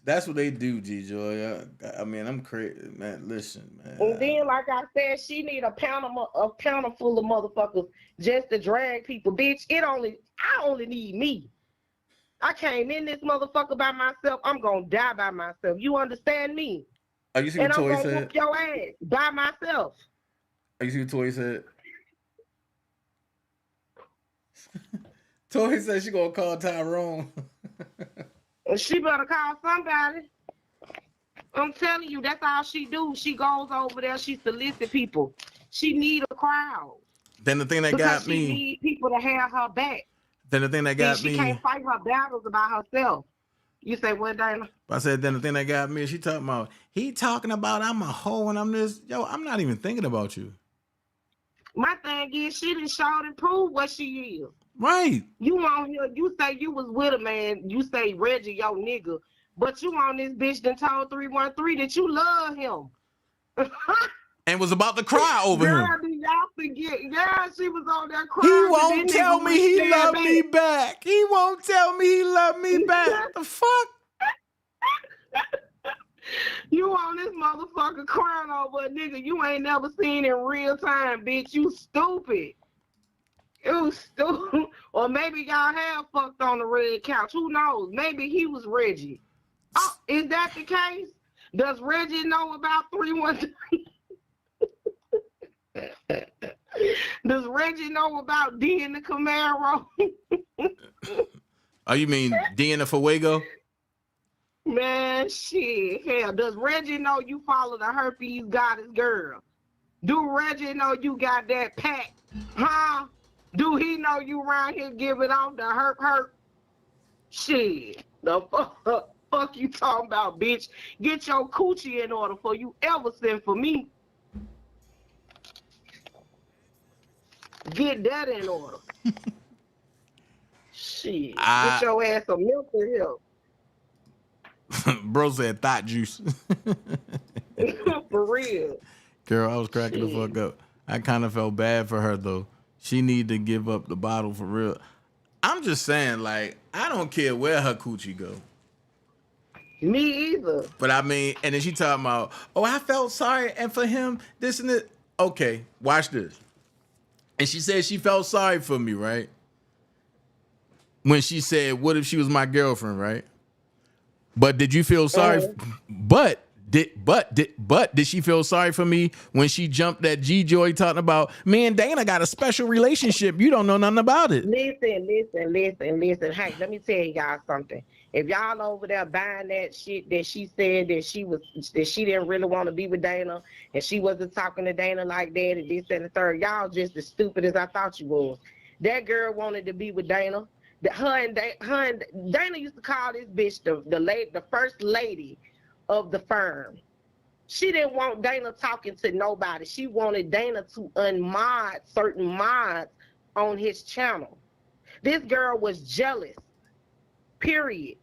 That's what they do, G-Joy. I mean, I'm crazy, man. Listen, man. And then, like I said, she need a pound full of motherfuckers just to drag people. Bitch, I only need me. I came in this motherfucker by myself. I'm gonna die by myself. You understand me? Are you see what Toy said? And I'm gonna whoop your ass by myself. Are you see what Toy said? Toy said she gonna call Tyrone. She better call somebody. I'm telling you, that's all she do. She goes over there, she solicits people. She need a crowd. Then the thing that got me. She need people to have her back. Then the thing that got me. She can't fight her battles by herself. You say what, Dana? I said, then the thing that got me, she talking about, he talking about I'm a hoe and I'm this. Yo, I'm not even thinking about you. My thing is, she done showed and proved what she is. Right. You on here, you say you was with a man, you say Reggie, your nigga, but you on this bitch that told 313 that you love him. And was about to cry over him. Do y'all forget? Yeah, she was on there crying. He won't tell me he loved me back. He won't tell me he loved me back. The fuck? You on this motherfucker crying over a nigga you ain't never seen in real time, bitch. You stupid. You stupid. Or maybe y'all have fucked on the red couch. Who knows? Maybe he was Reggie. Oh, is that the case? Does Reggie know about 313? Does Reggie know about D in the Camaro? Oh, you mean D in the Fuego? Man, shit. Hell, does Reggie know you follow the herpes goddess girl? Do Reggie know you got that pack? Huh? Do he know you around here giving off the herp? Shit. The fuck you talking about, bitch? Get your coochie in order before you ever send for me. Get that in order. Shit. Get your ass some milk in here. Bro said thought juice. For real. Girl, I was cracking the fuck up. I kind of felt bad for her, though. She need to give up the bottle for real. I'm just saying, like, I don't care where her coochie go. Me either. But I mean, and then she talking about, oh, I felt sorry, and for him, this and that. Okay, watch this. And she said she felt sorry for me, right? When she said, what if she was my girlfriend, right? But did you feel sorry? But did she feel sorry for me when she jumped at G-Joy talking about, me and Dana got a special relationship. You don't know nothing about it. Listen. Hey, let me tell y'all something. If y'all over there buying that shit that she said that she didn't really want to be with Dana and she wasn't talking to Dana like that and this and the third, y'all just as stupid as I thought you was. That girl wanted to be with Dana. Her and Dana used to call this bitch the first lady of the firm. She didn't want Dana talking to nobody. She wanted Dana to unmod certain mods on his channel. This girl was jealous, period.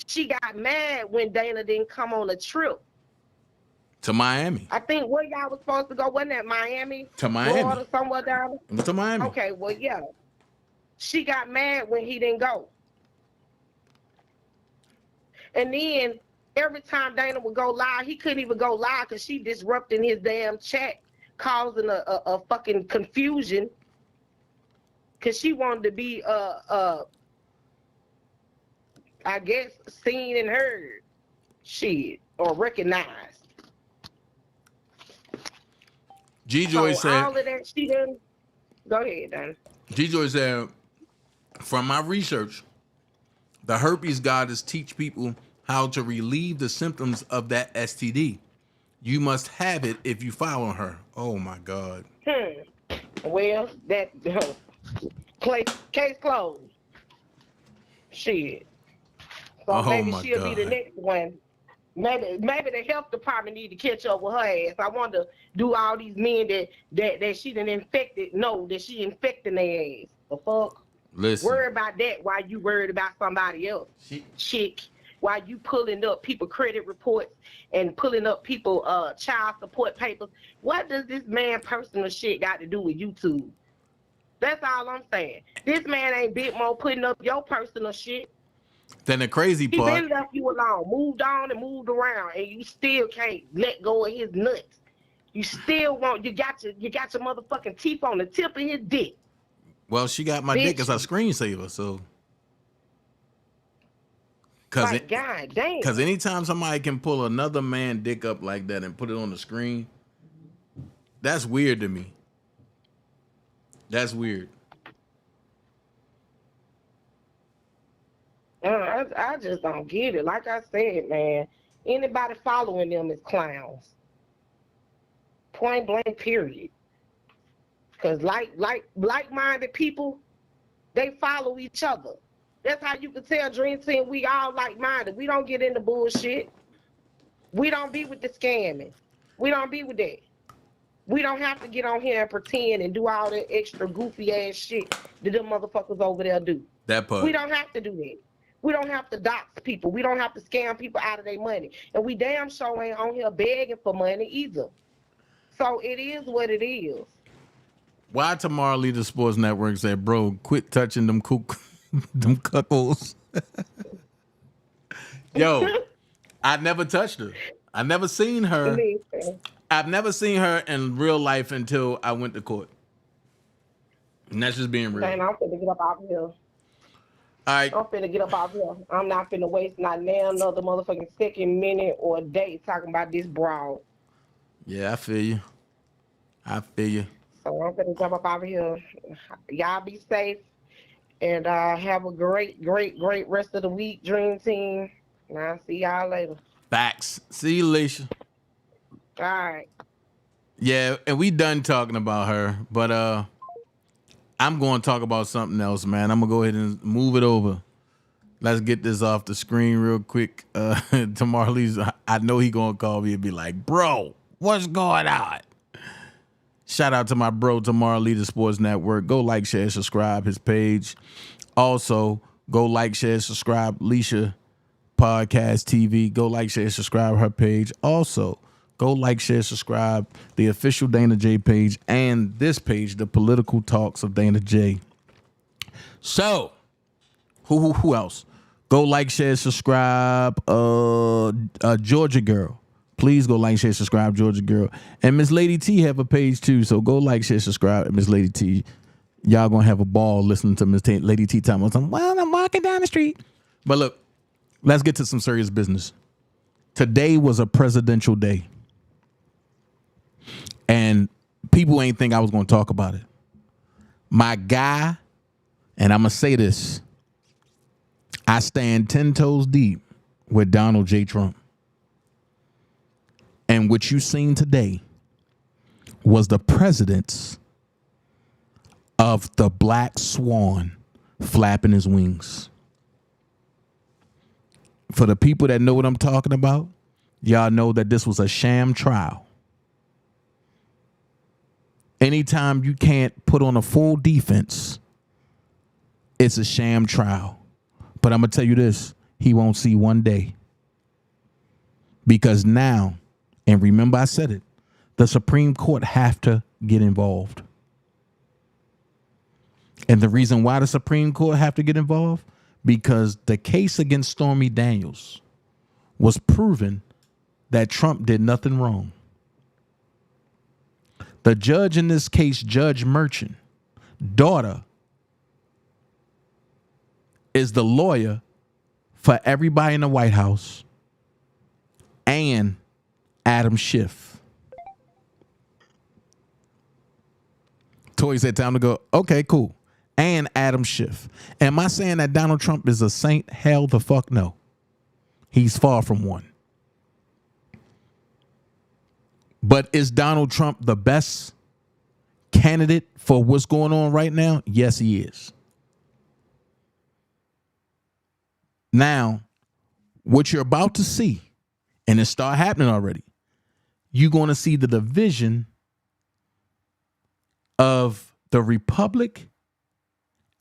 She got mad when Dana didn't come on a trip. To Miami. I think where y'all was supposed to go, wasn't that Miami? To Miami. Florida, somewhere down there? To Miami. Okay, well, yeah. She got mad when he didn't go. And then every time Dana would go live, he couldn't even go live because she disrupting his damn chat, causing a fucking confusion. Because she wanted to be, I guess, seen and heard. Shit. Or recognized. G-Joy said. All of that she done. Go ahead, Dana. G-Joy said, from my research, the herpes goddess teach people how to relieve the symptoms of that STD. You must have it if you follow her. Oh my God. Well, that case closed. Shit. So maybe she'll be the next one. Maybe the health department need to catch up with her ass. I wonder, do all these men that she done infected know that she infecting their ass? The fuck? Listen. Worry about that while you worried about somebody else. Chick. While you pulling up people credit reports and pulling up people child support papers. What does this man personal shit got to do with YouTube? That's all I'm saying. This man ain't bit more putting up your personal shit. Then the crazy part. He been left you alone, moved on and moved around, and you still can't let go of his nuts. You still want, you got your motherfucking teeth on the tip of his dick. Well, she got my dick as a screensaver, so. God damn. Because anytime somebody can pull another man dick up like that and put it on the screen, that's weird to me. That's weird. I just don't get it. Like I said, man, anybody following them is clowns. Point blank, period. Because like-minded people, they follow each other. That's how you can tell Dream Team we all like-minded. We don't get into bullshit. We don't be with the scamming. We don't be with that. We don't have to get on here and pretend and do all that extra goofy ass shit that them motherfuckers over there do. That part. We don't have to do that. We don't have to dox people. We don't have to scam people out of their money. And we damn sure ain't on here begging for money either. So it is what it is. Why Tomorrow Leader Sports Network said, bro, quit touching them them cuckolds. Yo, I never touched her. I never seen her. I've never seen her in real life until I went to court. And that's just being real. Man, I'm finna get up out here. All right. I'm finna get up out here. I'm not finna waste not now another motherfucking second, minute, or day talking about this broad. Yeah, I feel you. I feel you. So I'm finna jump up out here. Y'all be safe. And have a great, great, great rest of the week, Dream Team. And I'll see y'all later. Facts. See you, Alicia. All right. Yeah, and we done talking about her, but I'm going to talk about something else, man. I'm going to go ahead and move it over. Let's get this off the screen real quick. Marley's, I know he going to call me and be like, bro, what's going on? Shout out to my bro, Tamar Leader Sports Network. Go like, share, subscribe his page. Also, go like, share, subscribe Leisha Podcast TV. Go like, share, subscribe her page. Also, go like, share, subscribe the official Dana J page and this page, the Political Talks of Dana J. So, who else? Go like, share, subscribe Georgia Girl. Please go like, share, subscribe, Georgia Girl. And Miss Lady T have a page too. So go like, share, subscribe, Miss Lady T. Y'all gonna have a ball listening to Miss Lady T time on time. Well, I'm walking down the street. But look, let's get to some serious business. Today was a presidential day. And people ain't think I was gonna talk about it. My guy, and I'm gonna say this, I stand 10 toes deep with Donald J. Trump. And what you seen today was the presidents of the black swan flapping his wings. For the people that know what I'm talking about, y'all know that this was a sham trial. Anytime you can't put on a full defense, it's a sham trial. But I'm going to tell you this, he won't see one day. Because now, and remember I said it, the Supreme Court have to get involved. And the reason why the Supreme Court have to get involved, because the case against Stormy Daniels was proven that Trump did nothing wrong. The judge in this case, Judge Merchant, daughter, is the lawyer for everybody in the White House and Adam Schiff. Toy said time to go. Okay, cool. And Adam Schiff. Am I saying that Donald Trump is a saint? Hell the fuck no. He's far from one. But is Donald Trump the best candidate for what's going on right now? Yes, he is. Now, what you're about to see, and it started happening already, you're going to see the division of the republic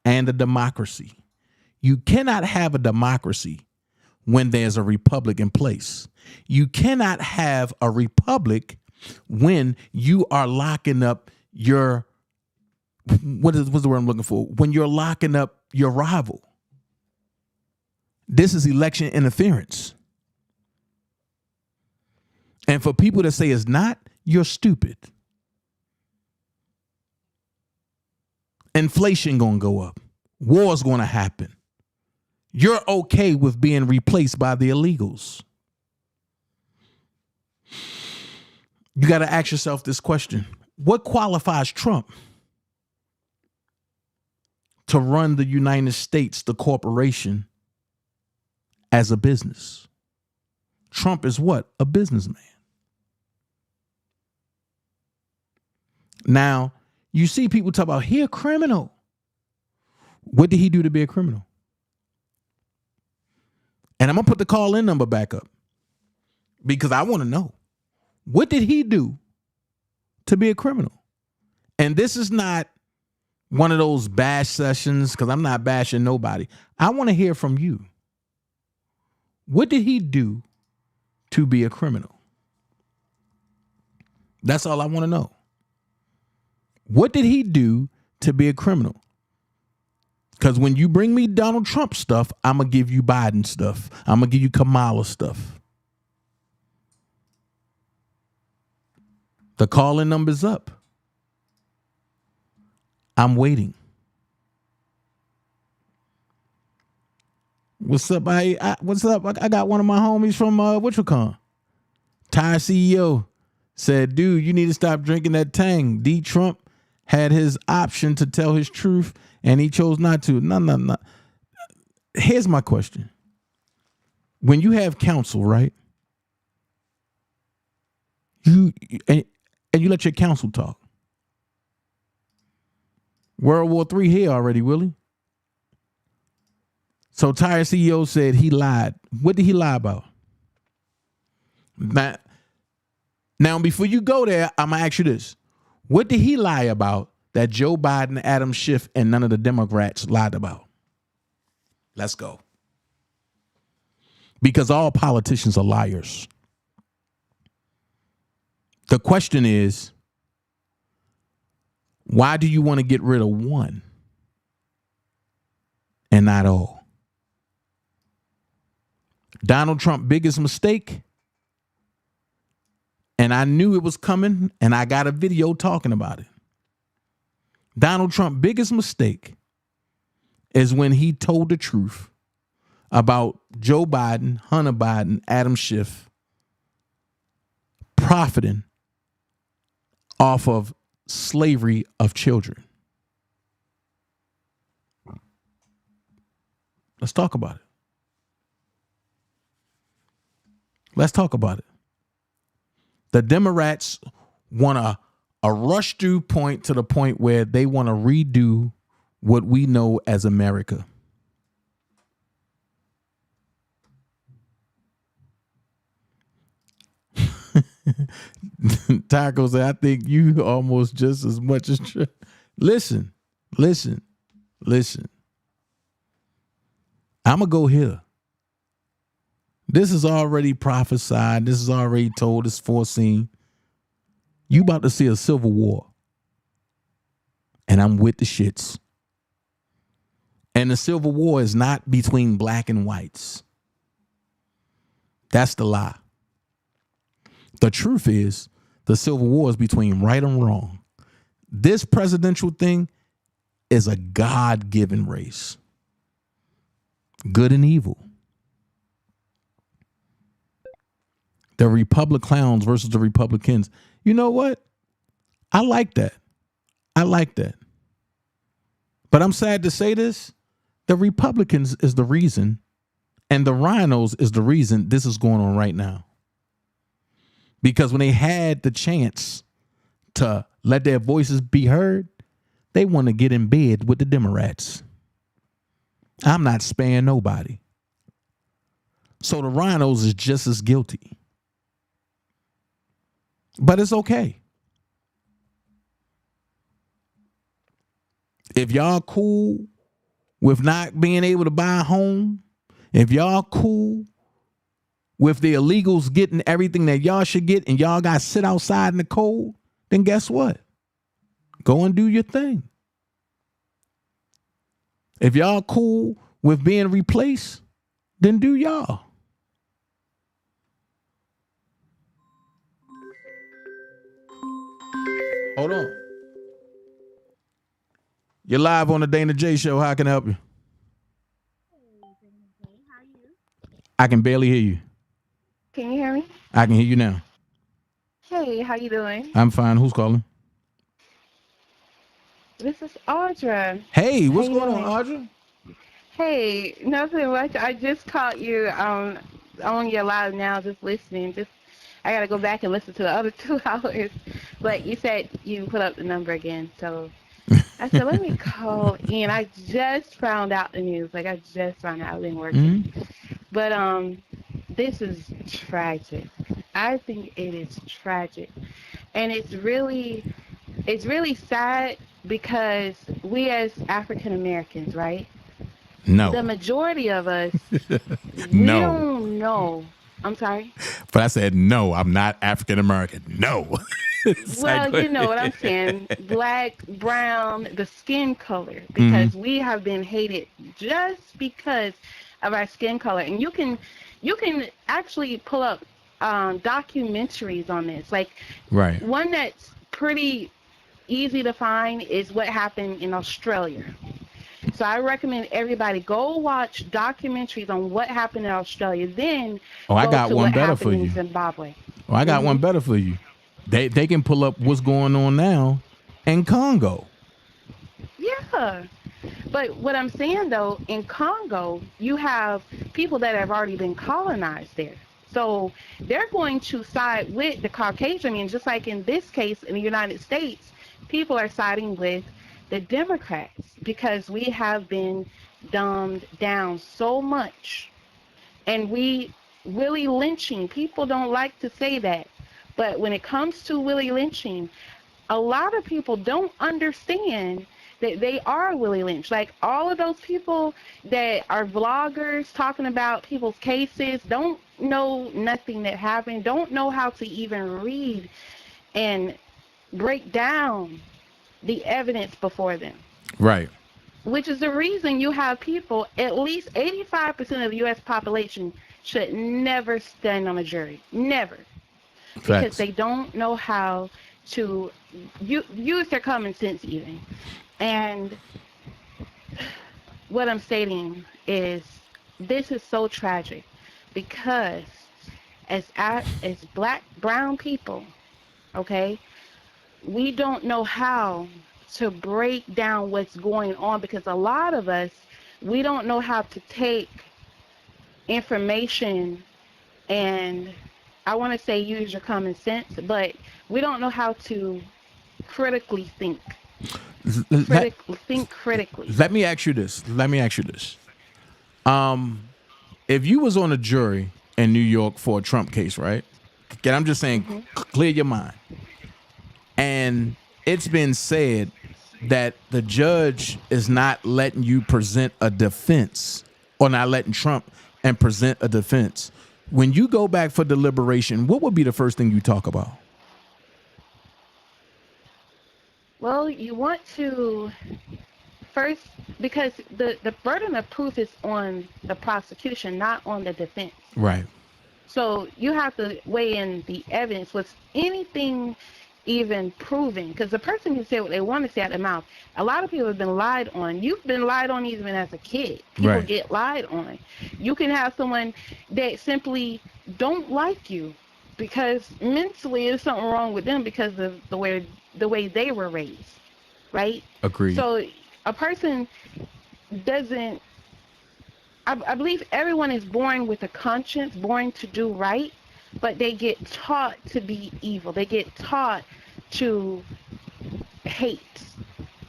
and the democracy. You cannot have a democracy when there's a republic in place. You cannot have a republic when you are locking up your, what's the word I'm looking for? When you're locking up your rival. This is election interference. And for people that say it's not, you're stupid. Inflation gonna go up. War's gonna happen. You're okay with being replaced by the illegals. You got to ask yourself this question. What qualifies Trump to run the United States, the corporation, as a business? Trump is what? A businessman. Now, you see people talk about, he a criminal. What did he do to be a criminal? And I'm going to put the call-in number back up because I want to know. What did he do to be a criminal? And this is not one of those bash sessions because I'm not bashing nobody. I want to hear from you. What did he do to be a criminal? That's all I want to know. What did he do to be a criminal? Because when you bring me Donald Trump stuff, I'm going to give you Biden stuff. I'm going to give you Kamala stuff. The call-in number's up. I'm waiting. What's up? What's up? I got one of my homies from WhatChamacallit. Tire CEO said, dude, you need to stop drinking that Tang. D. Trump had his option to tell his truth, and he chose not to. No. Here's my question. When you have counsel, right? And you let your counsel talk. World War III here already, Willie. So Tire CEO said he lied. What did he lie about? Now, before you go there, I'm going to ask you this. What did he lie about that Joe Biden, Adam Schiff, and none of the Democrats lied about? Let's go. Because all politicians are liars. The question is, why do you want to get rid of one and not all? Donald Trump's biggest mistake, and I knew it was coming, and I got a video talking about it. Donald Trump's biggest mistake is when he told the truth about Joe Biden, Hunter Biden, Adam Schiff profiting off of slavery of children. Let's talk about it. Let's talk about it. The Democrats want a rush through point to the point where they want to redo what we know as America. Taco said, I think you almost just as much as listen. I'ma go here. This is already prophesied. This is already told. It's foreseen. You about to see a civil war. And I'm with the shits. And the civil war is not between black and whites. That's the lie. The truth is the civil war is between right and wrong. This presidential thing is a God-given race. Good and evil. The Republic clowns versus the Republicans. You know what? I like that. But I'm sad to say this. The Republicans is the reason, and the rhinos is the reason this is going on right now. Because when they had the chance to let their voices be heard, they want to get in bed with the Democrats. I'm not sparing nobody. So the rhinos is just as guilty. But it's okay. If y'all cool with not being able to buy a home, if y'all cool with the illegals getting everything that y'all should get and y'all got to sit outside in the cold, then guess what? Go and do your thing. If y'all cool with being replaced, then do y'all. Hold on. You're live on the Dana J Show. How can I help you? I can barely hear you. Can you hear me? I can hear you now. Hey, how you doing? I'm fine. Who's calling? This is Audra. Hey, what's going on, Audra? Hey, nothing much. I just caught you on your live now, just listening. I got to go back and listen to the other 2 hours. But you said you put up the number again, so I said, let me call in. I just found out the news. Like, I just found out I've been working. Mm-hmm. But this is tragic. I think it is tragic. And it's really sad because we as African Americans, right? No. The majority of us, no. We don't know. I'm sorry? But I said, no, I'm not African American. No. Well, you know what I'm saying. Black, brown, the skin color. Because we have been hated just because of our skin color. And you can actually pull up documentaries on this. Like, right. One that's pretty easy to find is what happened in Australia. So I recommend everybody go watch documentaries on what happened in Australia. Then I got one better for you. In Zimbabwe. Oh, I got one better for you. They can pull up what's going on now in Congo. Yeah. But what I'm saying, though, in Congo, you have people that have already been colonized there. So they're going to side with the Caucasian. I mean, just like in this case in the United States, people are siding with the Democrats because we have been dumbed down so much. And Willie lynching, people don't like to say that. But when it comes to Willie lynching, a lot of people don't understand that they are Willie Lynch. Like all of those people that are vloggers talking about people's cases don't know nothing that happened, don't know how to even read and break down the evidence before them. Right. Which is the reason you have people, at least 85% of the U.S. population should never stand on a jury. Never. Facts. Because they don't know how to use their common sense even. And what I'm stating is this is so tragic because as black, brown people, okay, we don't know how to break down what's going on because a lot of us, we don't know how to take information and I want to say use your common sense, but we don't know how to critically think. Think critically. Let me ask you this. If you was on a jury in New York for a Trump case, right? Okay, I'm just saying, clear your mind. And it's been said that the judge is not letting you present a defense, or not letting Trump and present a defense. When you go back for deliberation, what would be the first thing you talk about? Well, you want to first, because the burden of proof is on the prosecution, not on the defense. Right. So you have to weigh in the evidence. Was anything even proven? Because the person can say what they want to say out their mouth. A lot of people have been lied on. You've been lied on even as a kid. People get lied on. You can have someone that simply don't like you because mentally there's something wrong with them because of the way they were raised, right? Agreed. So a person doesn't, I believe everyone is born with a conscience, born to do right, but they get taught to be evil. They get taught to hate.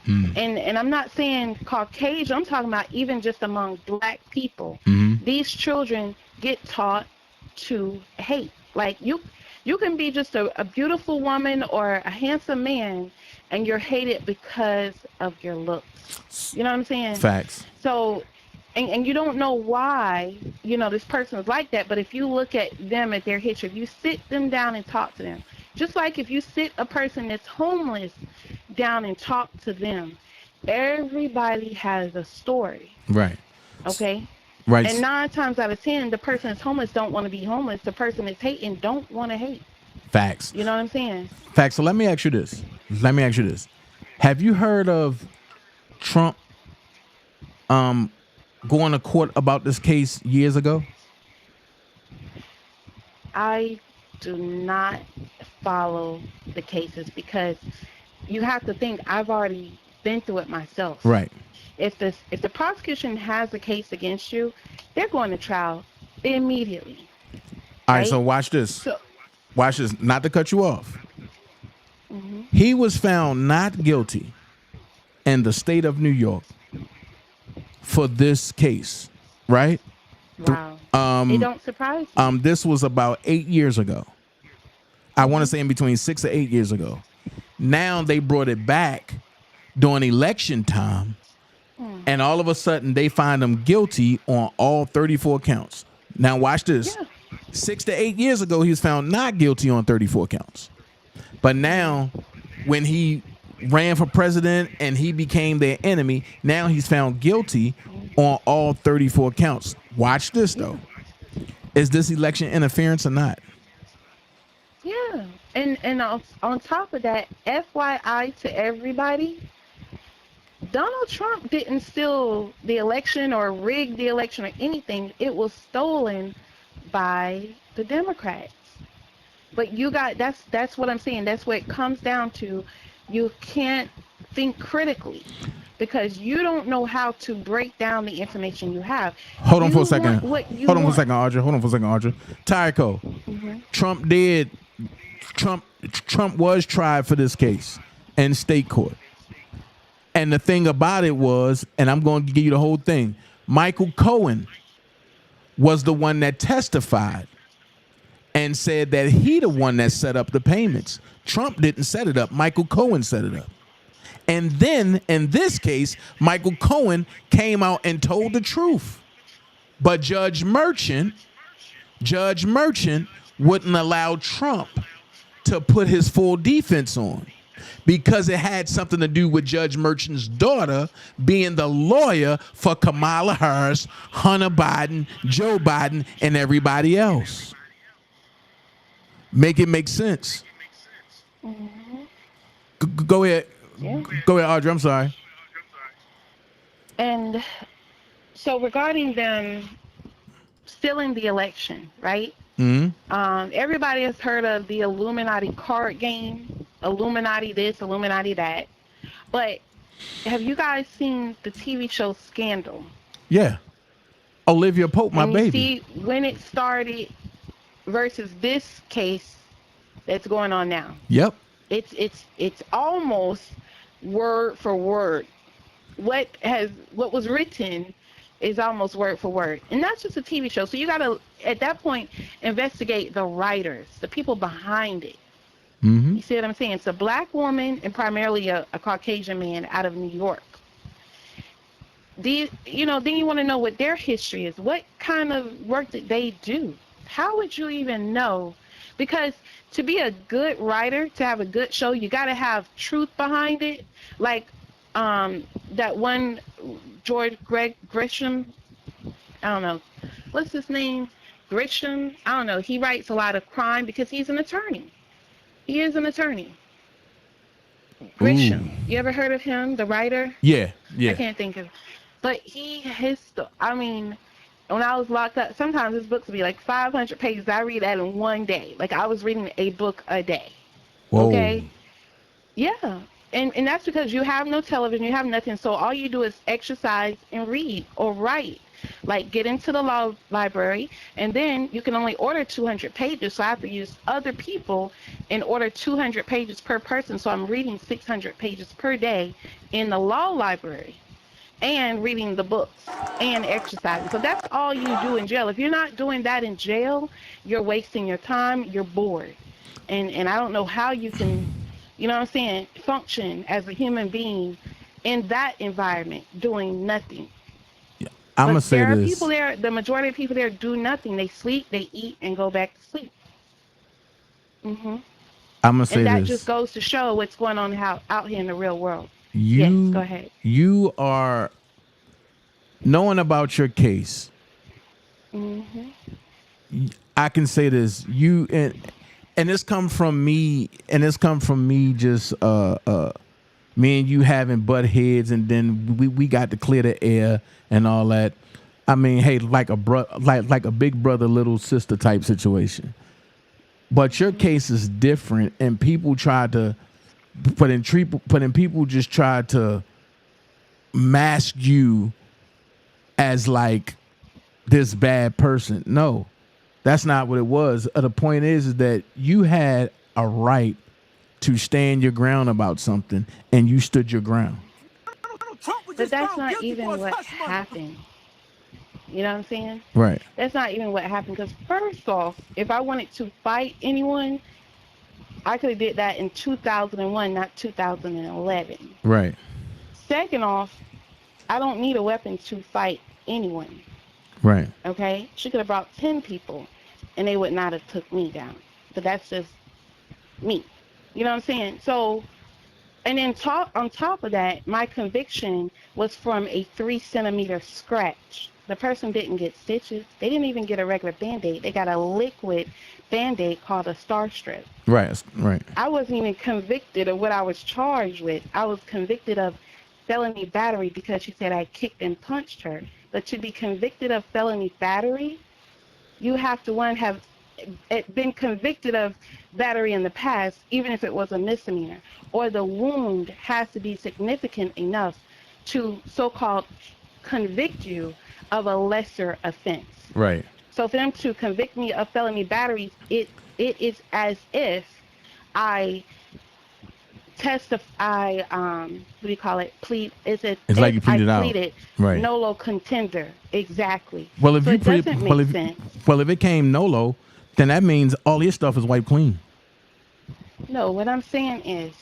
And I'm not saying Caucasian, I'm talking about even just among black people. These children get taught to hate. Like you can be just a beautiful woman or a handsome man and you're hated because of your looks. You know what I'm saying? Facts. So, and you don't know why, this person is like that, but if you look at them, at their history, if you sit them down and talk to them, just like if you sit a person that's homeless down and talk to them, everybody has a story. Right. Okay? Right. And 9 times out of 10, the person that's homeless don't want to be homeless. The person that's hating don't want to hate. Facts. You know what I'm saying? Facts. So let me ask you this. Have you heard of Trump going to court about this case years ago? I do not follow the cases because you have to think I've already been through it myself. Right. If the prosecution has a case against you, they're going to trial immediately. All right, so watch this. Watch this. Not to cut you off. He was found not guilty in the state of New York for this case, right? Wow. It don't surprise me. This was about 8 years ago. I want to say in between 6 or 8 years ago. Now they brought it back during election time, and all of a sudden they find him guilty on all 34 counts. Now watch this. Yeah. 6 to 8 years ago, he was found not guilty on 34 counts. But now, when he ran for president and he became their enemy, now he's found guilty on all 34 counts. Watch this, though. Is this election interference or not? Yeah. And on top of that, FYI to everybody, Donald Trump didn't steal the election or rig the election or anything. It was stolen by the Democrats. But that's what I'm saying. That's what it comes down to. You can't think critically because you don't know how to break down the information you have. Hold on for a second. Hold on for a second, Audra. Tyco. Trump was tried for this case in state court. And the thing about it was, and I'm going to give you the whole thing, Michael Cohen was the one that testified and said that he the one that set up the payments. Trump didn't set it up. Michael Cohen set it up. And then in this case, Michael Cohen came out and told the truth. But Judge Merchant wouldn't allow Trump to put his full defense on because it had something to do with Judge Merchant's daughter being the lawyer for Kamala Harris, Hunter Biden, Joe Biden, and everybody else. Make it make sense. Go ahead. Yeah. Go ahead, Audrey. I'm sorry. And so regarding them stealing the election, right? Everybody has heard of the Illuminati card game, Illuminati this, Illuminati that. But have you guys seen the TV show Scandal? Yeah. Olivia Pope, my baby. See when it started versus this case that's going on now. Yep. It's almost word for word. What was written is almost word for word. And that's just a TV show. So you got to, at that point, investigate the writers, the people behind it. Mm-hmm. You see what I'm saying? It's a black woman and primarily a Caucasian man out of New York. Then you want to know what their history is. What kind of work did they do? How would you even know? Because to be a good writer, to have a good show, you got to have truth behind it. Like that one George Grisham, I don't know, what's his name? Grisham, I don't know. He writes a lot of crime because he's an attorney. He is an attorney. Grisham, you ever heard of him, the writer? Yeah. I can't think of, but I mean, when I was locked up, sometimes his books would be like 500 pages. I read that in one day. Like I was reading a book a day. Whoa. Okay. Yeah. And that's because you have no television, you have nothing. So all you do is exercise and read or write. Like get into the law library, and then you can only order 200 pages. So I have to use other people and order 200 pages per person. So I'm reading 600 pages per day in the law library and reading the books and exercising. So that's all you do in jail. If you're not doing that in jail, you're wasting your time, you're bored. And I don't know how you can, you know what I'm saying, function as a human being in that environment doing nothing. I'm going to say there are this. people there, the majority of people there do nothing. They sleep, they eat, and go back to sleep. I'm going to say this. And that this. just goes to show what's going on out here in the real world. Yes, go ahead. You are knowing about your case. I can say this. You and this come from me, just me and you having butt heads, and then we got to clear the air and all that. I mean, hey, like a big brother, little sister type situation. But your case is different, and people tried to, people just tried to mask you as like this bad person. No, that's not what it was. The point is that you had a right to stand your ground about something, and you stood your ground. But that's not even what happened. You know what I'm saying? Right. That's not even what happened. Because first off, if I wanted to fight anyone, I could have did that in 2001, not 2011. Right. Second off, I don't need a weapon to fight anyone. Right. Okay? She could have brought 10 people, and they would not have took me down. But that's just me. You know what I'm saying? So, and then on top of that, my conviction was from a 3-centimeter scratch. The person didn't get stitches. They didn't even get a regular Band-Aid. They got a liquid Band-Aid called a Star Strip. Right, right. I wasn't even convicted of what I was charged with. I was convicted of felony battery because she said I kicked and punched her. But to be convicted of felony battery, you have to, one, have been convicted of battery in the past, even if it was a misdemeanor, or the wound has to be significant enough to so-called convict you of a lesser offense. Right. So for them to convict me of felony batteries, it is as if I testify. What do you call it? Plead. It's like you pleaded out. Right. Nolo contender. Exactly. Well, if so you if it came nolo, then that means all your stuff is wiped clean. No, what I'm saying is,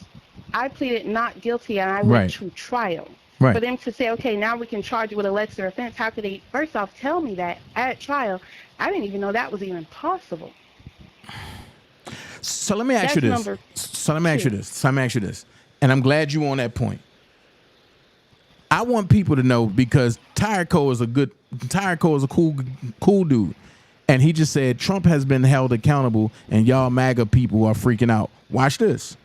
I pleaded not guilty and I went to trial. Right. For them to say, okay, now we can charge you with a lesser offense, how could they first off tell me that at trial? I didn't even know that was even possible. So let me ask you this. And I'm glad you on that point. I want people to know, because Tyreco is a cool dude. And he just said Trump has been held accountable and y'all MAGA people are freaking out. Watch this.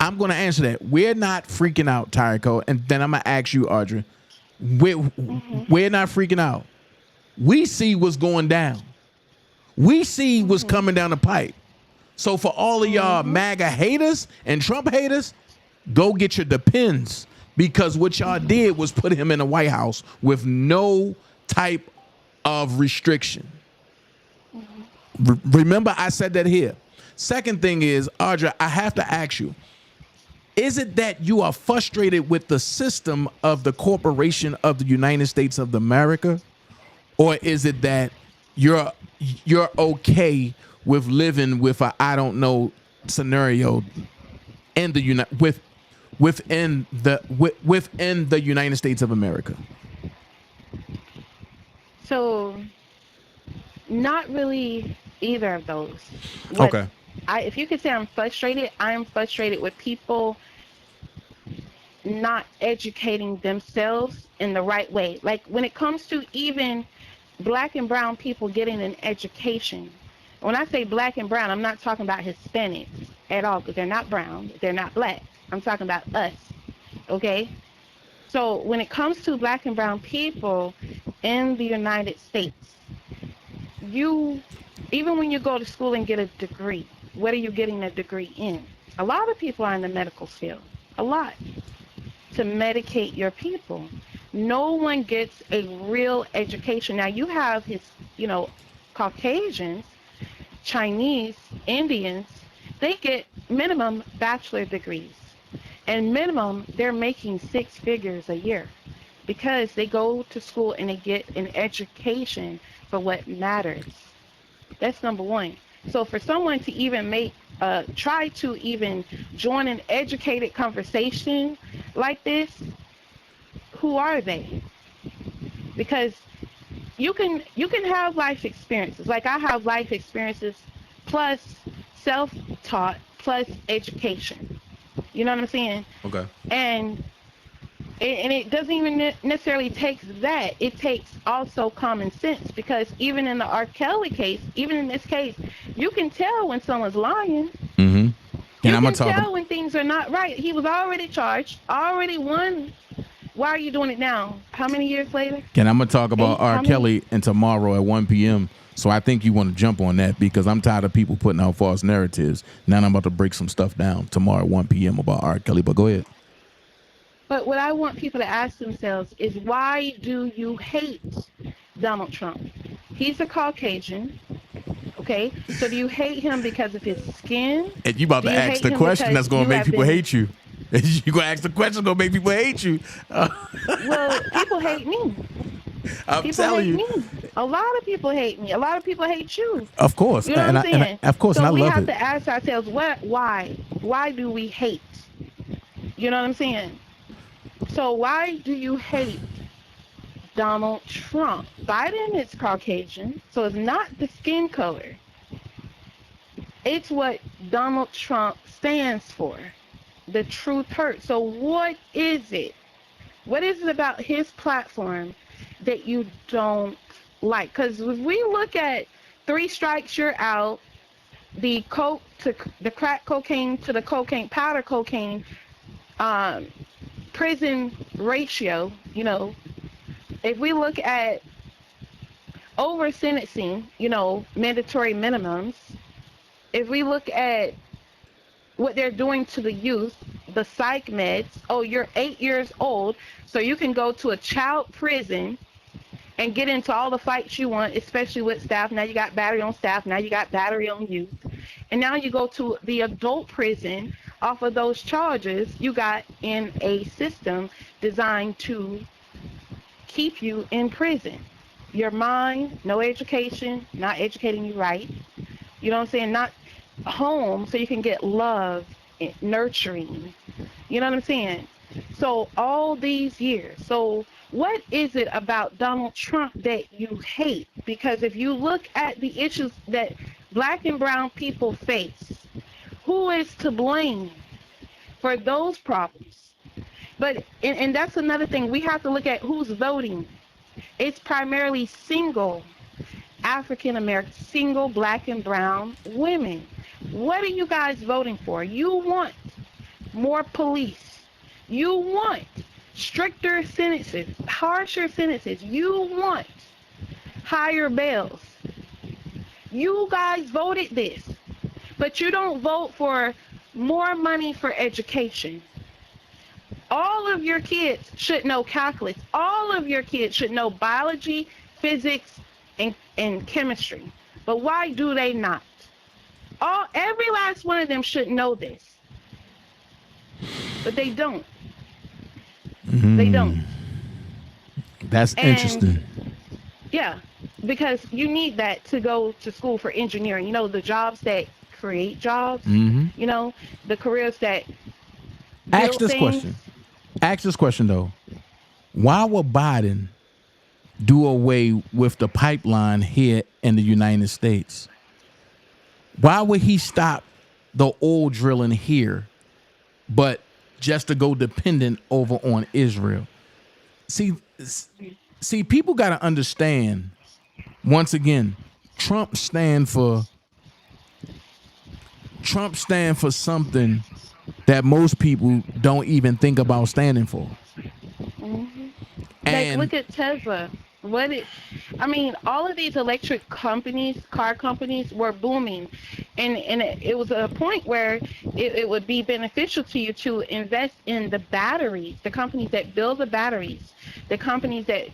I'm going to answer that. We're not freaking out, Tyreco. And then I'm going to ask you, Audrey. We're not freaking out. We see what's going down. We see what's coming down the pipe. So for all of y'all MAGA haters and Trump haters, go get your depends. Because what y'all did was put him in the White House with no type of restriction. Remember, I said that here. Second thing is, Audrey, I have to ask you, Is it that you are frustrated with the system of the corporation of the United States of America, or is it that you're okay with living with a I don't know scenario in the within the United States of America? So, not really either of those. Okay. If you could say I'm frustrated with people not educating themselves in the right way. Like when it comes to even black and brown people getting an education. When I say black and brown, I'm not talking about Hispanics at all, because they're not brown, they're not black. I'm talking about us, okay? So when it comes to black and brown people in the United States, even when you go to school and get a degree, what are you getting a degree in? A lot of people are in the medical field, a lot, to medicate your people. No one gets a real education. Now you have Caucasians, Chinese, Indians, they get minimum bachelor degrees. And minimum, they're making 6 figures a year because they go to school and they get an education for what matters. That's number one. So for someone to even try to even join an educated conversation like this, who are they? Because you can have life experiences. Like I have life experiences plus self-taught plus education. You know what I'm saying? Okay. And it doesn't even necessarily take that. It takes also common sense, because even in the R. Kelly case, even in this case, you can tell when someone's lying. Mm-hmm. You can tell when things are not right. He was already charged, already won. Why are you doing it now? How many years later? And I'm gonna talk about R. Kelly and tomorrow at 1 p.m. So I think you want to jump on that, because I'm tired of people putting out false narratives. Now I'm about to break some stuff down tomorrow at 1 p.m. about R. Kelly. But go ahead. But what I want people to ask themselves is, why do you hate Donald Trump? He's a Caucasian. Okay, so do you hate him because of his skin? And you about to ask the question that's going to make people hate you. You going to ask the question going to make people hate you. Well, people hate me. I'm telling you. Me. A lot of people hate me. A lot of people hate you. Of course. You know what I'm saying? Of course, so and I love it. we have to ask ourselves, why? Why do we hate? You know what I'm saying? So why do you hate Donald Trump? Biden is Caucasian, so it's not the skin color. It's what Donald Trump stands for. The truth hurts. So what is it? What is it about his platform that you don't like? Because if we look at 3 strikes, you're out, the coke to the crack cocaine to the cocaine, powder cocaine, prison ratio, if we look at over sentencing, mandatory minimums, if we look at what they're doing to the youth, the psych meds, you're 8 years old, so you can go to a child prison and get into all the fights you want, especially with staff. Now you got battery on staff, now you got battery on youth. And now you go to the adult prison off of those charges you got in a system designed to keep you in prison. Your mind, no education, not educating you right. You know what I'm saying? Not home so you can get love, nurturing. You know what I'm saying? So all these years. So what is it about Donald Trump that you hate? Because if you look at the issues that black and brown people face, who is to blame for those problems? But and that's another thing. We have to look at who's voting. It's primarily single African American, single black and brown women. What are you guys voting for? You want more police. You want stricter sentences, harsher sentences. You want higher bails. You guys voted this, but you don't vote for more money for education. All of your kids should know calculus. All of your kids should know biology, physics, and chemistry. But why do they not? Every last one of them should know this. but they don't. Mm. They don't. That's interesting. Yeah, because you need that to go to school for engineering. You know, the jobs that create jobs. You know, the careers that Ask this things. question. Ask this question though. Why would Biden do away with the pipeline here in the United States? Why would he stop the oil drilling here, but just to go dependent over on Israel? See, people got to understand, once again, Trump stand for something that most people don't even think about standing for. Like, look at Tesla. All of these electric companies, car companies, were booming, and it was a point where it would be beneficial to you to invest in the batteries, the companies that build the batteries, the companies that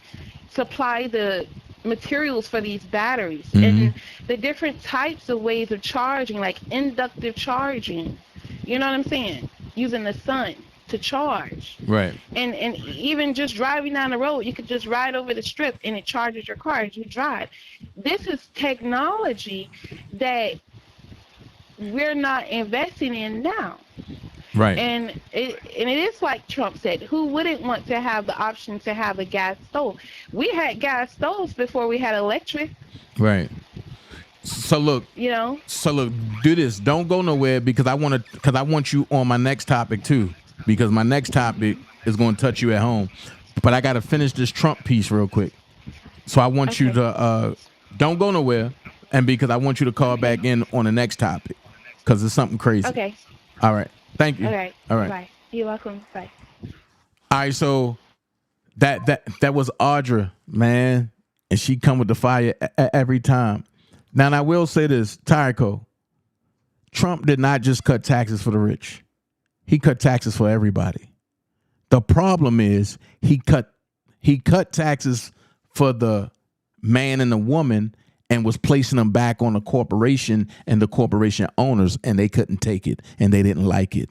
supply the materials for these batteries, and the different types of ways of charging, like inductive charging. You know what I'm saying? Using the sun to charge. Right. And even just driving down the road, you could just ride over the strip and it charges your car as you drive. This is technology that we're not investing in now. Right. And it is like Trump said, who wouldn't want to have the option to have a gas stove? We had gas stoves before we had electric. Right. So look, do this. Don't go nowhere because I want you on my next topic too. Because my next topic is going to touch you at home. But I got to finish this Trump piece real quick. So I want you to don't go nowhere, and because I want you to call back in on the next topic because it's something crazy. Okay. All right. Thank you. All right. All right. Bye. You're welcome. Bye. All right. So that was Audra, man, and she come with the fire every time. Now, and I will say this, Tyrico, Trump did not just cut taxes for the rich. He cut taxes for everybody. The problem is he cut taxes for the man and the woman and was placing them back on the corporation and the corporation owners, and they couldn't take it and they didn't like it.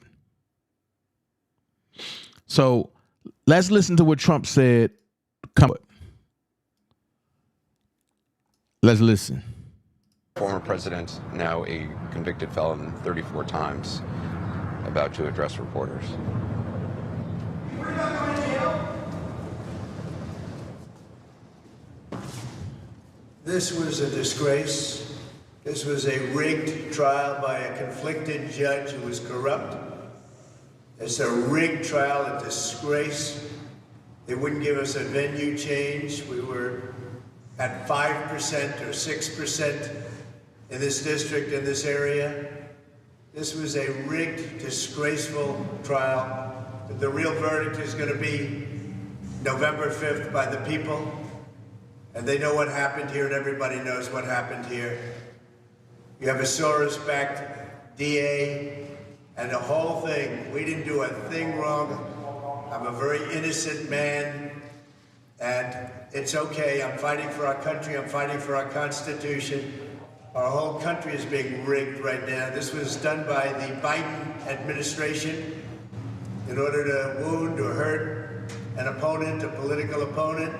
So let's listen to what Trump said. Let's listen. Former president, now a convicted felon 34 times, about to address reporters. This was a disgrace. This was a rigged trial by a conflicted judge who was corrupt. It's a rigged trial, a disgrace. They wouldn't give us a venue change. We were at 5% or 6% in this district, in this area. This was a rigged, disgraceful trial. But the real verdict is going to be November 5th by the people. And they know what happened here, and everybody knows what happened here. You have a Soros-backed DA, and the whole thing. We didn't do a thing wrong. I'm a very innocent man, and it's okay. I'm fighting for our country. I'm fighting for our Constitution. Our whole country is being rigged right now. This was done by the Biden administration in order to wound or hurt an opponent, a political opponent.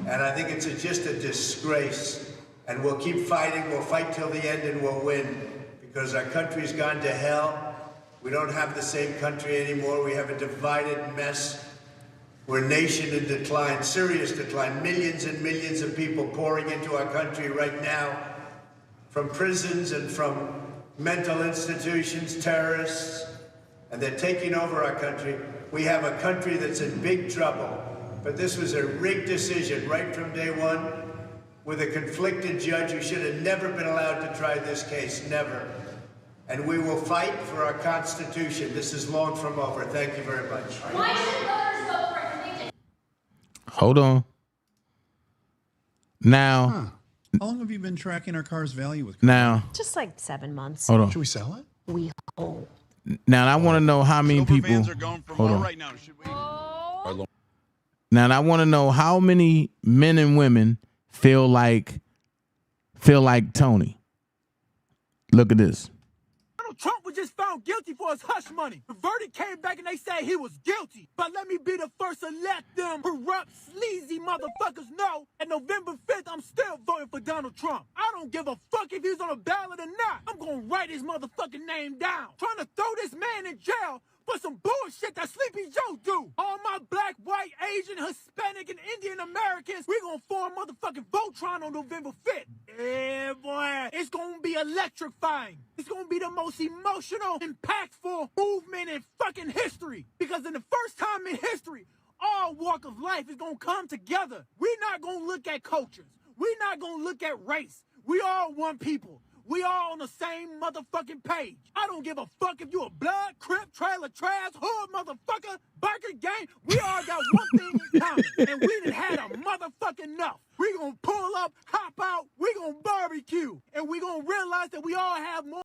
And I think it's just a disgrace. And we'll keep fighting. We'll fight till the end and we'll win because our country's gone to hell. We don't have the same country anymore. We have a divided mess. We're a nation in decline, serious decline. Millions and millions of people pouring into our country right now from prisons and from mental institutions, terrorists, and they're taking over our country. We have a country that's in big trouble, but this was a rigged decision right from day one with a conflicted judge who should have never been allowed to try this case, never. And we will fight for our Constitution. This is long from over. Thank you very much. Why should voters vote for a convicted? Hold on. Now, how long have you been tracking our car's value with? Now, just like 7 months. Hold on. Should we sell it? We hold. Now, I want to know how many people. Hold on. Right now, should we? Now, I want to know how many men and women feel like Tony. Look at this. I don't Trump was just found guilty for his hush money. The verdict came back and they said he was guilty. But let me be the first to let them corrupt, sleazy motherfuckers know at November 5th, I'm still voting for Donald Trump. I don't give a fuck if he's on a ballot or not. I'm gonna write his motherfucking name down. Trying to throw this man in jail for some bullshit that Sleepy Joe do. All my black, white, Asian, Hispanic, and Indian Americans, we gonna form motherfucking Voltron on November 5th. Yeah, boy, it's gonna be electrifying. It's gonna be the most emotional, impactful movement in fucking history. Because in the first time in history, all walk of life is gonna come together. We're not gonna look at cultures. We're not gonna look at race. We all one people. We all on the same motherfucking page. I don't give a fuck if you a blood, crip, trailer, trash, hood, motherfucker, biker gang. We all got one thing in common, and we done had a motherfucking enough. We gonna pull up, hop out, we gonna barbecue, and we gonna realize that we all have more.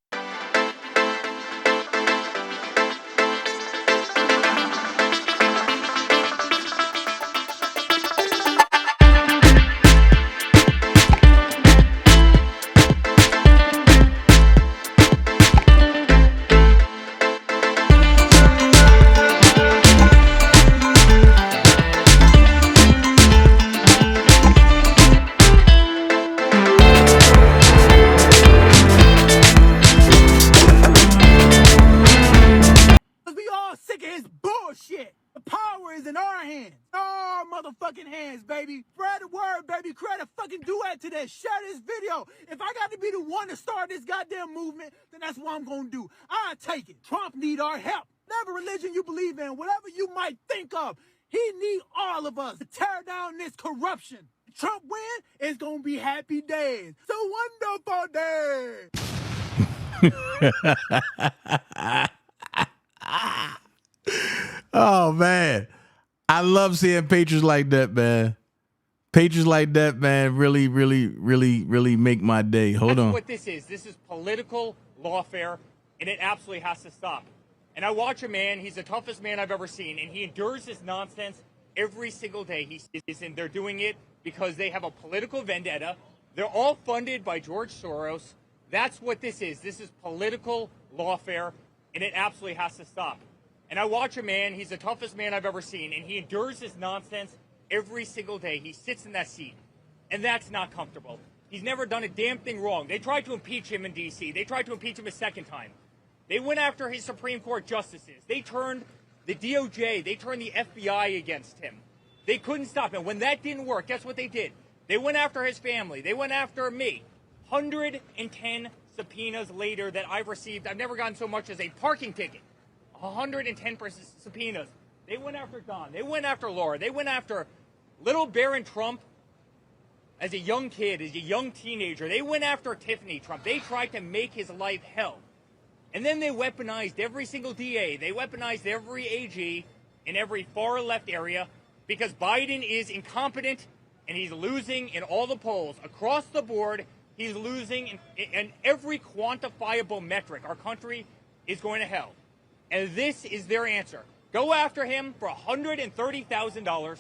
Bullshit. The power is in our hands. Our motherfucking hands, baby. Spread the word, baby. Create a fucking duet to this. Share this video. If I got to be the one to start this goddamn movement, then that's what I'm gonna do. I'll take it. Trump need our help. Whatever religion you believe in, whatever you might think of, he need all of us to tear down this corruption. Trump win, it's gonna be happy days. It's a wonderful day. Oh man, I love seeing patriots like that, man. Patriots like that, man, really make my day. Hold on. That's what this is. This is political lawfare, and it absolutely has to stop. And I watch a man, he's the toughest man I've ever seen, and he endures this nonsense every single day. And they're doing it because they have a political vendetta. They're all funded by George Soros. That's what this is. This is political lawfare, and it absolutely has to stop. And I watch a man, he's the toughest man I've ever seen, and he endures this nonsense every single day. He sits in that seat, and that's not comfortable. He's never done a damn thing wrong. They tried to impeach him in D.C. They tried to impeach him a second time. They went after his Supreme Court justices. They turned the DOJ, they turned the FBI against him. They couldn't stop him. When that didn't work, guess what they did? They went after his family. They went after me. 110 subpoenas later that I've received. I've never gotten so much as a parking ticket. 110 subpoenas. They went after Don. They went after Laura. They went after little Barron Trump as a young kid, as a young teenager. They went after Tiffany Trump. They tried to make his life hell. And then they weaponized every single DA. They weaponized every AG in every far left area because Biden is incompetent and he's losing in all the polls. Across the board, he's losing in every quantifiable metric. Our country is going to hell. And this is their answer. Go after him for $130,000.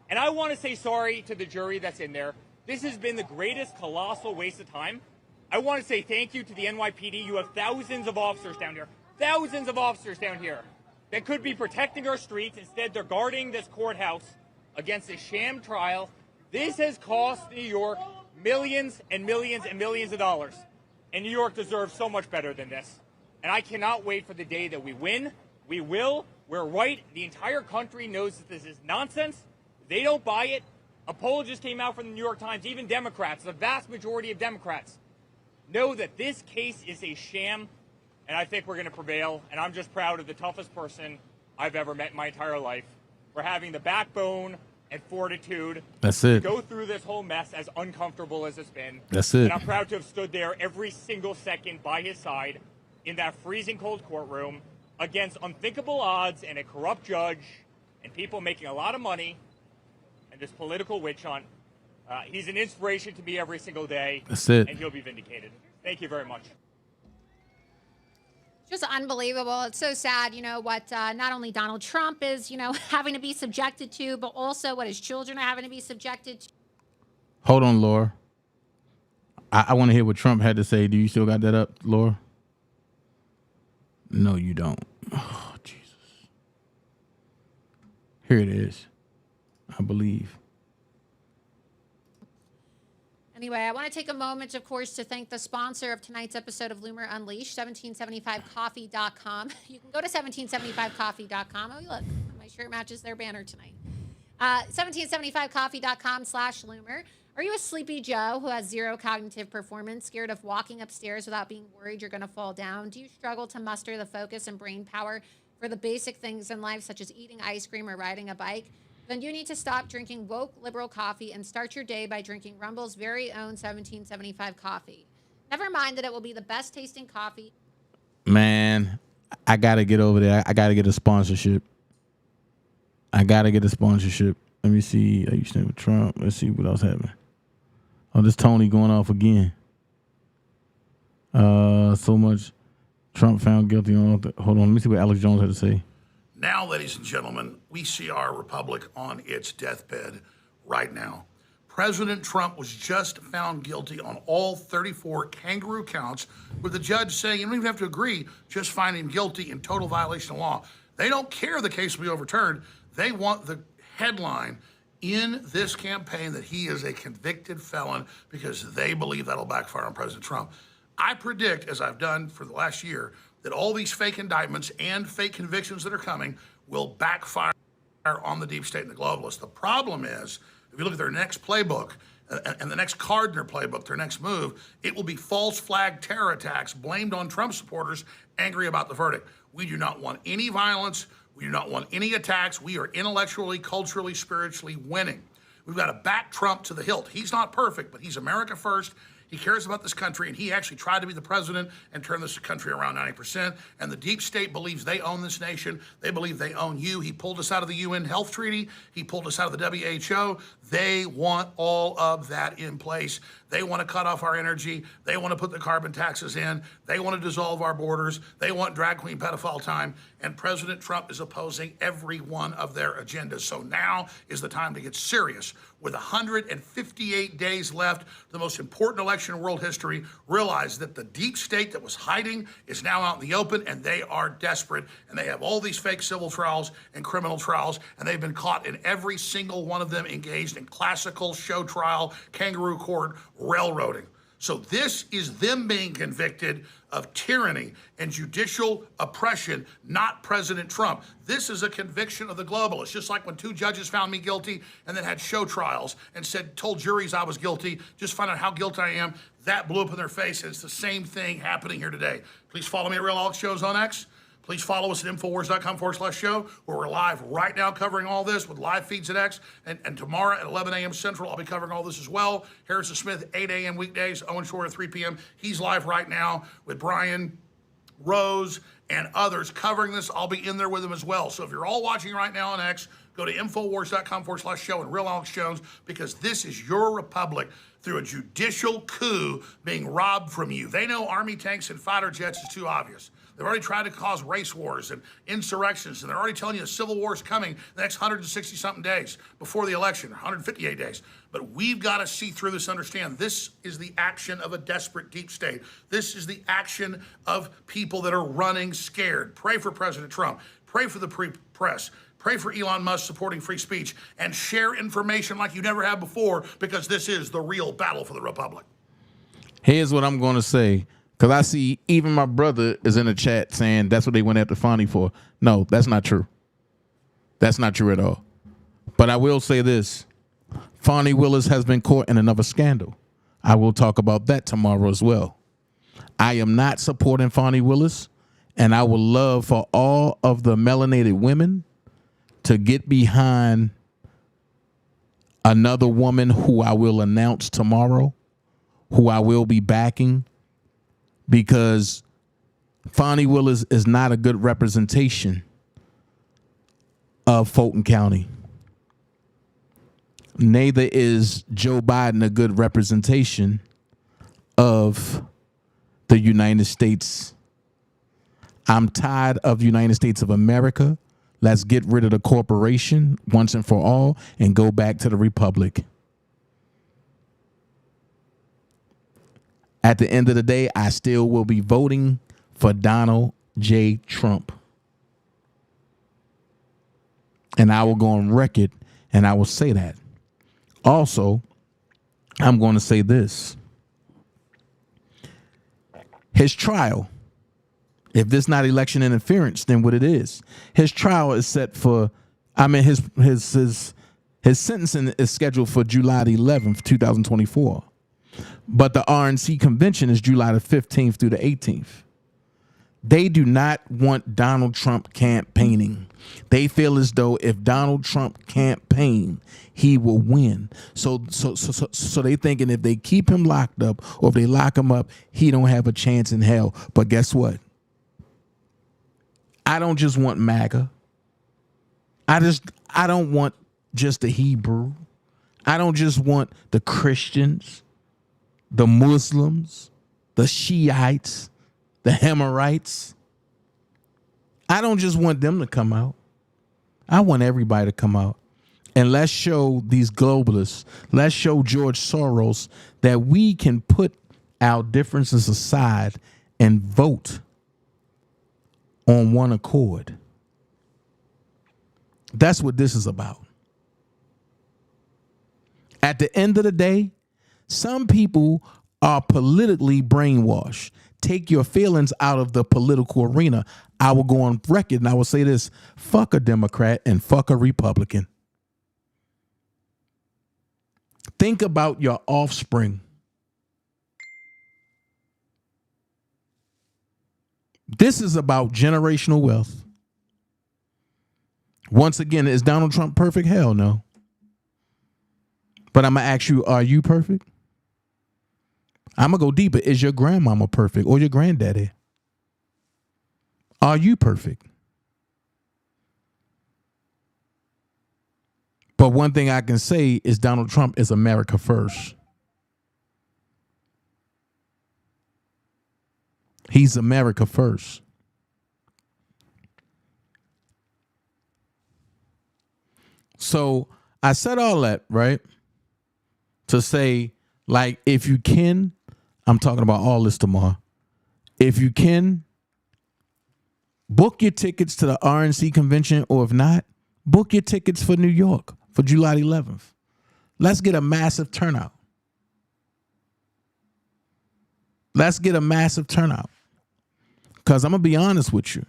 And I want to say sorry to the jury that's in there. This has been the greatest colossal waste of time. I want to say thank you to the NYPD. You have thousands of officers down here. Thousands of officers down here that could be protecting our streets. Instead, they're guarding this courthouse against a sham trial. This has cost New York millions and millions and millions of dollars. And New York deserves so much better than this. And I cannot wait for the day that we win. We will. We're right. The entire country knows that this is nonsense. They don't buy it. A poll just came out from the New York Times. Even Democrats, the vast majority of Democrats, know that this case is a sham. And I think we're going to prevail. And I'm just proud of the toughest person I've ever met in my entire life for having the backbone and fortitude to go through this whole mess, as uncomfortable as it's been. That's it. And I'm proud to have stood there every single second by his side in that freezing cold courtroom against unthinkable odds and a corrupt judge and people making a lot of money and this political witch hunt. He's an inspiration to me every single day. That's it. And he'll be vindicated. Thank you very much. Just unbelievable. It's so sad, you know, what not only Donald Trump is, you know, having to be subjected to, but also what his children are having to be subjected to. Hold on, Laura. I want to hear what Trump had to say. Do you still got that up, Laura? No, you don't. Oh, Jesus. Here it is. I believe. Anyway, I want to take a moment, of course, to thank the sponsor of tonight's episode of Loomer Unleashed, 1775coffee.com. You can go to 1775coffee.com. Oh, look, my shirt matches their banner tonight. 1775coffee.com/Loomer. Are you a sleepy Joe who has zero cognitive performance, scared of walking upstairs without being worried you're going to fall down? Do you struggle to muster the focus and brain power for the basic things in life, such as eating ice cream or riding a bike? Then you need to stop drinking woke liberal coffee and start your day by drinking Rumble's very own 1775 coffee. Never mind that it will be the best tasting coffee. Man, I got to get over there. I got to get a sponsorship. Let me see. I used to name with Trump. Let's see what else happened. Oh, this Tony going off again. So much Trump found guilty on. Hold on. Let me see what Alex Jones had to say. Now, ladies and gentlemen, we see our republic on its deathbed right now. President Trump was just found guilty on all 34 kangaroo counts, with the judge saying you don't even have to agree, just find him guilty in total violation of law. They don't care the case will be overturned. They want the headline in this campaign that he is a convicted felon because they believe that'll backfire on President Trump. I predict, as I've done for the last year, that all these fake indictments and fake convictions that are coming will backfire on the deep state and the globalists. The problem is, if you look at their next playbook and the next card in their playbook, their next move, it will be false flag terror attacks blamed on Trump supporters angry about the verdict. We do not want any violence. We do not want any attacks. We are intellectually, culturally, spiritually winning. We've got to back Trump to the hilt. He's not perfect, but he's America first. He cares about this country, and he actually tried to be the president and turn this country around 90%. And the deep state believes they own this nation. They believe they own you. He pulled us out of the UN Health Treaty. He pulled us out of the WHO. They want all of that in place. They want to cut off our energy. They want to put the carbon taxes in. They want to dissolve our borders. They want drag queen pedophile time. And President Trump is opposing every one of their agendas. So now is the time to get serious. With 158 days left, the most important election in world history, realize that the deep state that was hiding is now out in the open, and they are desperate. And they have all these fake civil trials and criminal trials, and they've been caught in every single one of them engaged in classical show trial, kangaroo court, railroading. So this is them being convicted of tyranny and judicial oppression, not President Trump. This is a conviction of the globalists, just like when two judges found me guilty and then had show trials and told juries I was guilty, just find out how guilty I am. That blew up in their face, and it's the same thing happening here today. Please follow me at Real Alex Shows on X. Please follow us at Infowars.com/show, where we're live right now covering all this with live feeds at X. And tomorrow at 11 a.m. Central, I'll be covering all this as well. Harrison Smith, 8 a.m. weekdays, Owen Shore at 3 p.m. He's live right now with Brian, Rose, and others covering this. I'll be in there with them as well. So if you're all watching right now on X, go to Infowars.com/show and Real Alex Jones, because this is your republic through a judicial coup being robbed from you. They know army tanks and fighter jets is too obvious. They've already tried to cause race wars and insurrections, and they're already telling you a civil war is coming the next 160-something days before the election, 158 days. But we've got to see through this, understand this is the action of a desperate deep state. This is the action of people that are running scared. Pray for President Trump. Pray for the press. Pray for Elon Musk supporting free speech, and share information like you never have before, because this is the real battle for the republic. Here's what I'm going to say, because I see even my brother is in the chat saying that's what they went after Fonnie for. No, that's not true. That's not true at all. But I will say this. Fonnie Willis has been caught in another scandal. I will talk about that tomorrow as well. I am not supporting Fonnie Willis, and I would love for all of the melanated women to get behind another woman who I will announce tomorrow, who I will be backing, because Fonnie Willis is not a good representation of Fulton County. Neither is Joe Biden a good representation of the United States. I'm tired of the United States of America. Let's get rid of the corporation once and for all and go back to the republic. At the end of the day, I still will be voting for Donald J. Trump. And I will go on record and I will say that. Also, I'm going to say this. His trial, if this not election interference, then what it is. His trial is set for, his sentencing is scheduled for July the 11th, 2024. But the RNC convention is July the 15th through the 18th. They do not want Donald Trump campaigning. They feel as though if Donald Trump campaign, he will win. So they thinking if they keep him locked up or if they lock him up, he don't have a chance in hell. But guess what? I don't just want MAGA. I don't want just the Hebrew. I don't just want the Christians, the Muslims, the Shiites, the Hemorites. I don't just want them to come out. I want everybody to come out. And let's show these globalists, let's show George Soros that we can put our differences aside and vote on one accord. That's what this is about. At the end of the day, some people are politically brainwashed. Take your feelings out of the political arena. I will go on record and I will say this: fuck a Democrat and fuck a Republican. Think about your offspring. This is about generational wealth. Once again, is Donald Trump perfect? Hell no. But I'm going to ask you, are you perfect? I'm going to go deeper. Is your grandmama perfect or your granddaddy? Are you perfect? But one thing I can say is Donald Trump is America first. He's America first. So I said all that, right? To say, like, if you can, I'm talking about all this tomorrow. If you can, book your tickets to the RNC convention, or if not, book your tickets for New York for July 11th. Let's get a massive turnout. Let's get a massive turnout. Because I'm going to be honest with you.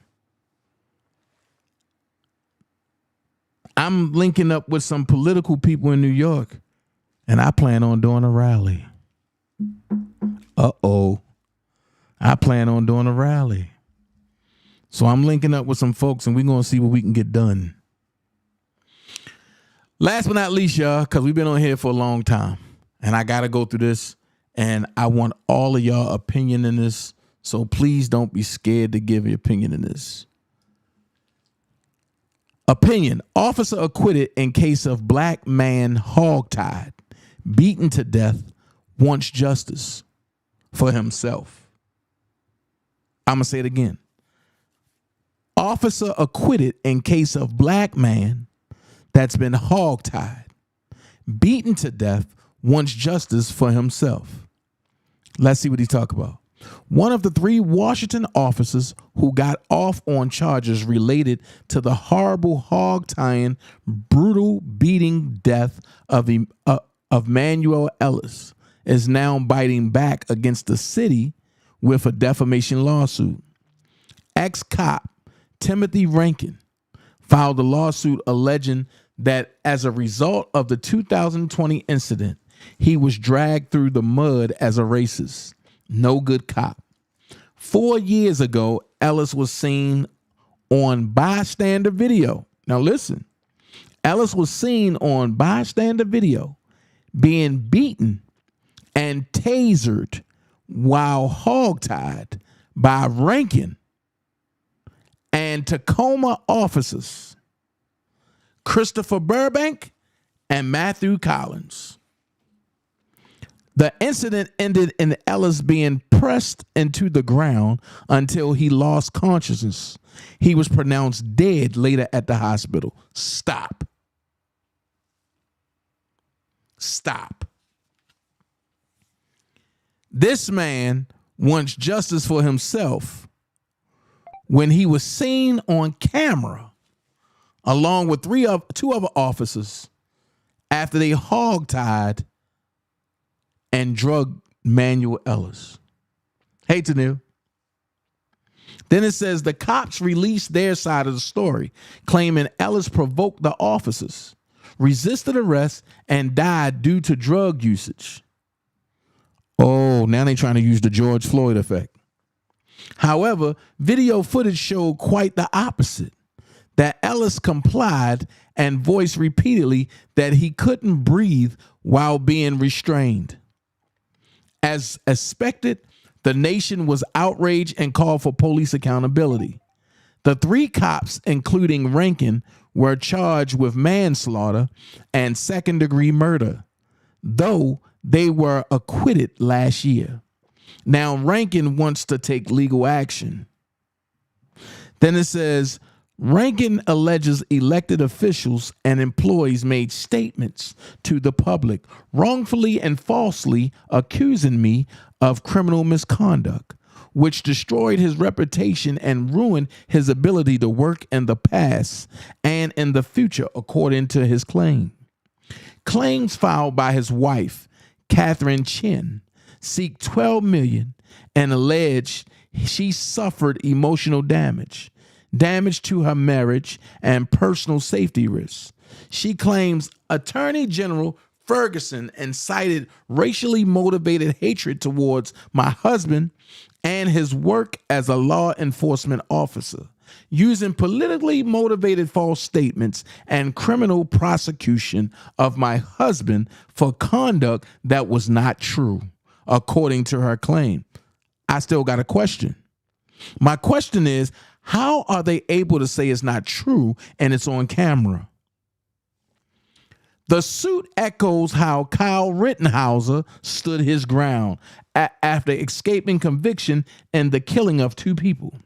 I'm linking up with some political people in New York, and I plan on doing a rally. Uh-oh. I plan on doing a rally. So I'm linking up with some folks, and we're going to see what we can get done. Last but not least, y'all, because we've been on here for a long time, and I got to go through this, and I want all of y'all opinion in this, so please don't be scared to give your opinion in this. Opinion: officer acquitted in case of black man hogtied, beaten to death, wants justice for himself. I'm going to say it again. Officer acquitted in case of black man that's been hogtied, beaten to death, wants justice for himself. Let's see what he's talking about. One of the 3 Washington officers who got off on charges related to the horrible hog-tying, brutal beating death of Manuel Ellis is now biting back against the city with a defamation lawsuit. Ex-cop Timothy Rankin filed a lawsuit alleging that as a result of the 2020 incident, he was dragged through the mud as a racist. No good cop. 4 years ago, Ellis was seen on bystander video. Now listen, Ellis was seen on bystander video being beaten and tasered while hogtied by Rankin and Tacoma officers Christopher Burbank and Matthew Collins. The incident ended in Ellis being pressed into the ground until he lost consciousness. He was pronounced dead later at the hospital. Stop. Stop. This man wants justice for himself when he was seen on camera along with two other officers after they hogtied and drugged Manuel Ellis. Hey, Tanil. Then it says the cops released their side of the story, claiming Ellis provoked the officers, resisted arrest, and died due to drug usage. Oh, now they're trying to use the George Floyd effect. However, video footage showed quite the opposite, that Ellis complied and voiced repeatedly that he couldn't breathe while being restrained. As expected, the nation was outraged and called for police accountability. The three cops, including Rankin, were charged with manslaughter and second-degree murder, though they were acquitted last year. Now, Rankin wants to take legal action. Then it says, Rankin alleges elected officials and employees made statements to the public, wrongfully and falsely accusing me of criminal misconduct, which destroyed his reputation and ruined his ability to work in the past and in the future, according to his claim. Claims filed by his wife, Catherine Chin, seek $12 million and allege she suffered emotional damage to her marriage and personal safety risks. She claims Attorney General Ferguson incited racially motivated hatred towards my husband and his work as a law enforcement officer, using politically motivated false statements and criminal prosecution of my husband for conduct that was not true, according to her claim. I still got a question. My question is, how are they able to say it's not true and it's on camera? The suit echoes how Kyle Rittenhauser stood his ground after escaping conviction and the killing of two people.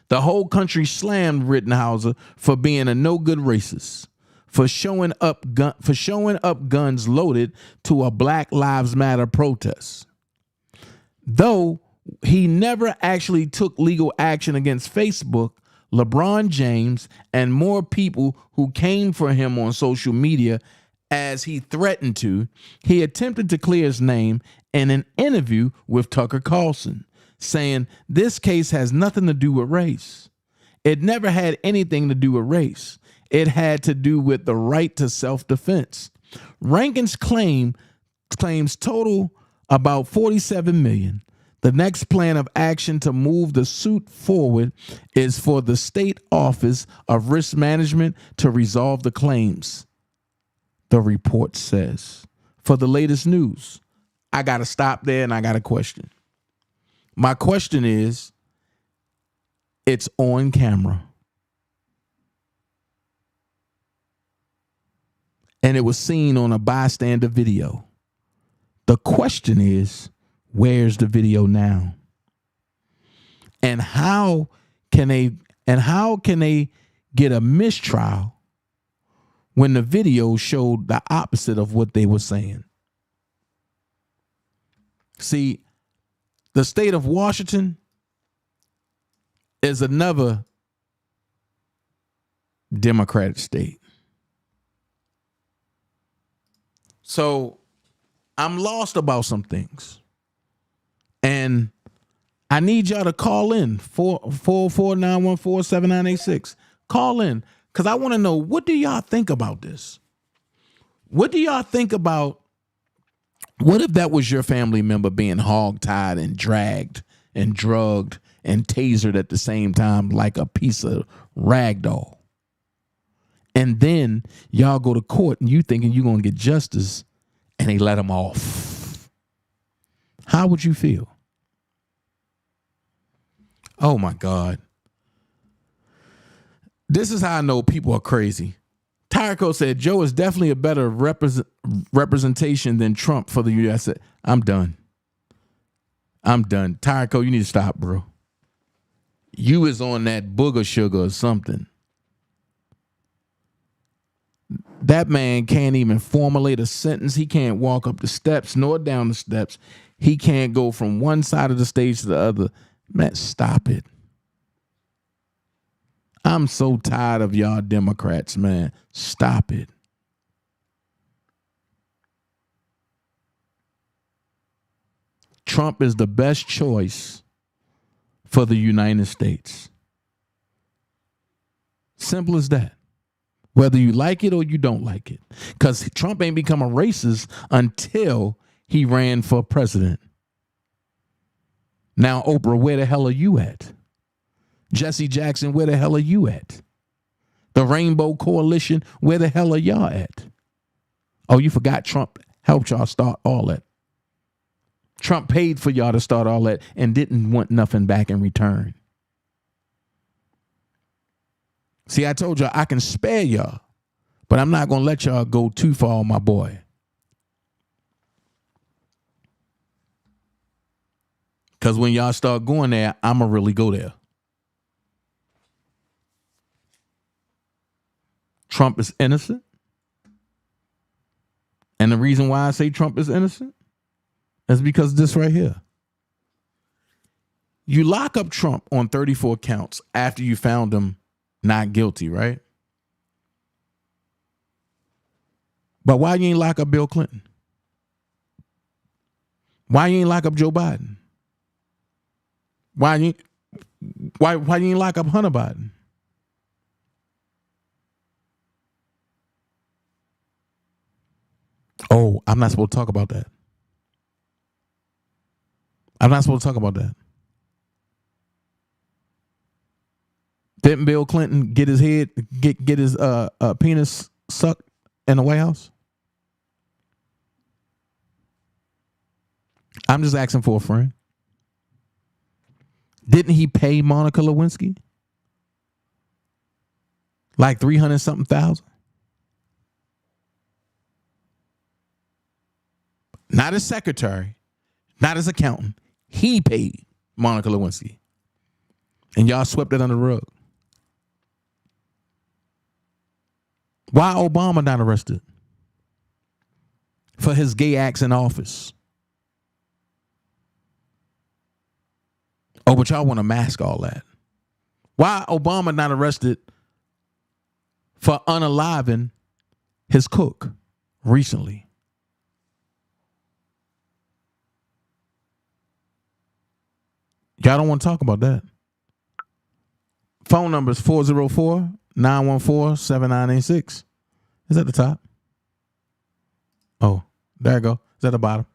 The whole country slammed Rittenhauser for being a no-good racist, for showing up guns loaded to a Black Lives Matter protest. Though he never actually took legal action against Facebook, LeBron James, and more people who came for him on social media as he threatened to, he attempted to clear his name in an interview with Tucker Carlson, saying this case has nothing to do with race. It never had anything to do with race. It had to do with the right to self-defense. Rankin's claims total about $47 million. The next plan of action to move the suit forward is for the State Office of Risk Management to resolve the claims, the report says. For the latest news, I got to stop there and I got a question. My question is, it's on camera. And it was seen on a bystander video. The question is, where's the video now? And how can they get a mistrial when the video showed the opposite of what they were saying? See, the state of Washington is another Democratic state. So I'm lost about some things. And I need y'all to call in 444-914-7986. Call in because I want to know, what do y'all think about this? What do y'all think about, what if that was your family member being hogtied and dragged and drugged and tasered at the same time like a piece of rag doll? And then y'all go to court and you thinking you're going to get justice and they let them off. How would you feel? Oh my God. This is how I know people are crazy. Tyrico said, Joe is definitely a better representation than Trump for the U.S. I'm done. Tyrico, you need to stop, bro. You is on that booger sugar or something. That man can't even formulate a sentence. He can't walk up the steps nor down the steps. He can't go from one side of the stage to the other. Man, stop it. I'm so tired of y'all Democrats, man. Stop it. Trump is the best choice for the United States. Simple as that. Whether you like it or you don't like it. Because Trump ain't become a racist until he ran for president. Now, Oprah, where the hell are you at? Jesse Jackson, where the hell are you at? The Rainbow Coalition, where the hell are y'all at? Oh, you forgot Trump helped y'all start all that. Trump paid for y'all to start all that and didn't want nothing back in return. See, I told y'all I can spare y'all, but I'm not going to let y'all go too far on my boy. Because when y'all start going there, I'm going to really go there. Trump is innocent. And the reason why I say Trump is innocent is because of this right here. You lock up Trump on 34 counts after you found him not guilty, right? But why you ain't lock up Bill Clinton? Why you ain't lock up Joe Biden? Why you ain't lock up Hunter Biden? Oh, I'm not supposed to talk about that. I'm not supposed to talk about that. Didn't Bill Clinton get his head, get his penis sucked in the White House? I'm just asking for a friend. Didn't he pay Monica Lewinsky like 300-something thousand? Not his secretary, not his accountant. He paid Monica Lewinsky. And y'all swept it under the rug. Why Obama not arrested? For his gay acts in office. Oh, but y'all want to mask all that. Why Obama not arrested for unaliving his cook recently? Y'all don't want to talk about that. Phone number is 404-914-7986. Is at the top. Oh, there you go. It's at the bottom.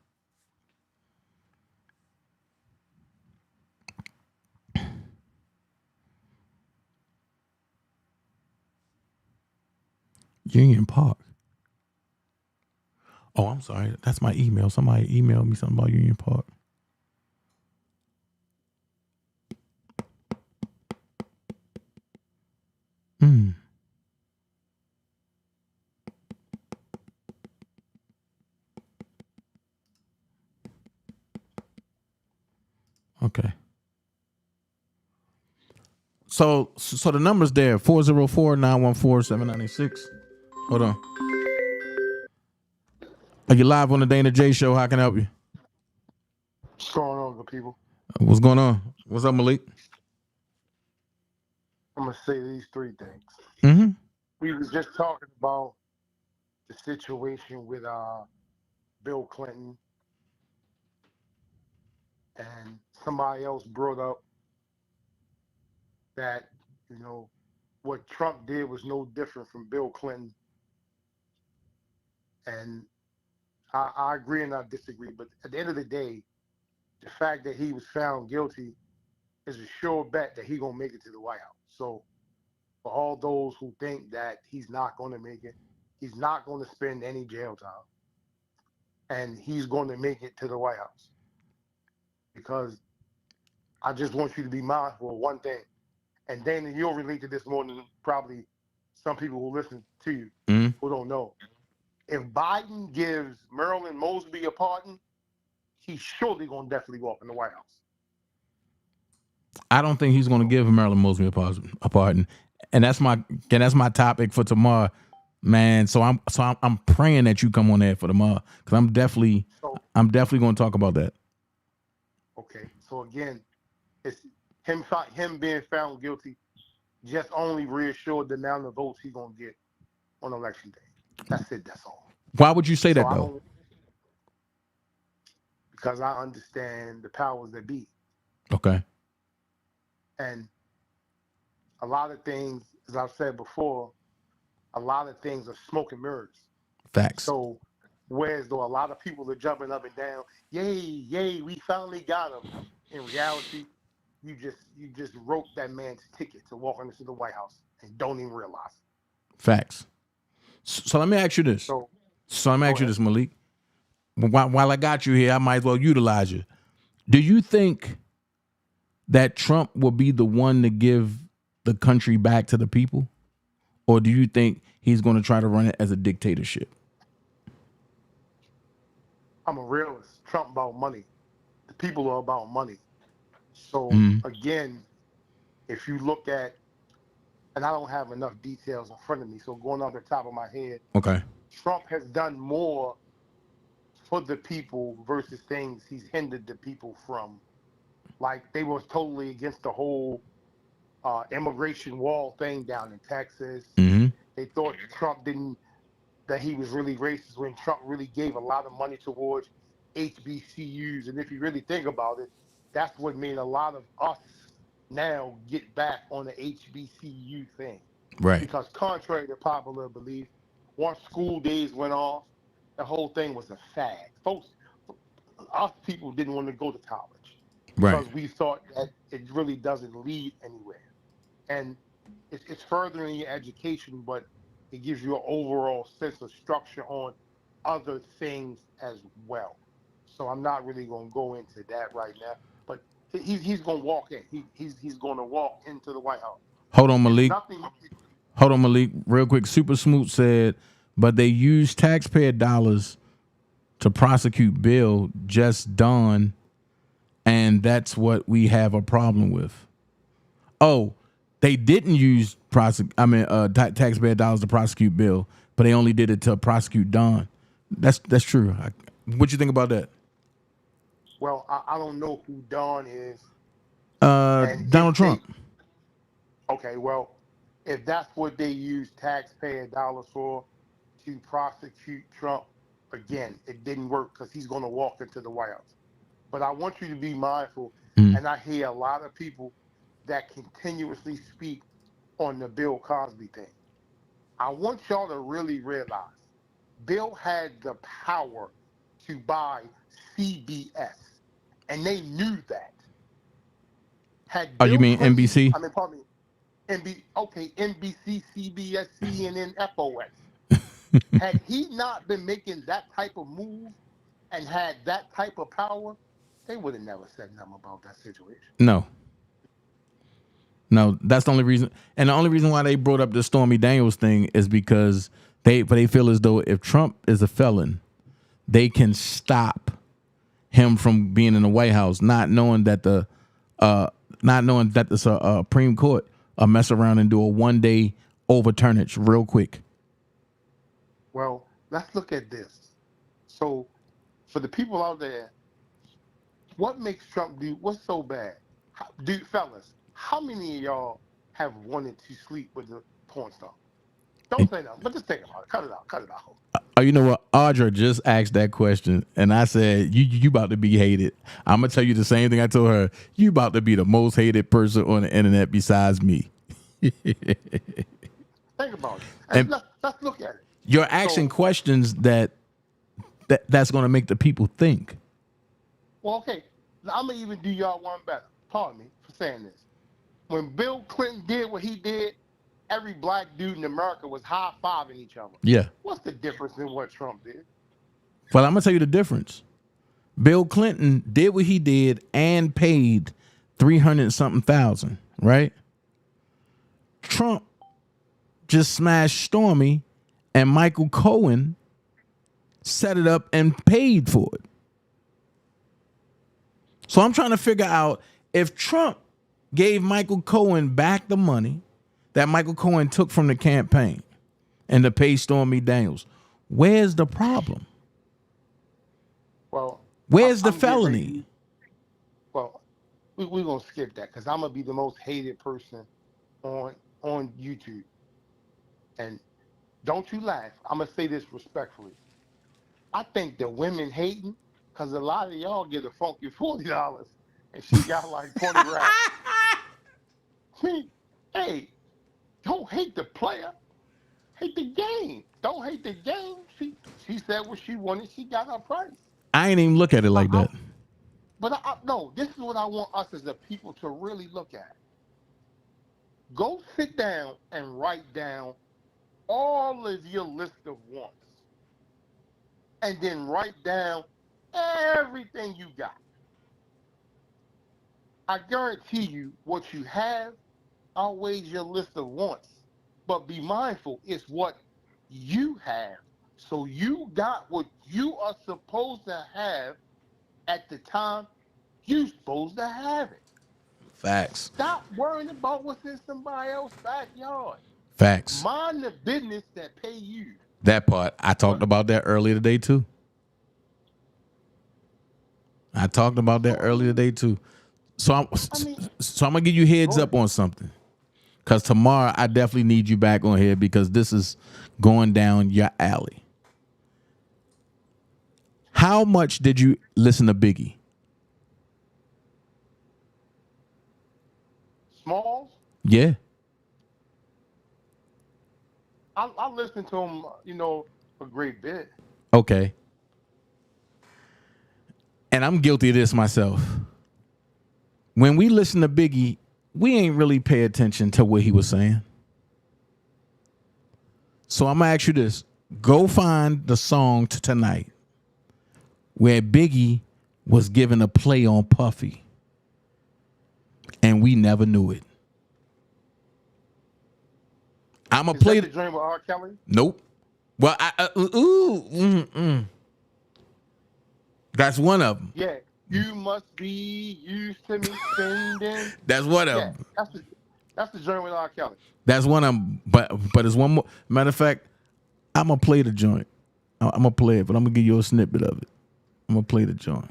Union Park. Oh, I'm sorry. That's my email. Somebody emailed me something about Union Park. Okay. So the number's there, 404-914-7986. Hold on. Are you live on the Dana J Show? How can I help you? What's going on, good people? What's going on? What's up, Malik? I'm gonna say these three things. Mm-hmm. We was just talking about the situation with Bill Clinton, and somebody else brought up that, you know, what Trump did was no different from Bill Clinton. And I agree and I disagree. But at the end of the day, the fact that he was found guilty is a sure bet that he's gonna make it to the White House. So for all those who think that he's not gonna make it, he's not gonna spend any jail time. And he's gonna make it to the White House. Because I just want you to be mindful of one thing. And Dana, you'll relate to this more than probably some people who listen to you who don't know. If Biden gives Marilyn Mosby a pardon, he's surely going to definitely go up in the White House. I don't think he's going to give Marilyn Mosby a pardon, and that's my topic for tomorrow, man. So I'm praying that you come on there for tomorrow because I'm definitely going to talk about that. Okay, so again, it's him being found guilty just only reassured the amount of votes he's gonna get on election day. That's it. That's all. Why would you say So that I though? don't, because I understand the powers that be, Okay. and a lot of things, as I've said before, a lot of things are smoke and mirrors. Facts. So, whereas though a lot of people are jumping up and down, yay, yay, we finally got him. In reality, you just wrote that man's ticket to walk into the White House and don't even realize it. Facts. So let me ask you this. So let me ask you this, Malik. While I got you here, I might as well utilize you. Do you think that Trump will be the one to give the country back to the people? Or do you think he's going to try to run it as a dictatorship? I'm a realist. Trump about money. The people are about money. So again, if you look at, and I don't have enough details in front of me, so going off the top of my head, Okay. Trump has done more for the people versus things he's hindered the people from. Like they were totally against the whole immigration wall thing down in Texas. They thought that he was really racist when Trump really gave a lot of money towards HBCUs. And if you really think about it, that's what made a lot of us now get back on the HBCU thing. Right. Because contrary to popular belief, once school days went off, the whole thing was a fad. Folks, us people didn't want to go to college because we thought that it really doesn't lead anywhere. And it's furthering your education, but it gives you an overall sense of structure on other things as well. So I'm not really going to go into that right now. But he's going to walk in. He's going to walk into the White House. Hold on, Malik. Hold on, Malik. Real quick. Super Smoot said, but they use taxpayer dollars to prosecute Bill just done, and that's what we have a problem with. Oh, they didn't use taxpayer dollars to prosecute Bill, but they only did it to prosecute Don. That's true. What you think about that? Well, I don't know who Don is. Donald Trump. Okay, well, if that's what they use taxpayer dollars for to prosecute Trump, again, it didn't work because he's going to walk into the White House. But I want you to be mindful, and I hear a lot of people that continuously speak on the Bill Cosby thing. I want y'all to really realize Bill had the power to buy CBS, and they knew that. Had Bill you mean Clinton, NBC? I mean, pardon me, NBC, CBS, CNN, FOX. Had he not been making that type of move and had that type of power, they would have never said nothing about that situation. No, that's the only reason. And the only reason why they brought up the Stormy Daniels thing is because they feel as though if Trump is a felon, they can stop him from being in the White House, not knowing that the Supreme Court mess around and do a one-day overturnage real quick. Well, let's look at this. So, for the people out there, what makes Trump do? What's so bad? Fellas, how many of y'all have wanted to sleep with the porn star? Don't say nothing, but just think about it. Cut it out. Cut it out. Oh, you know what? Audra just asked that question, and I said, "You about to be hated." I'm gonna tell you the same thing I told her. You about to be the most hated person on the internet besides me. Think about it. And let's look at it. You're asking questions that's going to make the people think. Well, okay. I'm going to even do y'all one better. Pardon me for saying this. When Bill Clinton did what he did, every black dude in America was high-fiving each other. Yeah. What's the difference in what Trump did? Well, I'm going to tell you the difference. Bill Clinton did what he did and paid 300-something thousand, right? Trump just smashed Stormy, and Michael Cohen set it up and paid for it. So I'm trying to figure out if Trump gave Michael Cohen back the money that Michael Cohen took from the campaign and to pay Stormy Daniels, where's the problem? Well, where's the felony? Well, we're going to skip that because I'm going to be the most hated person on on YouTube, and don't you laugh. I'm gonna say this respectfully. I think the women hating because a lot of y'all get a funky $40, and she got like 20 racks. See, hey, don't hate the player, hate the game. Don't hate the game. She said what she wanted. She got her price. I ain't even look at it like that. But no, this is what I want us as a people to really look at. Go sit down and write down all of your list of wants, and then write down everything you got. I guarantee you what you have outweighs your list of wants. But be mindful, it's what you have. So you got what you are supposed to have at the time you're supposed to have it. Facts. Stop worrying about what's in somebody else's backyard. Facts. Mind the business that pay you. That part. I talked about that earlier today too. So I'm gonna give you heads up on something. Cause tomorrow I definitely need you back on here because this is going down your alley. How much did you listen to Biggie? Smalls? Yeah. I listened to him, a great bit. Okay. And I'm guilty of this myself. When we listen to Biggie, we ain't really pay attention to what he was saying. So I'm gonna ask you this. Go find the song tonight where Biggie was given a play on Puffy. And we never knew it. I'm gonna play the dream with R. Kelly? Nope. Well, that's one of them. Yeah, you must be used to me spending. That's one of them. That's the joint with R. Kelly. That's one of them. But there's one more. Matter of fact, I'm gonna play the joint. I'm gonna play it, but I'm gonna give you a snippet of it. I'm gonna play the joint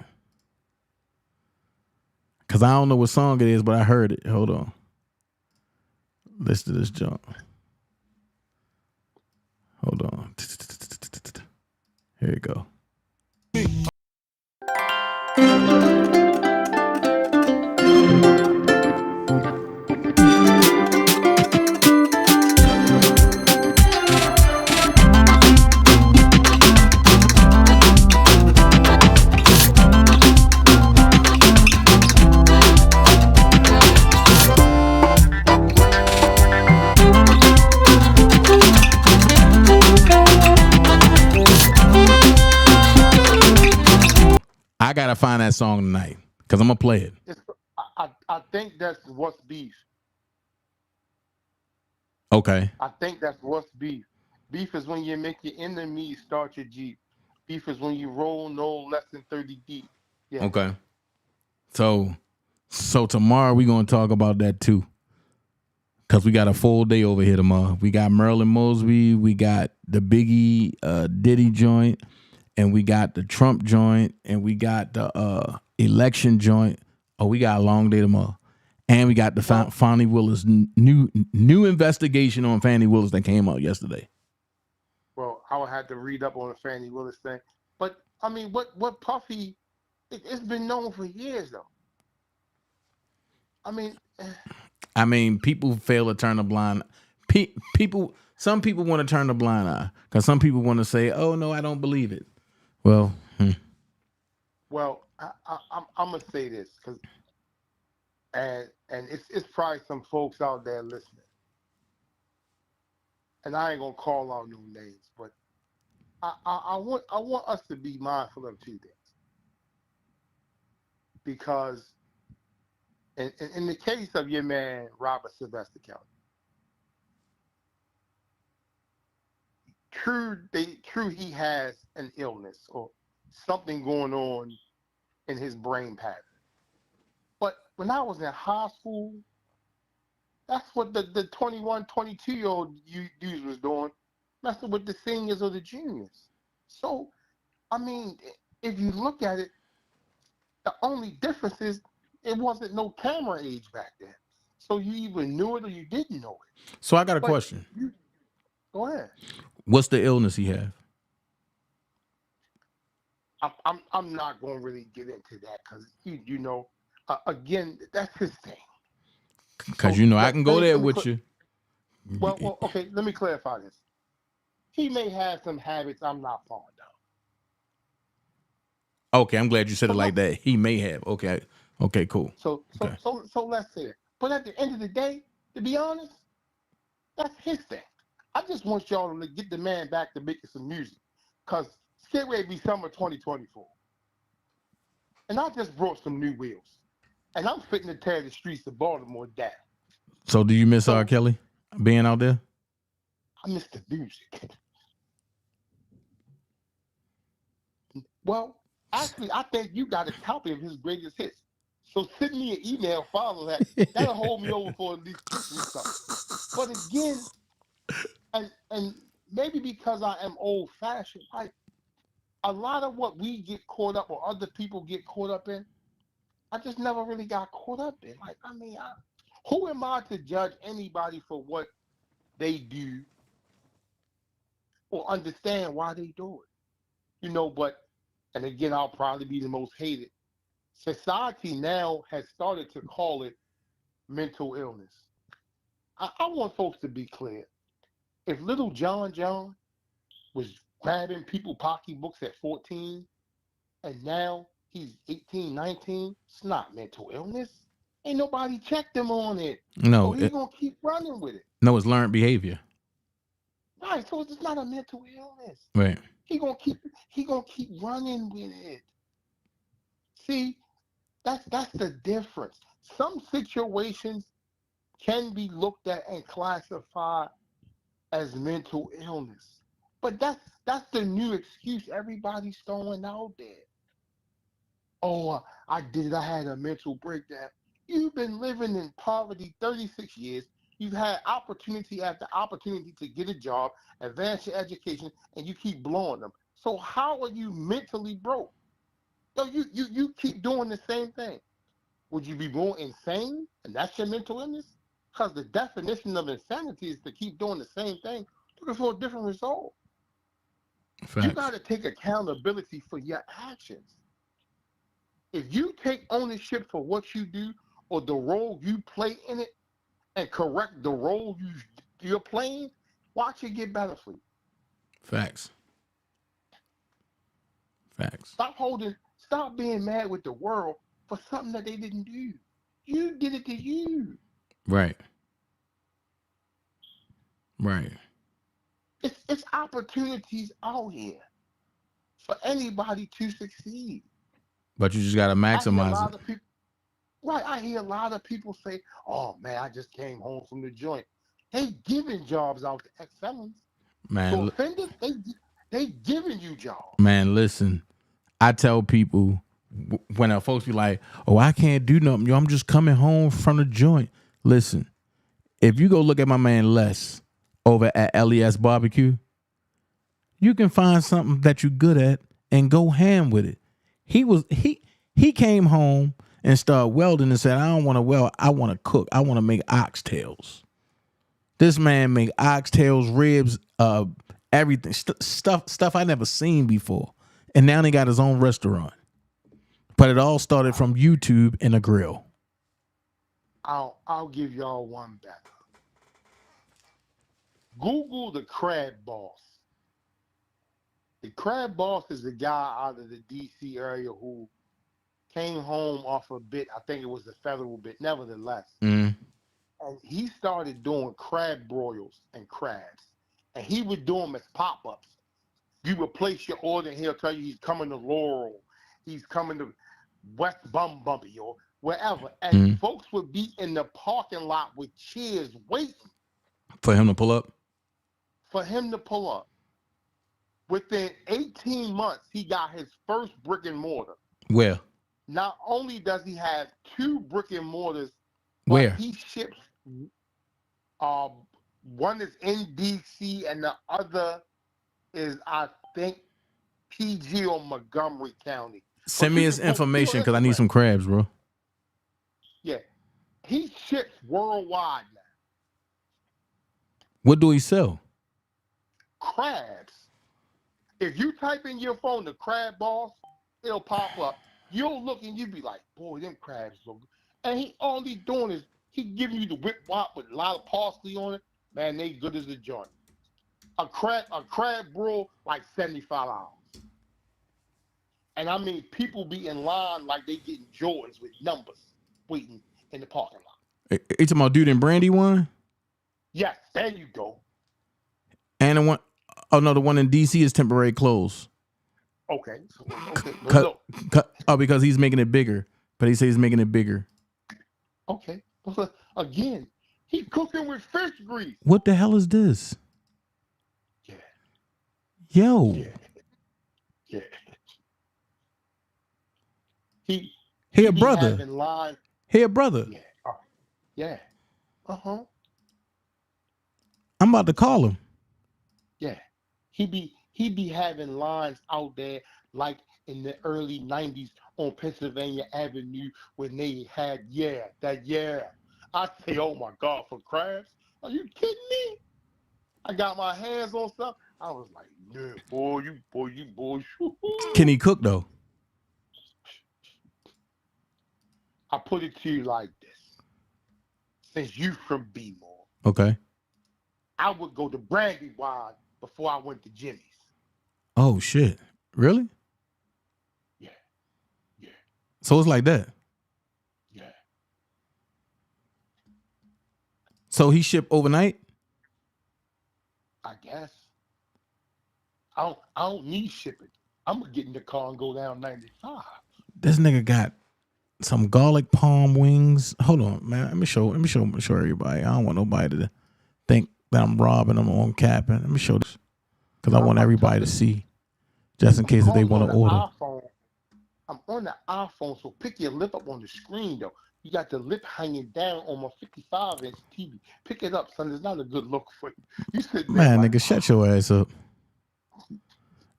because I don't know what song it is, but I heard it. Hold on. Listen to this joint. Hold on. Here you go. I gotta find that song tonight because I'm gonna play it. I think that's what's beef. Okay. I think that's what's beef. Beef is when you make your enemies start your Jeep. Beef is when you roll no less than 30 deep. Yeah. Okay. So tomorrow we're gonna talk about that too. Cause we got a full day over here tomorrow. We got Merlin Mosby, we got the Biggie Diddy joint, and we got the Trump joint, and we got the election joint. Oh, we got a long day tomorrow. And we got the Fani Willis new investigation on Fani Willis that came out yesterday. Well, I would have to read up on the Fani Willis thing. But I mean, what Puffy? It's been known for years, though. I mean, people fail to turn a blind. Some people want to turn the blind eye because some people want to say, "Oh no, I don't believe it." Well, Well, I'm gonna say this because, and it's probably some folks out there listening, and I ain't gonna call out no names, but I want us to be mindful of two things, because in the case of your man Robert Sylvester Kelly, true he has an illness or something going on in his brain pattern. But when I was in high school, that's what the 21, 22-year-old dudes was doing, messing with the seniors or the juniors. So, I mean, if you look at it, the only difference is it wasn't no camera age back then. So you either knew it or you didn't know it. So I got a But question. go ahead. What's the illness he have? I'm not going to really get into that because you know, again, that's his thing. Because So, I can go there with you. Well, okay. Let me clarify this. He may have some habits I'm not fond of. Okay, I'm glad you said it like that. He may have. Okay, cool. So let's say it. But at the end of the day, to be honest, that's his thing. I just want y'all to get the man back to making some music, cause it's getting ready to be summer 2024, and I just brought some new wheels, and I'm fitting to tear the streets of Baltimore down. So do you miss R. Kelly being out there? I miss the music. Well, actually, I think you got a copy of his greatest hits. So send me an email, follow that. That'll hold me over for at least 2 weeks. But again, and maybe because I am old fashioned, like a lot of what we get caught up or other people get caught up in, I just never really got caught up in. Like, I mean, who am I to judge anybody for what they do or understand why they do it? You know, but, and again, I'll probably be the most hated. Society now has started to call it mental illness. I want folks to be clear. If little John was grabbing people pocketbooks at 14 and now he's 18, 19, it's not mental illness. Ain't nobody checked him on it. No. So he's going to keep running with it. No, it's learned behavior. Right, so it's not a mental illness. Right. He gonna keep running with it. See, that's the difference. Some situations can be looked at and classified as mental illness, but that's the new excuse everybody's throwing out there. Oh, I had a mental breakdown. You've been living in poverty 36 years. You've had opportunity after opportunity to get a job, advance your education, and you keep blowing them. So how are you mentally broke? So you keep doing the same thing. Would you be more insane? And that's your mental illness? Because the definition of insanity is to keep doing the same thing, looking for a different result. Facts. You got to take accountability for your actions. If you take ownership for what you do or the role you play in it and correct the role you're playing, watch it get better for you. Facts. Stop being mad with the world for something that they didn't do. You did it to you. Right. It's opportunities out here for anybody to succeed. But you just got to maximize it. I hear a lot of people say, oh, man, I just came home from the joint. They giving jobs out to ex-felons. Man, to offenders, they giving you jobs. Man, listen, I tell people when folks be like, oh, I can't do nothing. Yo, I'm just coming home from the joint. Listen, if you go look at my man Les over at LES Barbecue, you can find something that you're good at and go ham with it. He came home and started welding and said, I don't want to weld, I want to cook. I want to make oxtails. This man make oxtails, ribs, everything, stuff I never seen before. And now he got his own restaurant. But it all started from YouTube and a grill. I'll give y'all one better. Google the Crab Boss. The Crab Boss is a guy out of the DC area who came home off a bit. I think it was a federal bit, nevertheless. Mm. And he started doing crab broils and crabs. And he would do them as pop-ups. You would place your order and he'll tell you he's coming to Laurel. He's coming to West Bumbumby or wherever. And folks would be in the parking lot with chairs waiting. For him to pull up? Within 18 months, he got his first brick and mortar. Where? Not only does he have 2 brick and mortars, where he ships. One is in DC and the other is, I think, PG or Montgomery County. Send me his information because I need some crabs, bro. Yeah. he ships worldwide now. What do he sell? Crabs. If you type in your phone the crab boss, it'll pop up. You'll look and you'll be like, boy, them crabs look good. And all he's doing is he giving you the whip wop with a lot of parsley on it. Man, they good as a joint. A crab roll like $75. And I mean, people be in line like they getting Jordans with numbers waiting in the parking lot. You talking about Dude and Brandy one? Yes, there you go. And the one, oh no, the one in DC is temporary closed. Okay, so, okay. But look. Oh, because he's making it bigger. But he says he's making it bigger. Okay. But again, he cooking with fish grease. What the hell is this? Yeah. Yo. Yeah. He a brother. Hey, a brother. Yeah. Yeah. Uh-huh. I'm about to call him. Yeah. He be having lines out there like in the early 90s on Pennsylvania Avenue when they had I say, oh my God, for crabs? Are you kidding me? I got my hands on stuff. I was like, yeah, boy. Can he cook though? I put it to you like this. Since you from B-More, Okay. I would go to Brandywine before I went to Jimmy's. Oh shit. Really? Yeah. Yeah. So it's like that. Yeah. So he shipped overnight? I guess. I don't need shipping. I'm gonna get in the car and go down 95. This nigga got some garlic palm wings. Hold on, man. Let me show everybody. I don't want nobody to think that I'm robbing them or capping. Let me show this. Because I want everybody to see. Just in case if they want to order. I'm on the iPhone, so pick your lip up on the screen though. You got the lip hanging down on my 55-inch TV. Pick it up, son. It's not a good look for you. You sit Man, nigga, shut your ass up.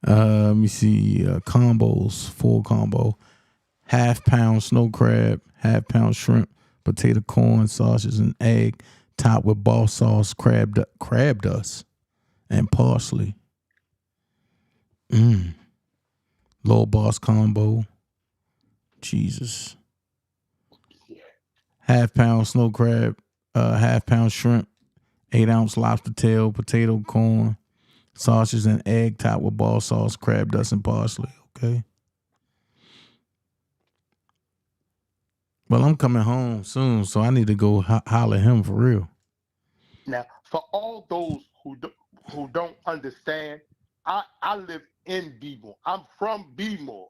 Let me see. Combos, full combo. Half-pound snow crab, half-pound shrimp, potato corn, sausages, and egg, topped with boss sauce, crab dust, and parsley. Low boss combo. Jesus. Half-pound snow crab, half-pound shrimp, 8-ounce lobster tail, potato corn, sausages, and egg, topped with boss sauce, crab dust, and parsley. Okay. Well, I'm coming home soon, so I need to go holler at him for real. Now, for all those who don't understand, I live in B-More. I'm from B-More.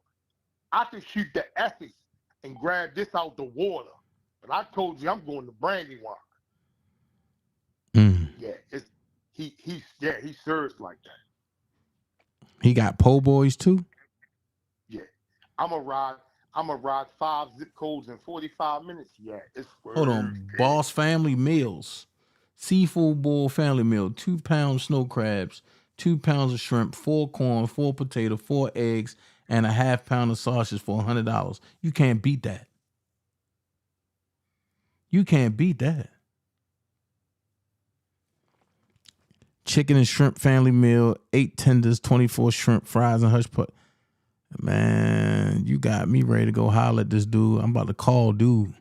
I can shoot the Essex and grab this out the water. But I told you I'm going to Brandywine. Yeah, he serves like that. He got po' boys too? Yeah. I'm a ride 5 zip codes in 45 minutes. Yeah, it's Hold on. Boss Family Meals. Seafood bowl family meal. 2 pounds snow crabs, 2 pounds of shrimp, 4 corn, 4 potato, 4 eggs, and a half pound of sausage for $100. You can't beat that. You can't beat that. Chicken and shrimp family meal, 8 tenders, 24 shrimp, fries, and hush put. Man, you got me ready to go holler at this dude. I'm about to call dude.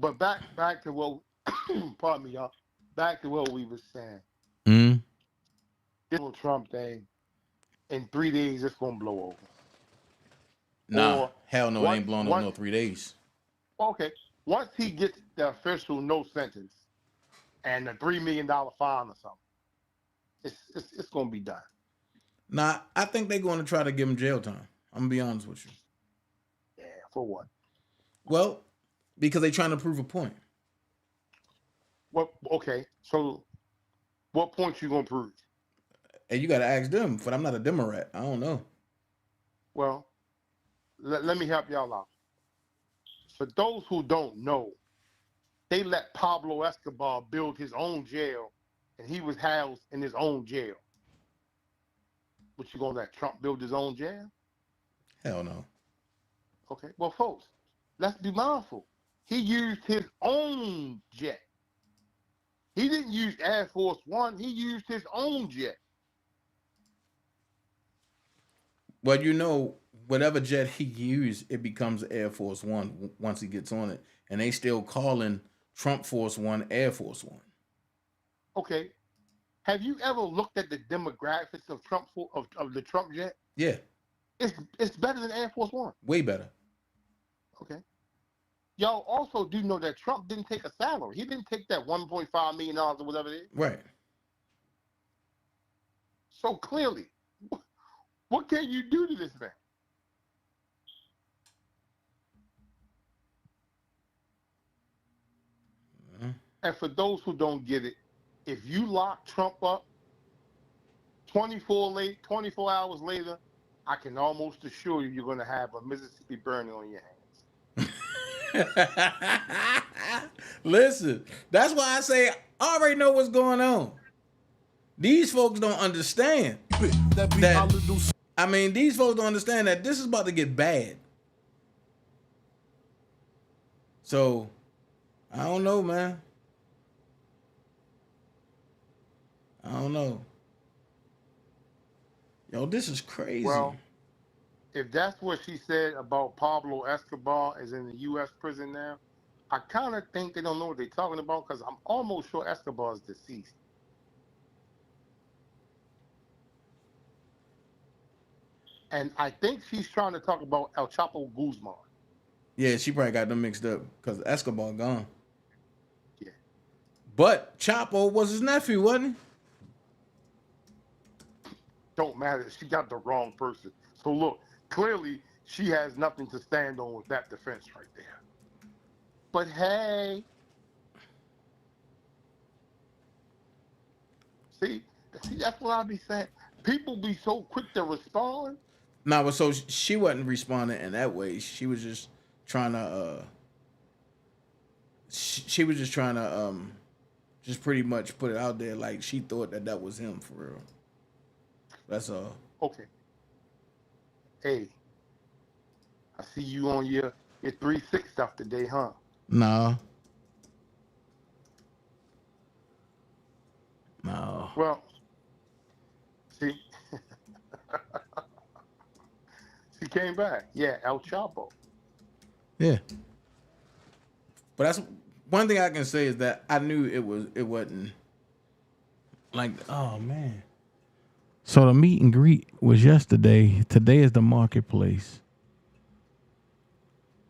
But back to what pardon me, y'all. Back to what we were saying. This Trump thing, in 3 days it's gonna blow over. Nah, hell no, it ain't blowing over no 3 days. Okay. Once he gets the official no sentence and the $3 million fine or something, it's gonna be done. Nah, I think they're going to try to give him jail time. I'm gonna be honest with you. Yeah, for what? Well, because they're trying to prove a point. What? Okay, so what points you gonna prove? And you got to ask them. But I'm not a Democrat. I don't know. Well, let me help y'all out. For those who don't know, they let Pablo Escobar build his own jail, and he was housed in his own jail. What, you gonna let Trump build his own jail? Hell no. Okay. Well, folks, let's be mindful. He used his own jet. He didn't use Air Force One. He used his own jet. Well, you know, whatever jet he used, it becomes Air Force One once he gets on it, and they still calling Trump Force One Air Force One. Okay. Have you ever looked at the demographics of of the Trump jet? Yeah, It's better than Air Force One. way better. Okay. Y'all also do know that Trump didn't take a salary. He didn't take that $1.5 million or whatever it is. Right. So clearly, what can you do to this man? And for those who don't get it, if you lock Trump up 24 hours later, I can almost assure you're going to have a Mississippi burning on your hands. Listen, that's why I say I already know what's going on. These folks don't understand that. I mean, these folks don't understand that this is about to get bad. So, I don't know, man. I don't know. Yo, this is crazy. Well, if that's what she said about Pablo Escobar is in the U.S. prison now, I kind of think they don't know what they're talking about because I'm almost sure Escobar is deceased. And I think she's trying to talk about El Chapo Guzman. Yeah, she probably got them mixed up because Escobar gone. Yeah. But Chapo was his nephew, wasn't he? Don't matter. She got the wrong person. So look, clearly she has nothing to stand on with that defense right there. But hey, see, that's what I be saying. People be so quick to respond. No, but so she wasn't responding in that way. She was just trying to. She was just trying to just pretty much put it out there like she thought that was him for real. That's all. Okay. Hey, I see you on your 3-6 stuff today, huh? No. No. Well, see, she came back. Yeah, El Chapo. Yeah. But that's one thing I can say is that I knew it wasn't like, oh man. So the meet and greet was yesterday. Today is the marketplace.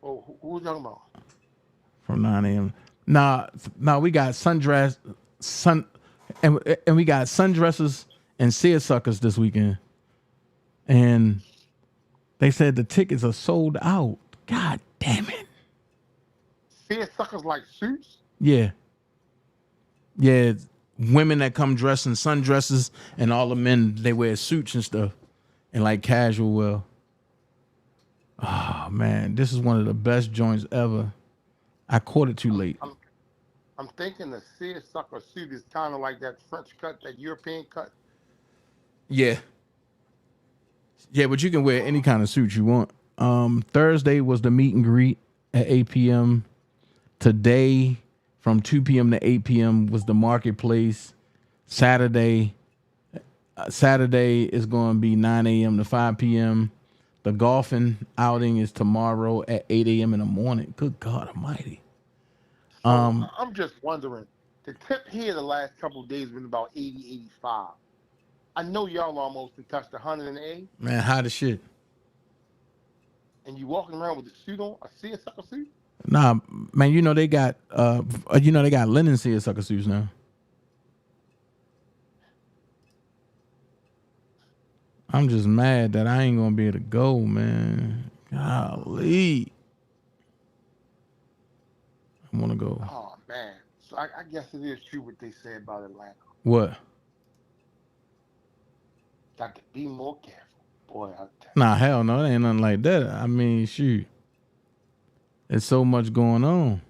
Oh, who we talking about? From 9 a.m. Nah, we got and we got sundresses and seersuckers this weekend. And they said the tickets are sold out. God damn it. Seersuckers like suits? Yeah. Yeah. Women that come dressed in sundresses and all the men, they wear suits and stuff and like casual wear. Oh, man. This is one of the best joints ever. I caught it too late. I'm thinking the seersucker suit is kind of like that French cut, that European cut. Yeah. Yeah, but you can wear any kind of suit you want. Thursday was the meet and greet at 8 p.m. Today, from 2 p.m. to 8 p.m. was the marketplace. Saturday is going to be 9 a.m. to 5 p.m. The golfing outing is tomorrow at 8 a.m. in the morning. Good God Almighty. I'm just wondering, the tip here the last couple of days has been about 80, 85. I know y'all almost touched 108. Man, hot as shit. And you walking around with a suit on, a seersucker suit? Nah, man, you know they got linen seersucker suits now. I'm just mad that I ain't gonna be able to go, man. Golly. I wanna go. Oh man. So I guess it is true what they say about Atlanta. What? Got to be more careful. Boy, Nah, hell no, it ain't nothing like that. I mean, shoot. There's so much going on.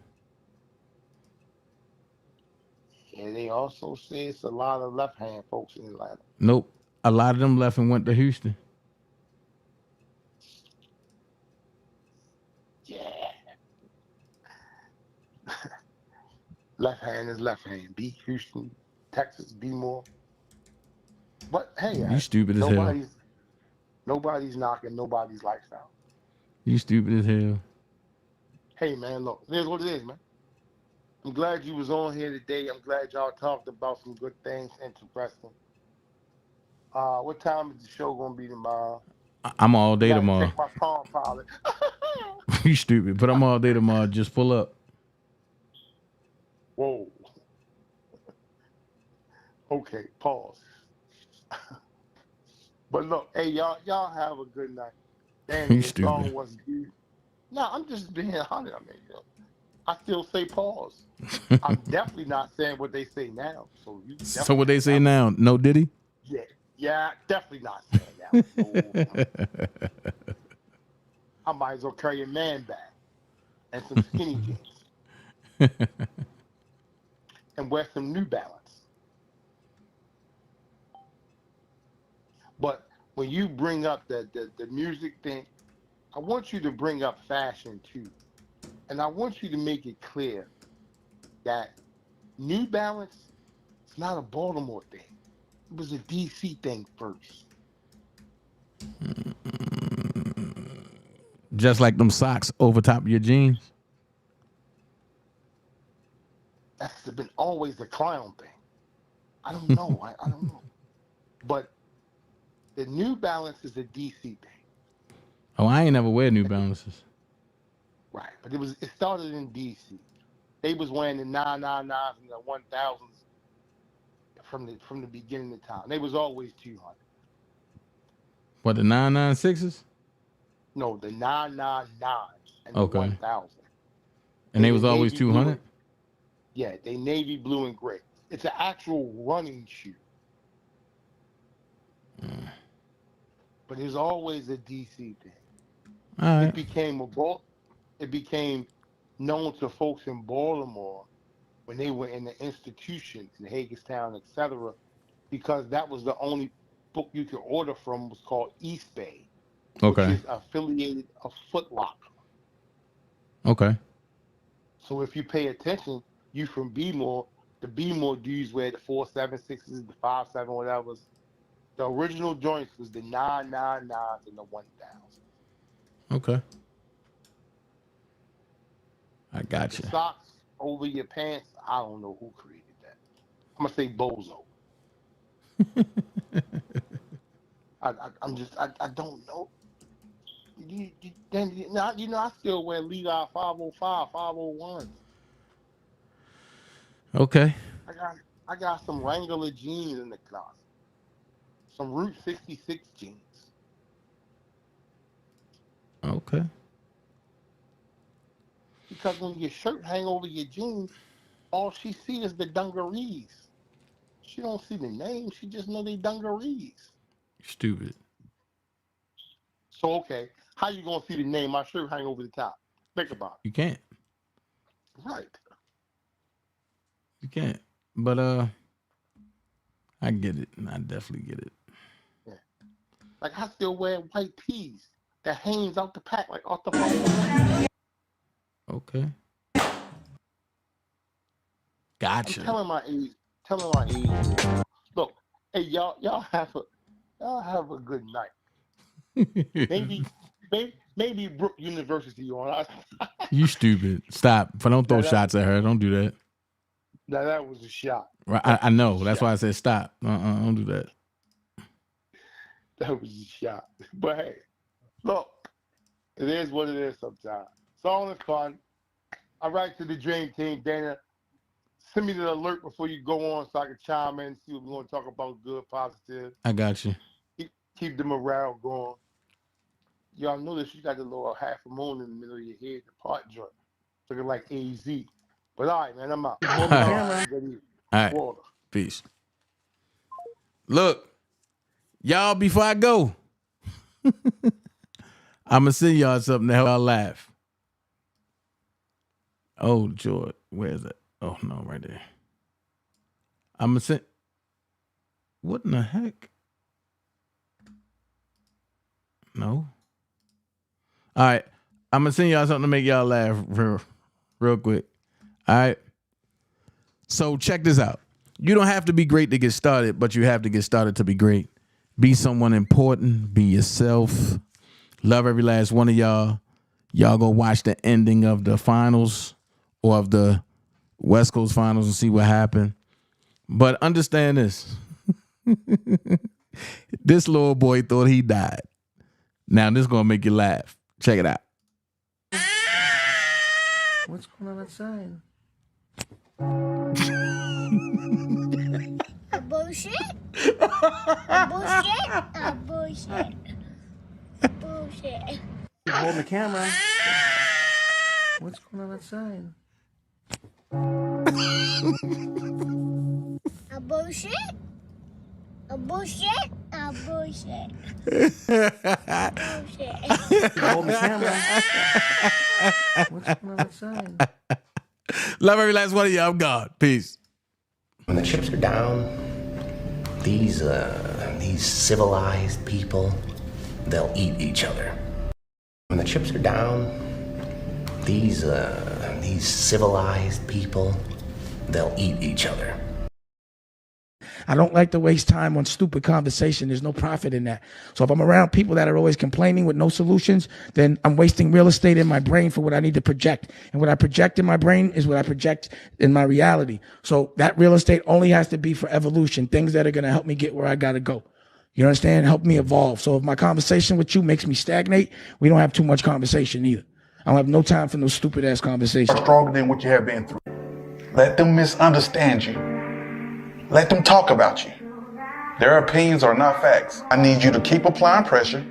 Yeah, they also say it's a lot of left-hand folks in Atlanta. Nope. A lot of them left and went to Houston. Left hand is left hand. Beat Houston, Texas, be more. But hey, You stupid as hell. nobody's knocking nobody's lifestyle. You stupid as hell. Hey man, look, it is what it is, man. I'm glad you was on here today. I'm glad y'all talked about some good things, interesting. What time is the show gonna be tomorrow? I'm all day Gotta tomorrow. check my Palm Pilot. You stupid, but I'm all day tomorrow. Just pull up. Whoa. Okay, pause. But look, hey, y'all have a good night. Danny, You the stupid. song was good. No, I'm just being honest. I mean, I still say pause. I'm definitely not saying what they say now. So you. So what they say now? No Diddy? Yeah, definitely not saying that. No. I might as well carry a man bag and some skinny jeans and wear some New Balance. But when you bring up the music thing, I want you to bring up fashion too. And I want you to make it clear that New Balance is not a Baltimore thing. It was a DC thing first. Just like them socks over top of your jeans. That's been always the clown thing. I don't know. I don't know. But the New Balance is a DC thing. Oh, I ain't never wear New Balances. Right. But it started in DC. They was wearing the 999s and the 1000s from the beginning of time. They was always 200. What, the 996s? No, the 999s and the Okay. 1000. And they was always 200? Yeah, they navy blue and gray. It's an actual running shoe. But it's always a DC thing. All right. It became known to folks in Baltimore when they were in the institutions in Hagerstown, etc., because that was the only book you could order from was called East Bay, which is affiliated of Foot Locker. Okay. So if you pay attention, you from B-More, the B-More dudes wear the 476s, the 57 whatever. The original joints was the 999s and the 1000. Okay. I got you. The socks over your pants, I don't know who created that. I'm going to say Bozo. I don't know. I still wear Levi 505, 501s. Okay. I got some Wrangler jeans in the closet. Some Route 66 jeans. Okay. Because when your shirt hang over your jeans, all she see is the dungarees. She don't see the name. She just know they dungarees. Stupid. So, okay, how you going to see the name? My shirt hang over the top. Think about it. You can't. Right. You can't. But I get it. I definitely get it. Yeah. Like I still wear white tees that hangs out the pack like off the phone. Okay. Gotcha. I'm telling my age. Look, hey y'all have a good night. maybe Brook University on. You stupid. Stop. But don't throw shots at her. Don't do that. Now that was a shot. Right. I know. That's why I said stop. Don't do that. That was a shot. But hey, look, it is what it is sometimes. It's all in fun. I write to the Dream Team, Dana. Send me the alert before you go on so I can chime in and see what we're going to talk about, good, positive. I got you. Keep the morale going. Y'all notice you got the little half a moon in the middle of your head, the part joint. Looking like AZ. But all right, man, I'm out. All right. All right. Water. Peace. Look, y'all, before I go, I'm going to send y'all something to help y'all laugh. Oh, George. Where is it? Oh, no, right there. I'm going to send. What in the heck? No. All right. I'm going to send y'all something to make y'all laugh real quick. All right. So check this out. You don't have to be great to get started, but you have to get started to be great. Be someone important. Be yourself. Love every last one of y'all. Y'all go watch the ending of the finals or of the West Coast finals and see what happened. But understand this. This little boy thought he died. Now this is going to make you laugh. Check it out. What's going on outside? A bullshit? A bullshit? A bullshit. Bullshit. You're holding the camera. What's going on outside? A bullshit? A bullshit? A bullshit. Bullshit. You're holding the camera. What's going on outside? Love every last one of y'all. I'm God. Peace. When the chips are down, these civilized people, they'll eat each other. When the chips are down, these civilized people, they'll eat each other. I don't like to waste time on stupid conversation. There's no profit in that. So if I'm around people that are always complaining with no solutions, then I'm wasting real estate in my brain for what I need to project. And what I project in my brain is what I project in my reality. So that real estate only has to be for evolution, things that are going to help me get where I got to go. You understand? Help me evolve. So if my conversation with you makes me stagnate, we don't have too much conversation either. I don't have no time for no stupid ass conversation. You are stronger than what you have been through. Let them misunderstand you. Let them talk about you. Their opinions are not facts. I need you to keep applying pressure,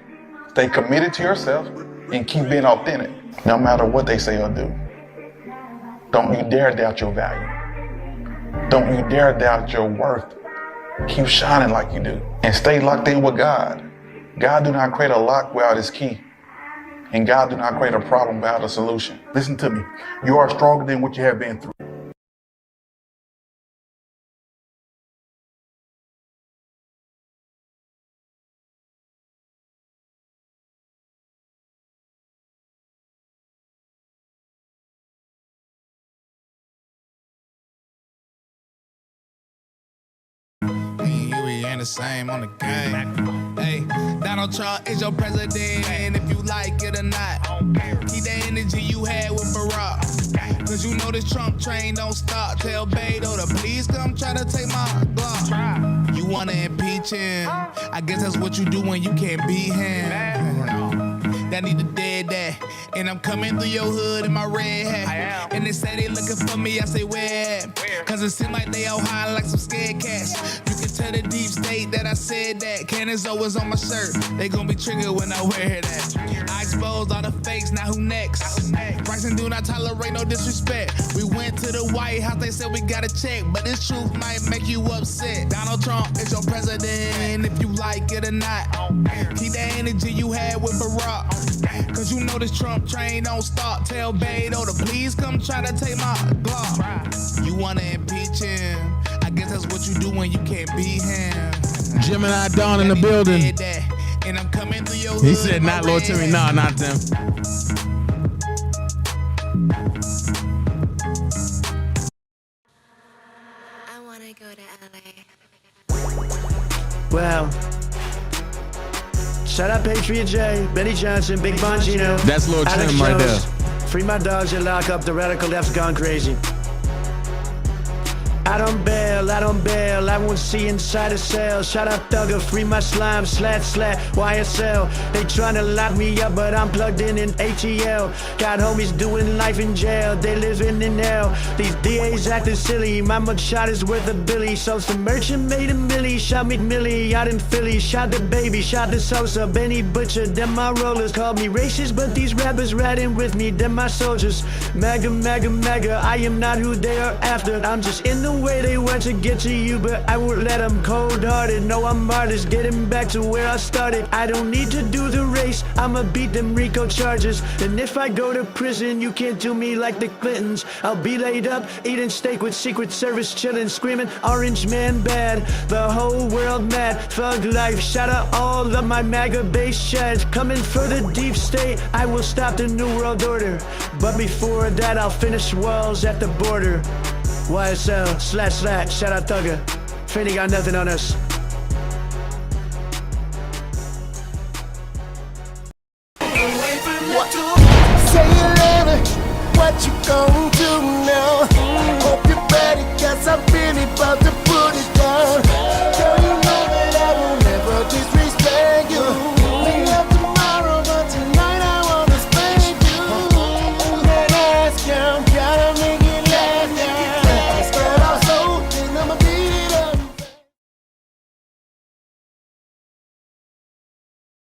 stay committed to yourself, and keep being authentic, no matter what they say or do. Don't you dare doubt your value. Don't you dare doubt your worth. Keep shining like you do, and stay locked in with God. God do not create a lock without his key, and God do not create a problem without a solution. Listen to me. You are stronger than what you have been through. The same on the game. Hey, Donald Trump is your president, and if you like it or not, keep the energy you had with Barack. Cause you know this Trump train don't stop. Tell Beto to please come try to take my block. You wanna impeach him? I guess that's what you do when you can't beat him. That need to dead that. And I'm coming through your hood in my red hat. And they say they looking for me, I say where? Cause it seem like they all high like some scared cats. You can tell the deep state that I said that. Cannons always on my shirt, they gon' be triggered when I wear that. I exposed all the fakes, now who next? Bryson do not tolerate no disrespect. We went to the White House, they said we gotta check, but this truth might make you upset. Donald Trump is your president, if you like it or not. Keep that energy you had with Barack. Cause you know this Trump train don't stop. Tell Beto to please come try to take my Glock. You wanna impeach him? I guess that's what you do when you can't beat him. Gemini Dawn in the building. And I'm coming through your He said not Lord Timmy. No, not them. I wanna go to LA. Well, shout out Patriot J, Benny Johnson, Big Bongino. That's Lord Tim right there. Free my dogs and lock up, the radical left's gone crazy. I don't bail, I won't see inside a cell. Shout out Thugger, free my slime, slat, YSL. They tryna lock me up, but I'm plugged in ATL. Got homies doing life in jail, they living in hell. These DAs acting silly, my mugshot is worth a billy. So some merchant made a milli, shot McMillie out in Philly. Shot the baby, shot the Sosa, Benny Butcher, them my rollers. Called me racist, but these rappers riding with me, them my soldiers. Mega, mega, mega, I am not who they are after. I'm just in the way they want to get to you, but I won't let them. Cold-hearted, no, I'm artist, getting back to where I started. I don't need to do the race, I'ma beat them RICO charges. And if I go to prison, you can't do me like the Clintons. I'll be laid up, eating steak with Secret Service, chilling, screaming, Orange Man bad, the whole world mad. Thug life, shout out all of my MAGA base shads. Coming for the deep state, I will stop the New World Order. But before that, I'll finish walls at the border. YSL // shout out Thugger. Finny got nothing on us. Say you love it, what you gonna do now? Hope you're ready, cause I'm really about to